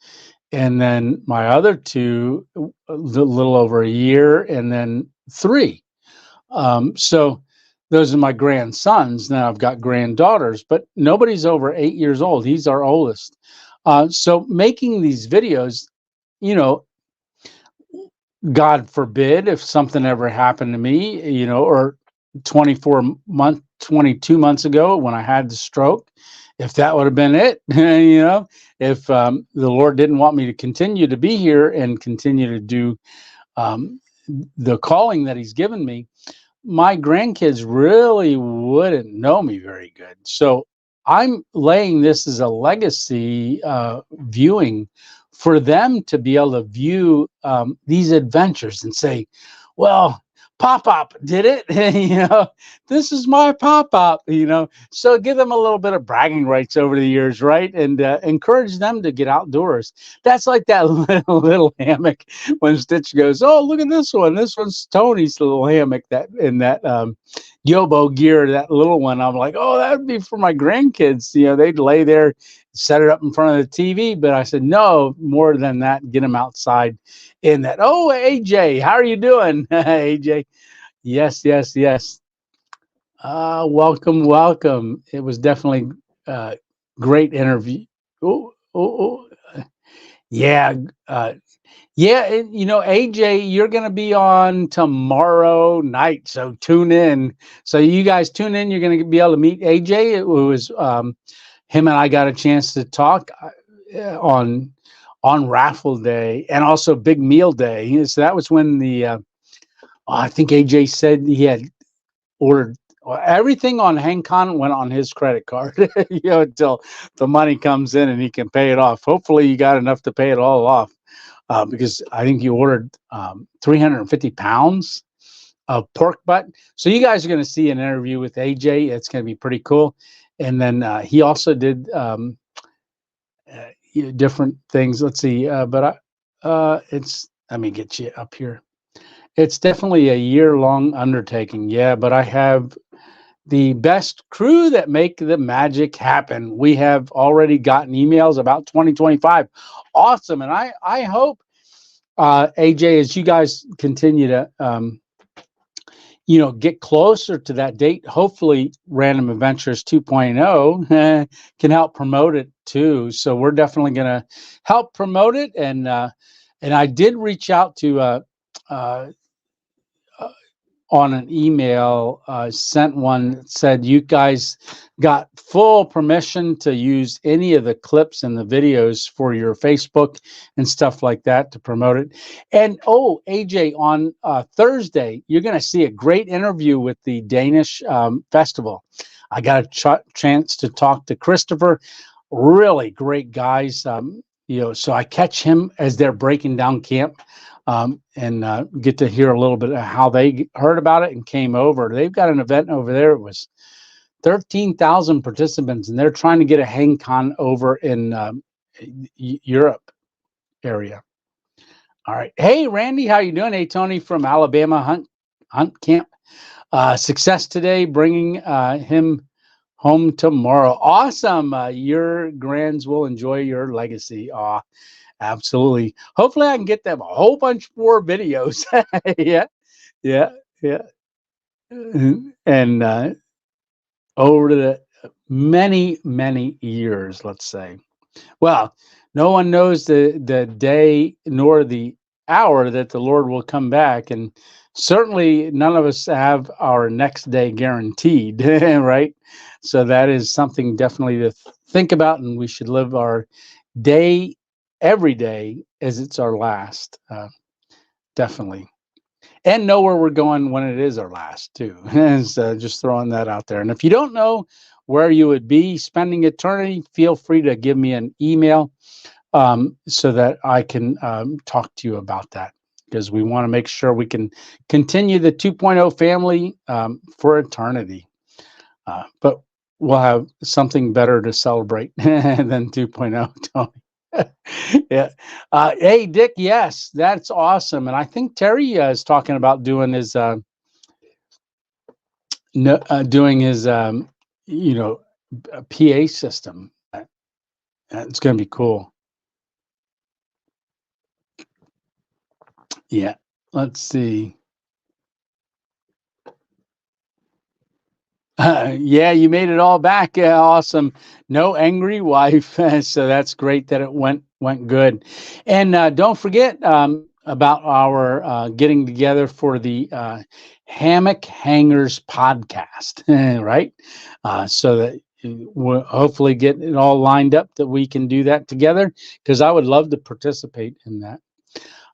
And then my other 2, a little over a year, and then 3. So those are my grandsons. Now I've got granddaughters, but nobody's over 8 years old. He's our oldest. So making these videos, God forbid if something ever happened to me, or 22 months ago when I had the stroke, if that would have been it, if the Lord didn't want me to continue to be here and continue to do the calling that he's given me, my grandkids really wouldn't know me very good. So I'm laying this as a legacy viewing for them to be able to view these adventures and say, well, Pop-Up did it. This is my Pop-Up, so give them a little bit of bragging rights over the years, right? And encourage them to get outdoors. That's like that little hammock when Stitch goes, oh, look at this one. This one's Tony's little hammock that in that Yobo gear, that little one. I'm like, oh, that would be for my grandkids. They'd lay there, set it up in front of the TV. But I said, no, more than that, get them outside in that. Oh, AJ, how are you doing? AJ. Yes. Welcome. It was definitely a great interview. Yeah, yeah, and, AJ, you're going to be on tomorrow night, so tune in. So you guys tune in. You're going to be able to meet AJ. It was him and I got a chance to talk on raffle day and also big meal day. So that was when I think AJ said he had ordered everything on HangCon went on his credit card, until the money comes in and he can pay it off. Hopefully, you got enough to pay it all off, because I think you ordered 350 pounds of pork butt. So you guys are going to see an interview with AJ. It's going to be pretty cool. And then he also did different things. Let's see, let me get you up here. It's definitely a year-long undertaking. Yeah, but I have the best crew that make the magic happen. We have already gotten emails about 2025. Awesome. And I hope, AJ, as you guys continue to, get closer to that date, hopefully Random Adventures 2.0 can help promote it too. So we're definitely going to help promote it. And I did reach out to, on an email, sent one that said you guys got full permission to use any of the clips and the videos for your Facebook and stuff like that to promote it. And AJ, on Thursday, you're going to see a great interview with the Danish festival. I got a chance to talk to Christopher. Really great guys. So I catch him as they're breaking down camp. And get to hear a little bit of how they heard about it and came over. They've got an event over there. It was 13,000 participants, and they're trying to get a HangCon over in Europe area. All right. Hey, Randy, how you doing? Hey, Tony from Alabama Hunt Camp. Success today, bringing him home tomorrow. Awesome. Your grands will enjoy your legacy. Absolutely. Hopefully I can get them a whole bunch more videos. Yeah. And over the many, many years, let's say. Well, no one knows the day nor the hour that the Lord will come back. And certainly none of us have our next day guaranteed, right? So that is something definitely to think about. And we should live our day every day as it's our last, definitely, and know where we're going when it is our last too. So just throwing that out there. And if you don't know where you would be spending eternity, feel free to give me an email, so that I can talk to you about that, because we want to make sure we can continue the 2.0 family for eternity. But we'll have something better to celebrate than 2.0, Tony. Yeah. Hey, Dick. Yes, that's awesome. And I think Terry is talking about doing his, PA system. It's going to be cool. Yeah. Let's see. Yeah, you made it all back. Yeah, awesome. No angry wife. So that's great that it went good. And don't forget about our getting together for the Hammock Hangers podcast, right? So that we'll hopefully get it all lined up that we can do that together, because I would love to participate in that.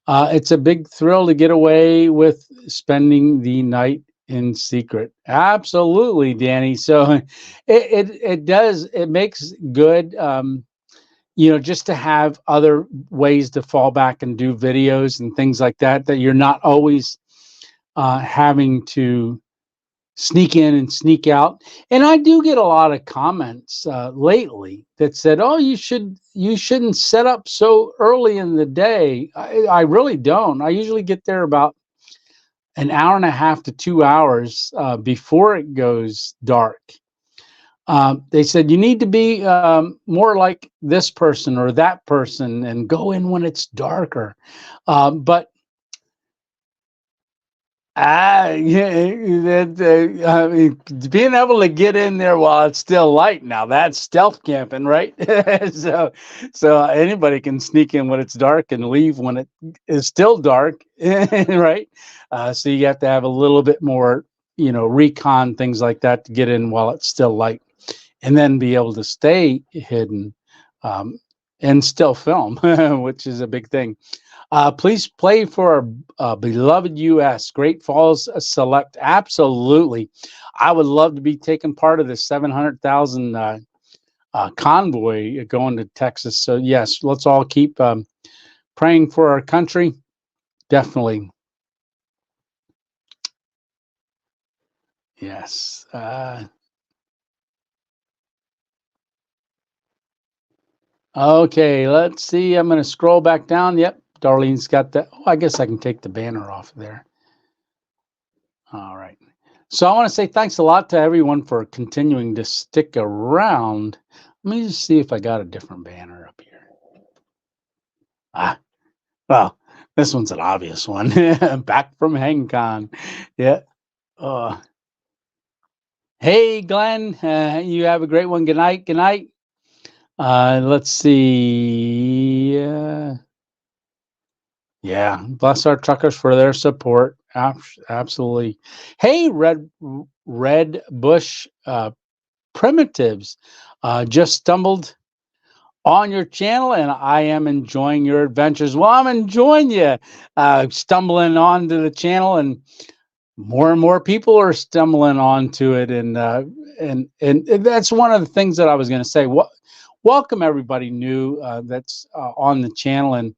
It's a big thrill to get away with spending the night in secret. Absolutely, Danny. So it makes good, just to have other ways to fall back and do videos and things like that you're not always having to sneak in and sneak out. And I do get a lot of comments lately that said, "Oh, you shouldn't set up so early in the day." I really don't. I usually get there about an hour and a half to 2 hours before it goes dark. They said you need to be more like this person or that person and go in when it's darker. But Yeah, I mean, being able to get in there while it's still light now, that's stealth camping, right? So, so anybody can sneak in when it's dark and leave when it is still dark, right? So you have to have a little bit more, recon things like that to get in while it's still light, and then be able to stay hidden, um, and still film, which is a big thing. Please play for our beloved U.S. Great Falls Select. Absolutely. I would love to be taking part of the 700,000 convoy going to Texas. So, yes, let's all keep praying for our country. Definitely. Yes. Okay, let's see. I'm going to scroll back down. Yep, Darlene's got that. Oh, I guess I can take the banner off there. All right. So I want to say thanks a lot to everyone for continuing to stick around. Let me just see if I got a different banner up here. Ah, well, this one's an obvious one. Back from HangCon. Yeah. Uh, hey, Glenn, you have a great one. Good night. Good night. Let's see. Yeah, bless our truckers for their support. Absolutely. Hey, Red Bush Primitives, just stumbled on your channel and I am enjoying your adventures. Well, I'm enjoying you stumbling onto the channel, and more people are stumbling onto it, and that's one of the things that I was going to say. Welcome everybody new that's on the channel, and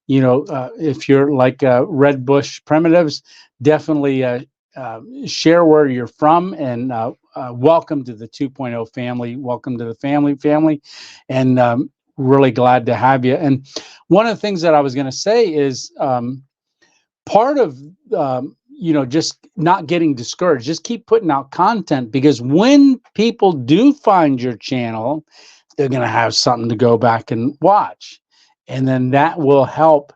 if you're like Red Bush Primitives, definitely share where you're from, and welcome to the 2.0 family. Welcome to the family, and really glad to have you. And one of the things that I was going to say is part of just not getting discouraged. Just keep putting out content, because when people do find your channel, they're going to have something to go back and watch, and then that will help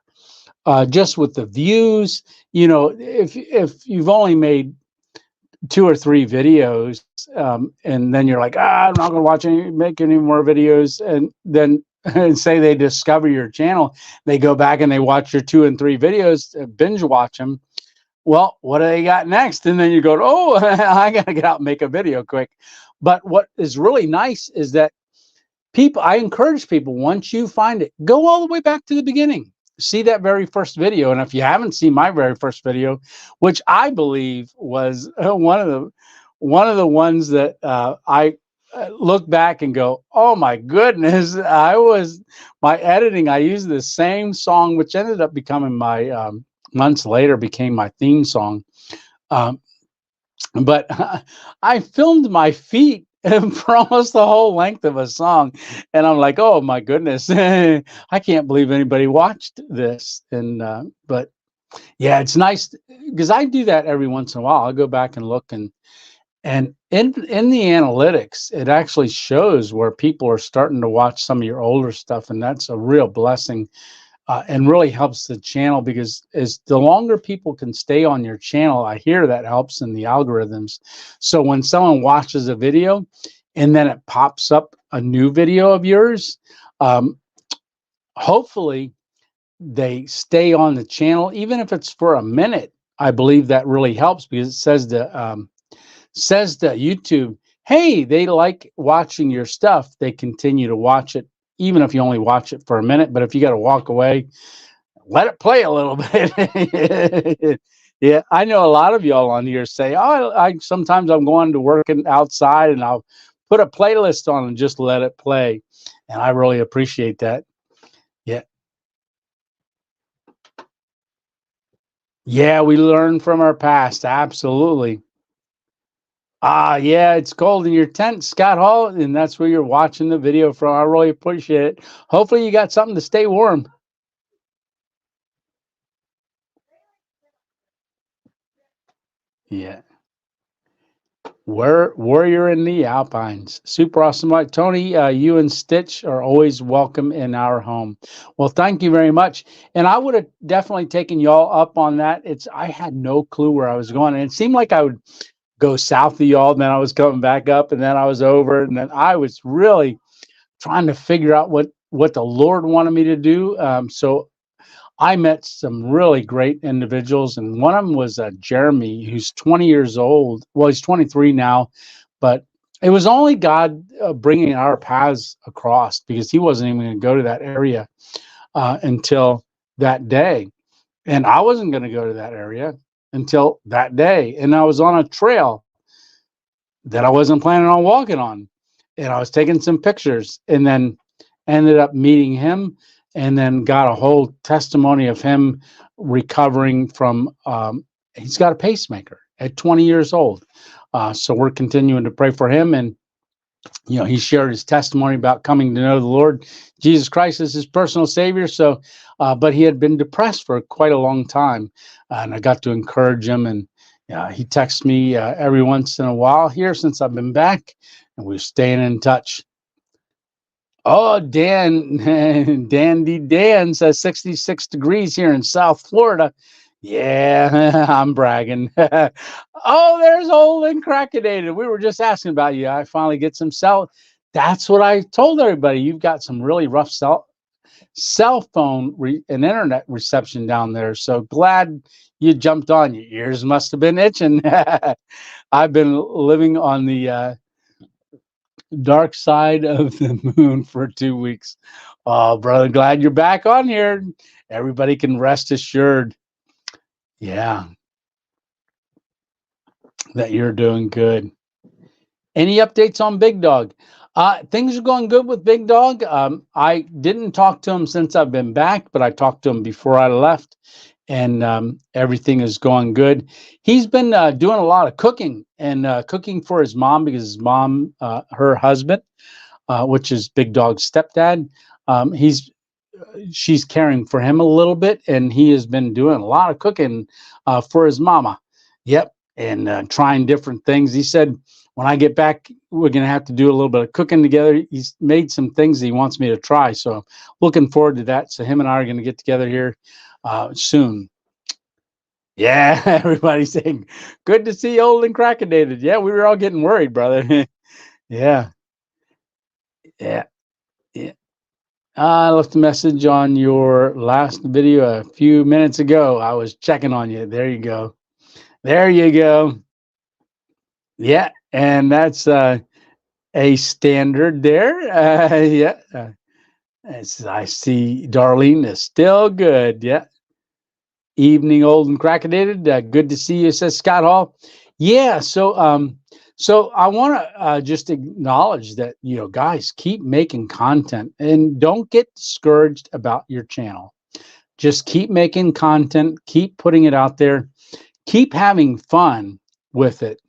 just with the views. If you've only made 2 or 3 videos, and then you're like, I'm not going to make any more videos, and then and say they discover your channel, they go back and they watch your 2 and 3 videos, binge watch them. Well, what do they got next? And then you go, oh, I got to get out and make a video quick. But what is really nice is that I encourage people, once you find it, go all the way back to the beginning. See that very first video. And if you haven't seen my very first video, which I believe was one of the ones that I look back and go, oh my goodness, my editing, I used the same song, which ended up becoming my, months later, became my theme song. But I filmed my feet for almost the whole length of a song, and I'm like, oh my goodness, I can't believe anybody watched this. And but yeah, it's nice because I do that every once in a while. I'll go back and look, and in the analytics, it actually shows where people are starting to watch some of your older stuff, and that's a real blessing. And really helps the channel, because as the longer people can stay on your channel, I hear that helps in the algorithms. So when someone watches a video and then it pops up a new video of yours, hopefully they stay on the channel, even if it's for a minute. I believe that really helps, because it says to YouTube, hey, they like watching your stuff. They continue to watch it, even if you only watch it for a minute. But if you got to walk away, let it play a little bit. Yeah, I know a lot of y'all on here say, oh, I sometimes I'm going to work outside and I'll put a playlist on and just let it play. And I really appreciate that. Yeah. Yeah, we learn from our past. Absolutely. Yeah, it's cold in your tent, Scott Hall, and that's where you're watching the video from. I really appreciate it. Hopefully you got something to stay warm. Yeah. Warrior in the Alpines. Super awesome. Like Tony, you and Stitch are always welcome in our home. Well, thank you very much. And I would have definitely taken y'all up on that. I had no clue where I was going. And it seemed like I would go south of y'all, and then I was coming back up, and then I was over, and then I was really trying to figure out what the Lord wanted me to do. So I met some really great individuals, and one of them was Jeremy, who's 20 years old. Well, he's 23 now, but it was only God bringing our paths across, because he wasn't even going to go to that area until that day. And I wasn't going to go to that area until that day. And I was on a trail that I wasn't planning on walking on. And I was taking some pictures, and then ended up meeting him, and then got a whole testimony of him recovering from, he's got a pacemaker at 20 years old. So we're continuing to pray for him. And, he shared his testimony about coming to know the Lord Jesus Christ as his personal savior. So, but he had been depressed for quite a long time. And I got to encourage him, and he texts me every once in a while here since I've been back, and we're staying in touch. Oh, Dan says 66 degrees here in South Florida. Yeah, I'm bragging. Oh, there's old and crackinated. We were just asking about you. I finally get some cell. That's what I told everybody. You've got some really rough cell phone and internet reception down there. So glad you jumped on. Your ears must have been itching. I've been living on the dark side of the moon for 2 weeks. Oh, brother, glad you're back on here. Everybody can rest assured. Yeah, that you're doing good. Any updates on Big Dog? Things are going good with Big Dog. I didn't talk to him since I've been back, but I talked to him before I left, and everything is going good. He's been doing a lot of cooking, and cooking for his mom, because his mom, her husband, which is Big Dog's stepdad, she's caring for him a little bit, and he has been doing a lot of cooking for his mama. Yep, and trying different things. He said, when I get back, we're going to have to do a little bit of cooking together. He's made some things he wants me to try, so looking forward to that. So him and I are going to get together here soon. Yeah, everybody's saying, good to see old and crackinated. Yeah, we were all getting worried, brother. Yeah. Yeah. Yeah. I left a message on your last video a few minutes ago. I was checking on you. There you go. There you go. Yeah, and that's a standard there. Yeah. As I see, Darlene is still good. Yeah. Evening, old and crackinated. Good to see you, says Scott Hall. Yeah. So I want to just acknowledge that, guys, keep making content, and don't get discouraged about your channel. Just keep making content, keep putting it out there, keep having fun with it.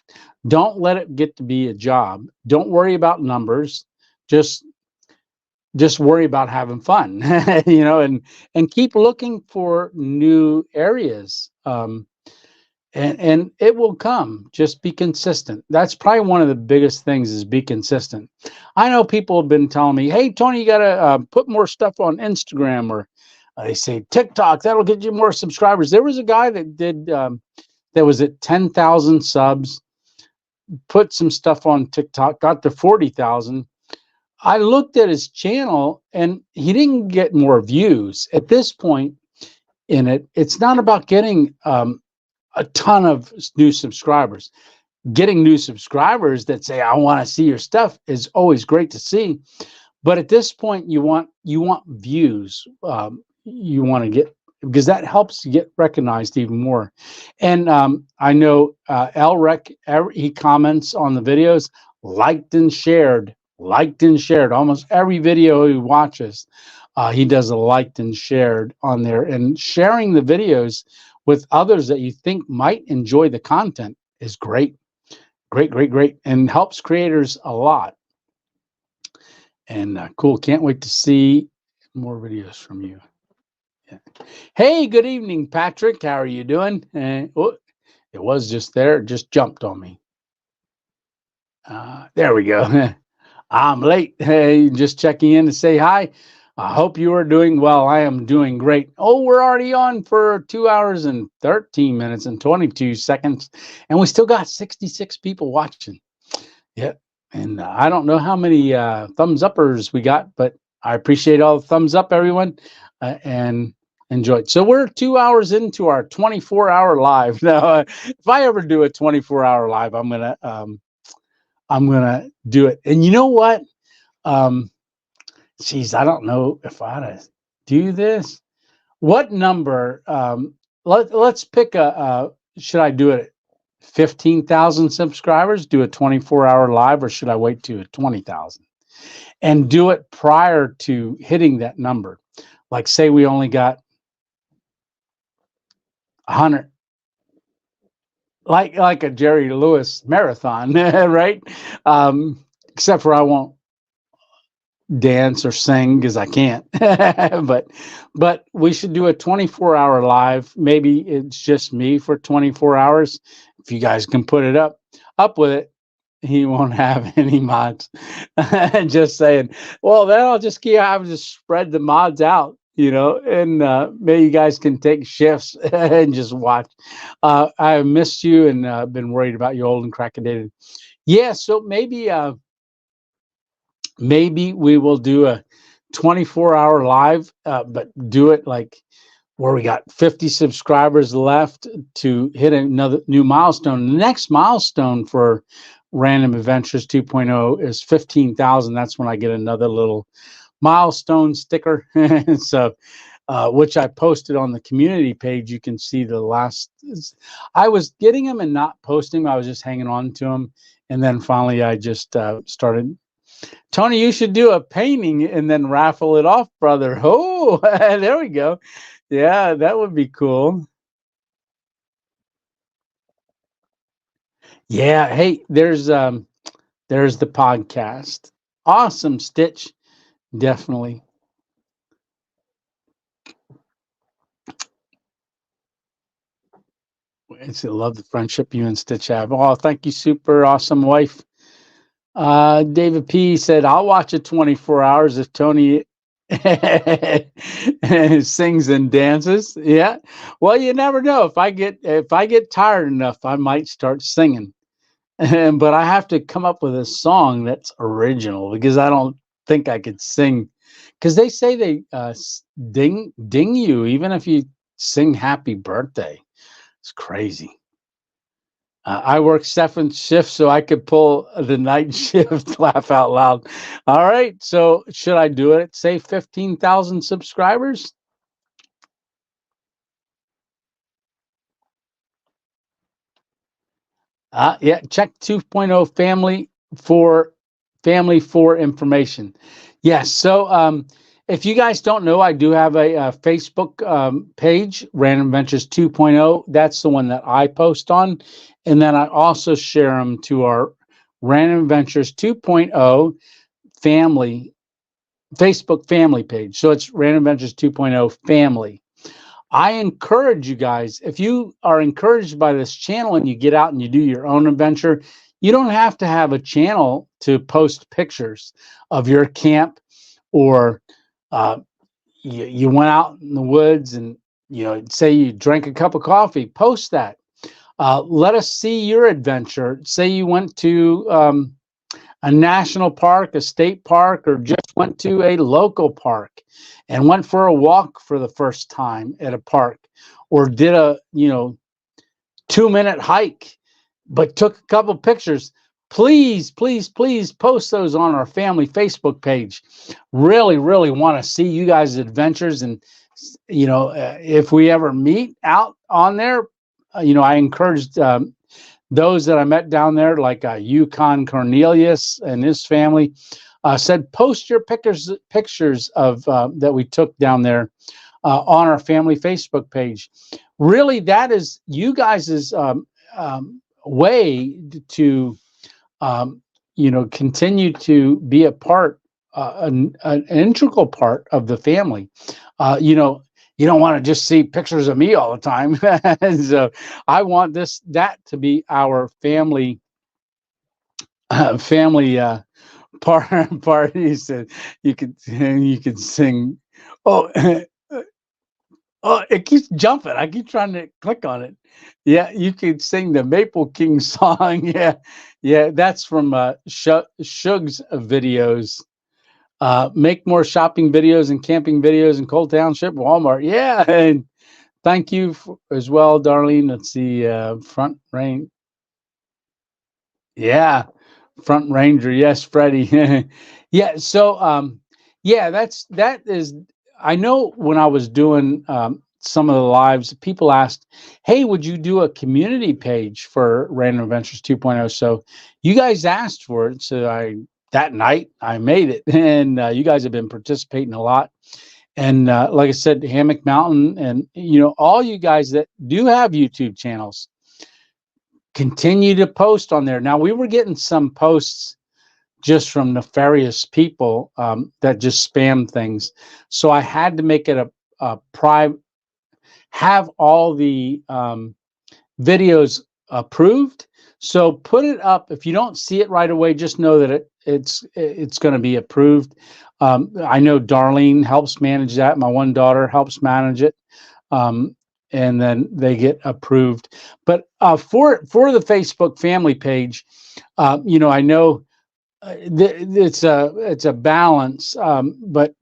Don't let it get to be a job. Don't worry about numbers. Just worry about having fun, and keep looking for new areas. And it will come. Just be consistent. That's probably one of the biggest things, is be consistent. I know people have been telling me, hey, Tony, you got to put more stuff on Instagram, or they say TikTok. That'll get you more subscribers. There was a guy that did, that was at 10,000 subs, put some stuff on TikTok, got to 40,000. I looked at his channel, and he didn't get more views. At this point in it, it's not about getting a ton of new subscribers. Getting new subscribers that say, I want to see your stuff, is always great to see. But at this point, you want views. You want to get, because that helps you get recognized even more. And I know Elrec, he comments on the videos, liked and shared. Almost every video he watches, he does a liked and shared on there. And sharing the videos with others that you think might enjoy the content is great. Great, and helps creators a lot. And cool, can't wait to see more videos from you. Yeah. Hey, good evening, Patrick. How are you doing? Oh, it was just there, it just jumped on me. There we go. I'm late. Hey, just checking in to say hi. I hope you are doing well. I am doing great. Oh, we're already on for 2 hours and 13 minutes and 22 seconds, and we still got 66 people watching. Yeah. And I don't know how many thumbs uppers we got, but I appreciate all the thumbs up, everyone, and enjoy it. So we're 2 hours into our 24-hour live. Now, if I ever do a 24-hour live, I'm gonna do it. And you know what? Um, Geez, I don't know if I ought to do this. What number? Let's pick should I do it at 15,000 subscribers? Do a 24-hour live, or should I wait to 20,000 and do it prior to hitting that number? Like, say we only got 100, like a Jerry Lewis marathon, right? Except for I won't dance or sing because I can't. but we should do a 24-hour live. Maybe it's just me for 24 hours. If you guys can put it up with it, he won't have any mods. Just saying. Well, then I'll just spread the mods out, and maybe you guys can take shifts and just watch. I missed you and been worried about you old and crackadated. Yeah, so maybe we will do a 24-hour live, but do it like where we got 50 subscribers left to hit another new milestone. The next milestone for Random Adventures 2.0 is 15,000. That's when I get another little milestone sticker. So, which I posted on the community page. You can see the last. I was getting them and not posting them. I was just hanging on to them. And then finally I just started. Tony, you should do a painting and then raffle it off, brother. Oh, there we go. Yeah, that would be cool. Yeah. Hey, there's the podcast. Awesome, Stitch. Definitely. I love the friendship you and Stitch have. Oh, thank you, super awesome wife. David P said, I'll watch it 24 hours if Tony sings and dances. Yeah. Well, you never know. If I get tired enough, I might start singing. But I have to come up with a song that's original because I don't think I could sing. Because they say they ding you even if you sing happy birthday. It's crazy. I work 7 shifts so I could pull the night shift. Laugh out loud. All right. So should I do it? Say 15,000 subscribers? Yeah. Check 2.0 family for information. Yes. So if you guys don't know, I do have a Facebook page, Random Adventures 2.0. That's the one that I post on. And then I also share them to our Random Adventures 2.0 family, Facebook family page. So it's Random Adventures 2.0 family. I encourage you guys, if you are encouraged by this channel and you get out and you do your own adventure, you don't have to have a channel to post pictures of your camp or you went out in the woods and say you drank a cup of coffee. Post that. Let us see your adventure. Say you went to a national park, a state park, or just went to a local park and went for a walk for the first time at a park, or did a 2-minute hike, but took a couple pictures. Please post those on our family Facebook page. Really want to see you guys' adventures. And, if we ever meet out on there, I encouraged those that I met down there, like Yukon Cornelius and his family, said, post your pictures of that we took down there on our family Facebook page. Really, that is you guys' way to continue to be a part, an integral part of the family. You don't want to just see pictures of me all the time. So I want that to be our family family parties, and you could sing. Oh, oh, it keeps jumping. I keep trying to click on it. Yeah, you could sing the Maple King song. Yeah, yeah, that's from Shug's videos. Make more shopping videos and camping videos in Cold Township, Walmart. Yeah, and thank you as well, Darlene. Let's see, Front Range. Yeah, Front Ranger. Yes, Freddie. Yeah. So, yeah, that is. I know when I was doing some of the lives, people asked, "Hey, would you do a community page for Random Adventures 2.0?" So you guys asked for it, so I that night I made it, and you guys have been participating a lot. And like I said, Hammock Mountain, and all you guys that do have YouTube channels, continue to post on there. Now we were getting some posts just from nefarious people that just spam things, so I had to make it a private, have all the videos approved. So put it up. If you don't see it right away, just know that it's going to be approved. I know Darlene helps manage that. My one daughter helps manage it. And then they get approved. But for the Facebook family page, I know it's a balance, but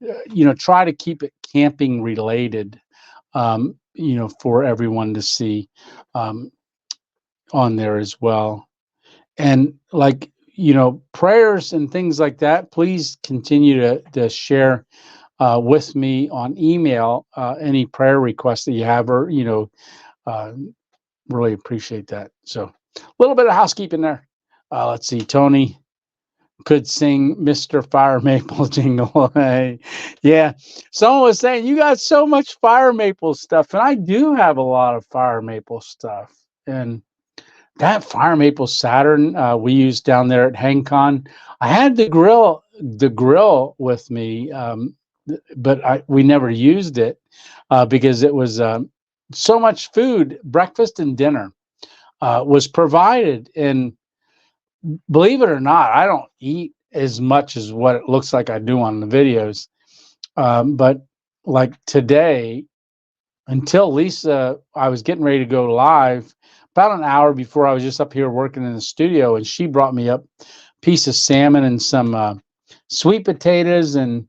try to keep it camping related, for everyone to see on there as well. And like prayers and things like that, please continue to share with me on email any prayer requests that you have, or really appreciate that. So a little bit of housekeeping there. Let's see, Tony could sing Mr. Fire Maple jingle. Hey, yeah, someone was saying you got so much Fire Maple stuff, and I do have a lot of Fire Maple stuff. And that Fire Maple Saturn we used down there at HangCon, I had the grill with me, but we never used it because it was so much food. Breakfast and dinner was provided, and believe it or not, I don't eat as much as what it looks like I do on the videos. But like today, until Lisa, I was getting ready to go live about an hour before. I was just up here working in the studio, and she brought me up a piece of salmon and some sweet potatoes and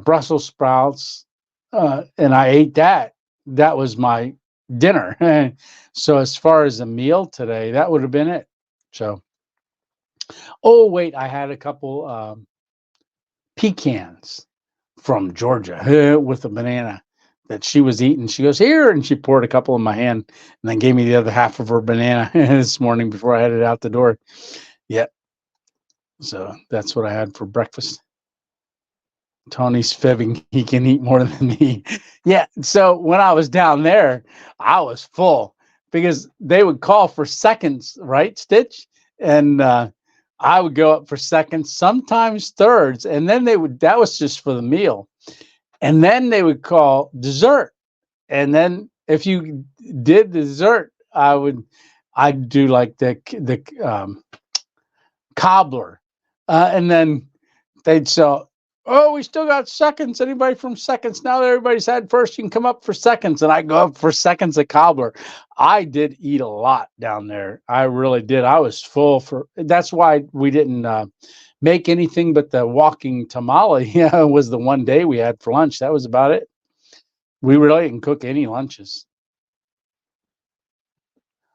Brussels sprouts, and I ate that. That was my dinner. So as far as a meal today, that would have been it. So, oh wait, I had a couple pecans from Georgia with a banana that she was eating. She goes, "Here," and she poured a couple in my hand and then gave me the other half of her banana this morning before I headed out the door. Yeah. So that's what I had for breakfast. Tony's fibbing. He can eat more than me. Yeah. So when I was down there, I was full because they would call for seconds, right, Stitch? And I would go up for seconds, sometimes thirds, and then that was just for the meal. And then they would call dessert. And then if you did the dessert, I'd do like the cobbler. And then they'd say, "Oh, we still got seconds. Anybody from seconds? Now that everybody's had first, you can come up for seconds." And I go up for seconds of cobbler. I did eat a lot down there. I really did. I was full that's why we didn't make anything but the walking tamale. Was the one day we had for lunch. That was about it. We really didn't cook any lunches.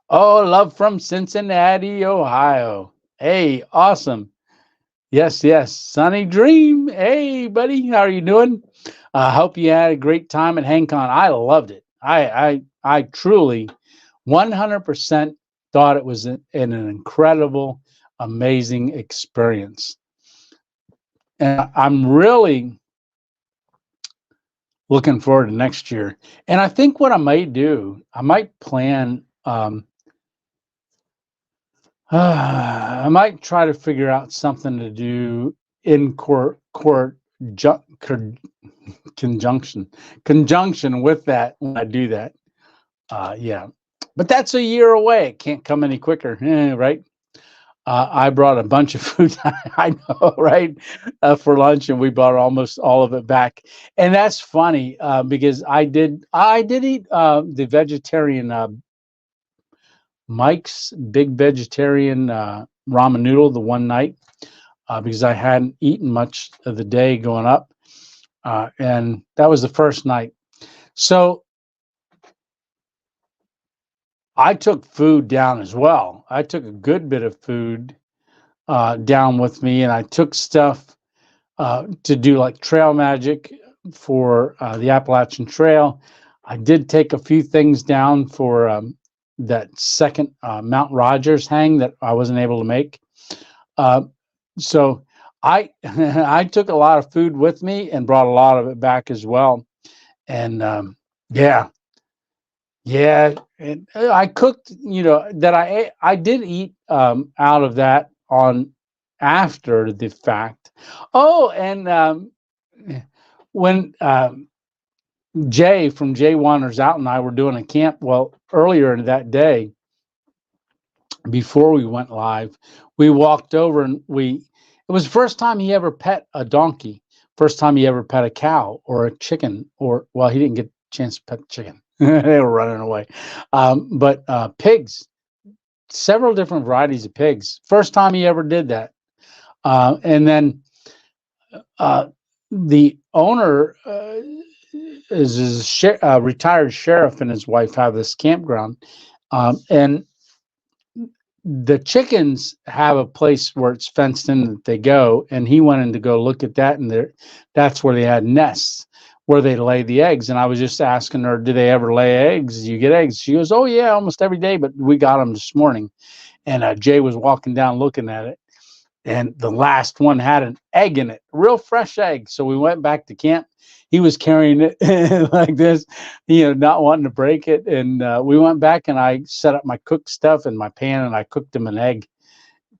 Oh, love from Cincinnati, Ohio. Hey, awesome. Yes, yes. Sunny Dream. Hey, buddy, how are you doing? I hope you had a great time at HangCon. I loved it. I truly 100% thought it was an incredible, amazing experience. And I'm really looking forward to next year. And I think what I might do, I might plan, I might try to figure out something to do in conjunction with that when I do that. Yeah, but that's a year away. It can't come any quicker, right? I brought a bunch of food. I know, right? For lunch, and we brought almost all of it back. And that's funny because I did eat the vegetarian Mike's Big Vegetarian ramen noodle the one night because I hadn't eaten much of the day going up, and that was the first night. So I took food down as well. I took a good bit of food down with me, and I took stuff to do like trail magic for the Appalachian Trail. I did take a few things down for that second Mount Rogers hang that I wasn't able to make. Uh, so I I took a lot of food with me and brought a lot of it back as well. And yeah, yeah, and I cooked. You know that I did eat out of that on after the fact. Oh, and when Jay from Jay Wanders Out and I were doing a camp, well, earlier in that day, before we went live, we walked over and it was the first time he ever pet a donkey, first time he ever pet a cow or a chicken, or, well, he didn't get a chance to pet the chicken. They were running away. But pigs, several different varieties of pigs. First time he ever did that. And then the owner is a retired sheriff, and his wife have this campground. And the chickens have a place where it's fenced in that they go, and he went in to go look at that, and that's where they had nests where they lay the eggs. And I was just asking her, do they ever lay eggs? Do you get eggs? She goes, oh yeah, almost every day, but we got them this morning. And Jay was walking down looking at it, and the last one had an egg in it, real fresh egg. So we went back to camp. He was carrying it like this, not wanting to break it. And we went back, and I set up my cooked stuff in my pan, and I cooked him an egg.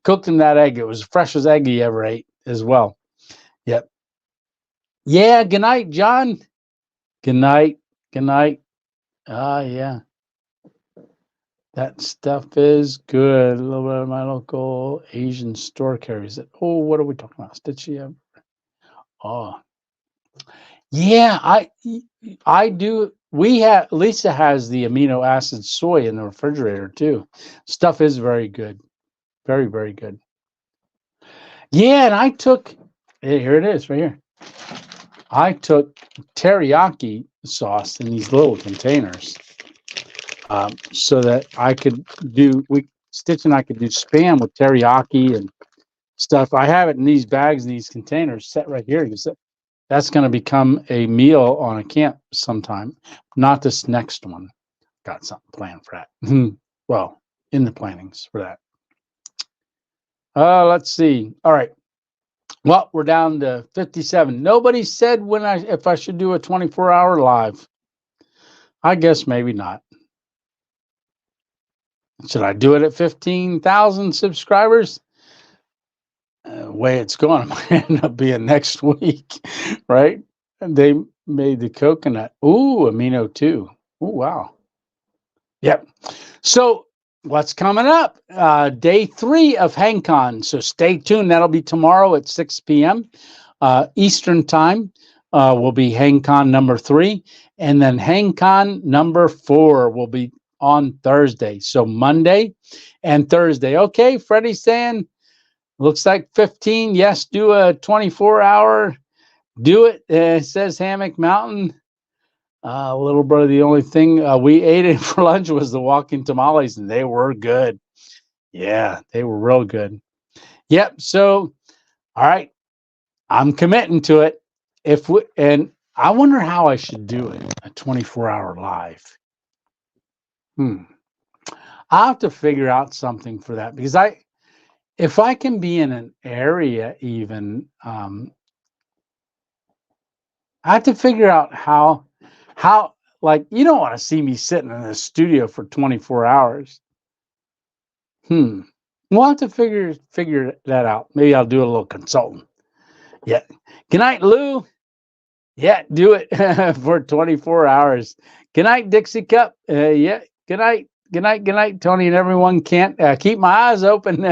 Cooked him that egg. It was the freshest egg he ever ate as well. Yep. Yeah. Good night, John. Good night. Good night. Yeah. That stuff is good. A little bit of my local Asian store carries it. Oh, what are we talking about? Did she have? Oh, yeah. I do. Lisa has the amino acid soy in the refrigerator too. Stuff is very good. Very, very good. Yeah, and I took. Here it is, right here. I took teriyaki sauce in these little containers. So that I could Stitch and I could do spam with teriyaki and stuff. I have it in these bags, in these containers set right here. That's going to become a meal on a camp sometime. Not this next one. Got something planned for that. Well, in the plannings for that. Let's see. All right. Well, we're down to 57. Nobody said if I should do a 24-hour live. I guess maybe not. Should I do it at 15,000 subscribers? Way it's going, it might end up being next week, right? And they made the coconut. Ooh, amino too. Oh, wow. Yep. So what's coming up? Day 3 of HangCon. So stay tuned. That'll be tomorrow at 6 p.m. Eastern time. Will be HangCon number 3. And then HangCon number 4 will be on Thursday. So Monday and Thursday. Okay, Freddie's saying, looks like 15. Yes, do a 24-hour. Do it. It says Hammock Mountain. Little brother, the only thing we ate it for lunch was the walking tamales, and they were good. Yeah, they were real good. Yep. So, all right, I'm committing to it. And I wonder how I should do it. A 24-hour live. I'll have to figure out something for that, because if I can be in an area even, I have to figure out how, like, you don't want to see me sitting in a studio for 24 hours. We'll have to figure that out. Maybe I'll do a little consulting. Yeah. Good night, Lou. Yeah, do it for 24 hours. Good night, Dixie Cup. Yeah. Good night. Good night, Tony, and everyone. Can't keep my eyes open.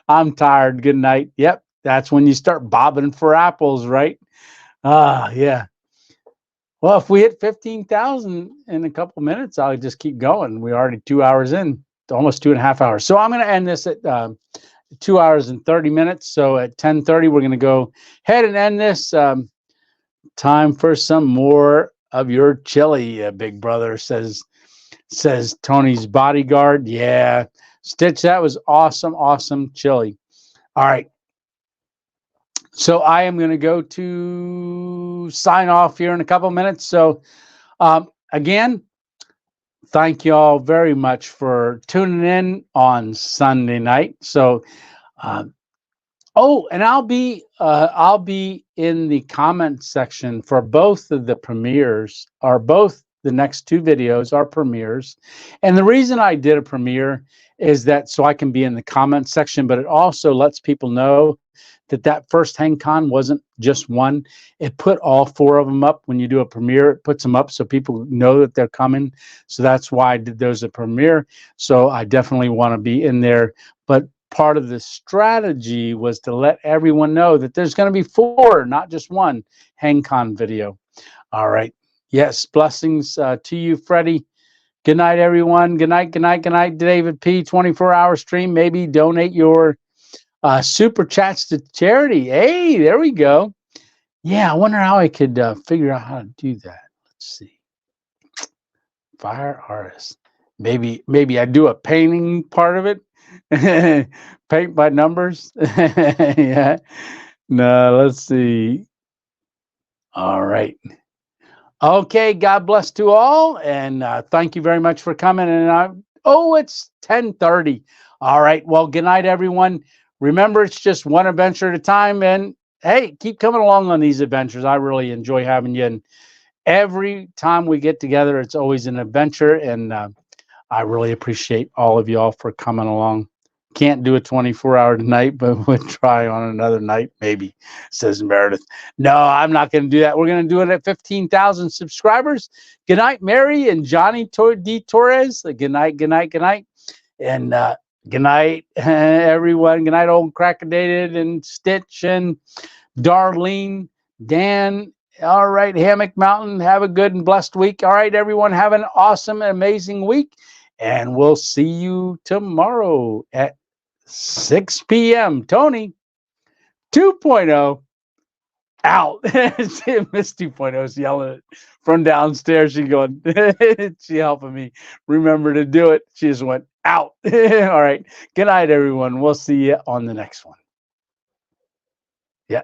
I'm tired. Good night. Yep, that's when you start bobbing for apples, right? Yeah. Well, if we hit 15,000 in a couple minutes, I'll just keep going. We're already 2 hours in, almost 2.5 hours. So I'm going to end this at 2 hours and 30 minutes. So at 10:30, we're going to go ahead and end this. Time for some more of your chili, big brother, says Tony's bodyguard. Yeah, Stitch, that was awesome, awesome chili. All right. So I am going to go to sign off here in a couple minutes. So again, thank you all very much for tuning in on Sunday night. So and I'll be in the comment section for both of the premieres, or both the next two videos are premieres. And the reason I did a premiere is that so I can be in the comment section, but it also lets people know that first HangCon wasn't just one. It put all four of them up. When you do a premiere, it puts them up so people know that they're coming. So that's why I did those a premiere. So I definitely want to be in there. But part of the strategy was to let everyone know that there's going to be four, not just one HangCon video. All right. Yes. Blessings to you, Freddie. Good night, everyone. Good night. Good night. Good night, David P. 24-hour stream. Maybe donate your super chats to charity. Hey, there we go. Yeah, I wonder how I could figure out how to do that. Let's see. Fire artist. Maybe I do a painting part of it. Paint by numbers. Yeah. No, let's see. All right. Okay. God bless to all, and thank you very much for coming. And it's 10:30. All right. Well, good night, everyone. Remember, it's just one adventure at a time. And hey, keep coming along on these adventures. I really enjoy having you. And every time we get together, it's always an adventure. And I really appreciate all of y'all for coming along. Can't do a 24-hour tonight, but we'll try on another night, maybe, says Meredith. No, I'm not going to do that. We're going to do it at 15,000 subscribers. Good night, Mary and Johnny D. Torres. Good night, good night, good night. And good night, everyone. Good night, old Crackadated and Stitch and Darlene, Dan. All right, Hammock Mountain. Have a good and blessed week. All right, everyone. Have an awesome and amazing week. And we'll see you tomorrow at 6 p.m. Tony 2.0 out. Miss 2.0 is yelling from downstairs. She's going, she helping me remember to do it. She just went out. All right. Good night, everyone. We'll see you on the next one. Yeah.